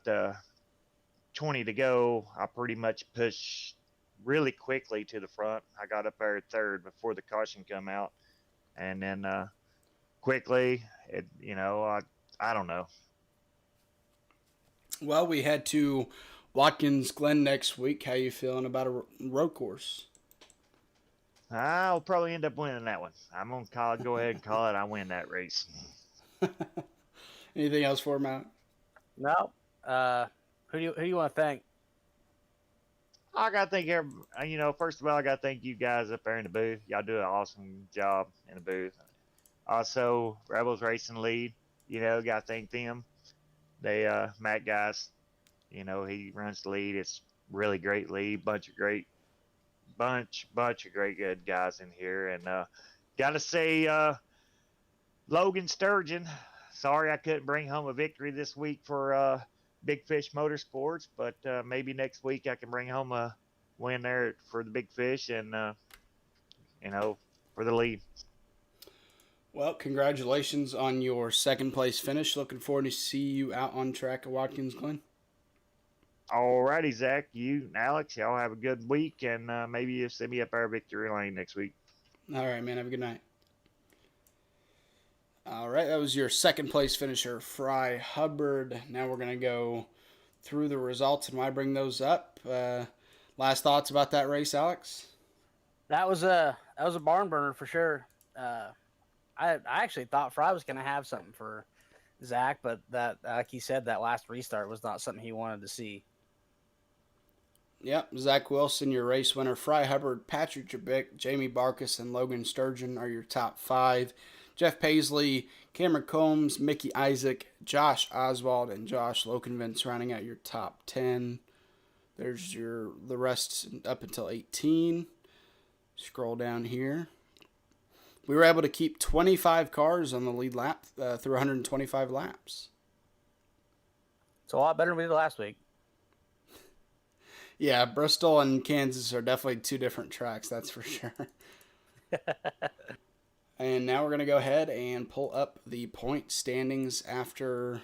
20 to go. I pretty much pushed really quickly to the front. I got up there at 3rd before the caution come out, and then quickly, I don't know. Well, we head to Watkins Glen next week. How you feeling about a road course? I'll probably end up winning that one. I'm gonna go ahead and call it. I win that race. Anything else for Matt? No. Who do you want to thank? I gotta thank first of all, I gotta thank you guys up there in the booth. Y'all do an awesome job in the booth. Also, Rebels Racing Lead, gotta thank them. They Matt guys, he runs the lead. It's really great lead, bunch of great good guys in here. And gotta say, Logan Sturgeon, sorry I couldn't bring home a victory this week for Big Fish Motorsports, but maybe next week I can bring home a win there for the Big Fish and for the lead. Well, congratulations on your 2nd place finish. Looking forward to see you out on track at Watkins Glen. Alrighty, Zach, you and Alex, y'all have a good week, and maybe you send me up our victory lane next week. All right, man. Have a good night. All right, that was your 2nd place finisher, Fry Hubbard. Now we're going to go through the results and why I bring those up. Last thoughts about that race, Alex? That was a barn burner for sure. I actually thought Fry was going to have something for Zach, but that, like he said, that last restart was not something he wanted to see. Yep, Zach Wilson, your race winner. Fry Hubbard, Patrick Jabick, Jamie Barkus, and Logan Sturgeon are your top 5. Jeff Paisley, Cameron Combs, Mickey Isaac, Josh Oswald, and Josh Lokenvins rounding out your top 10. There's the rest up until 18. Scroll down here. We were able to keep 25 cars on the lead lap through 125 laps. It's a lot better than we did last week. Yeah, Bristol and Kansas are definitely 2 different tracks, that's for sure. And now we're going to go ahead and pull up the point standings after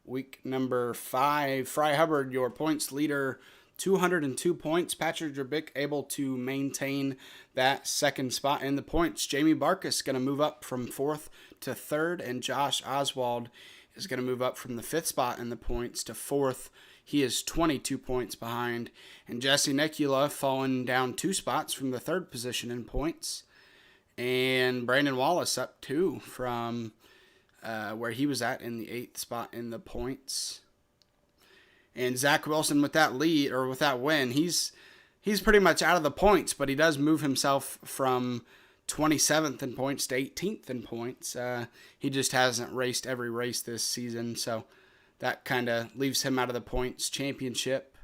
week number 5. Fry Hubbard, your points leader, 202 points. Patrick Drabick able to maintain that second spot in the points. Jamie Barkus going to move up from 4th to 3rd, and Josh Oswald is going to move up from the 5th spot in the points to 4th. He is 22 points behind. And Jesse Nekula falling down 2 spots from the 3rd position in points. And Brandon Wallace up 2 from where he was at in the 8th spot in the points. And Zach Wilson with that lead, or with that win, he's pretty much out of the points, but he does move himself from 27th in points to 18th in points. He just hasn't raced every race this season, so that kind of leaves him out of the points championship.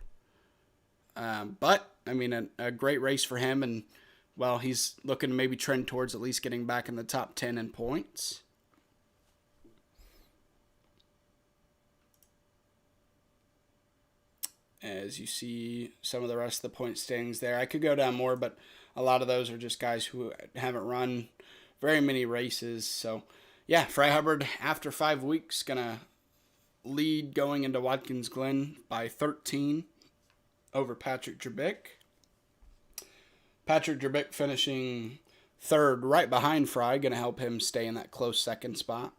But, I mean, a great race for him, and, well, he's looking to maybe trend towards at least getting back in the top 10 in points. As you see some of the rest of the point standings there. I could go down more, but a lot of those are just guys who haven't run very many races. So, yeah, Fry Hubbard, after 5 weeks, going to lead going into Watkins Glen by 13 over Patrick Drabick. Patrick Drabick finishing 3rd right behind Fry, going to help him stay in that close 2nd spot.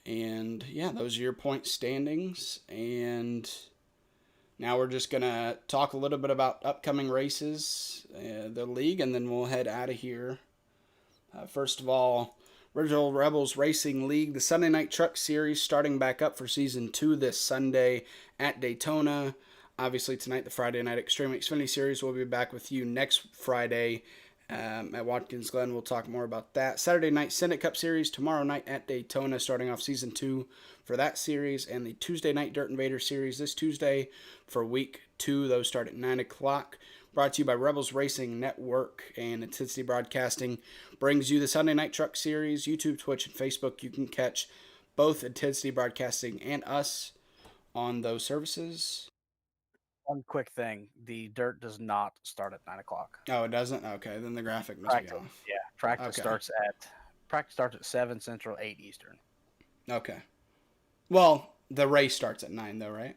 And, yeah, those are your point standings. And now we're just going to talk a little bit about upcoming races, the league, and then we'll head out of here. First of all, Original Rebels Racing League, the Sunday Night Truck Series starting back up for Season 2 this Sunday at Daytona. Obviously, tonight, the Friday Night Xtreme Xfinity Series. We'll be back with you next Friday at Watkins Glen. We'll talk more about that. Saturday Night Senate Cup Series tomorrow night at Daytona, starting off Season 2 for that series. And the Tuesday Night Dirt Invader Series this Tuesday for Week 2. Those start at 9 o'clock. Brought to you by Rebels Racing Network, and Intensity Broadcasting brings you the Sunday Night Truck Series. YouTube, Twitch, and Facebook. You can catch both Intensity Broadcasting and us on those services. One quick thing: the dirt does not start at 9 o'clock. Oh, it doesn't? Okay, then the graphic must be off. Yeah, practice Okay. starts at 7 Central, 8 Eastern. Okay. Well, the race starts at 9, though, right?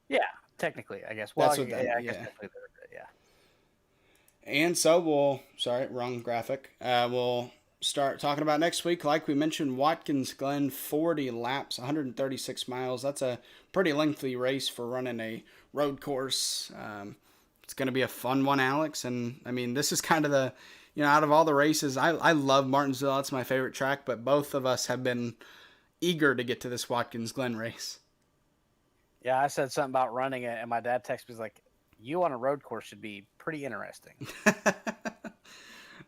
Yeah, technically, I guess. Well, That's what yeah, that- I guess yeah. technically, yeah. And so wrong graphic. We'll start talking about next week. Like we mentioned, Watkins Glen, 40 laps, 136 miles. That's a pretty lengthy race for running a road course. It's going to be a fun one, Alex. And, I mean, this is kind of the, out of all the races, I love Martinsville. It's my favorite track, but both of us have been eager to get to this Watkins Glen race. Yeah, I said something about running it, and my dad texted me, he's like, you on a road course should be pretty interesting.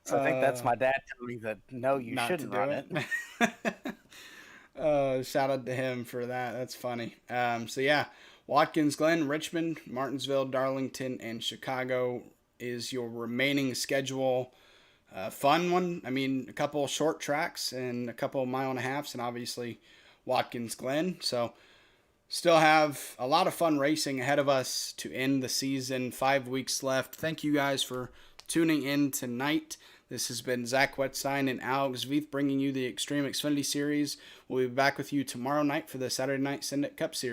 So I think that's my dad telling me that, no, you shouldn't run it. Shout out to him for that. That's funny. So, yeah, Watkins Glen, Richmond, Martinsville, Darlington, and Chicago is your remaining schedule. Fun one. I mean, a couple short tracks and a couple mile and a halves, and obviously Watkins Glen. So, still have a lot of fun racing ahead of us to end the season. 5 weeks left. Thank you guys for tuning in tonight. This has been Zach Wetstein and Alex Veith bringing you the Xtreme Xfinity Series. We'll be back with you tomorrow night for the Saturday Night Senate Cup Series.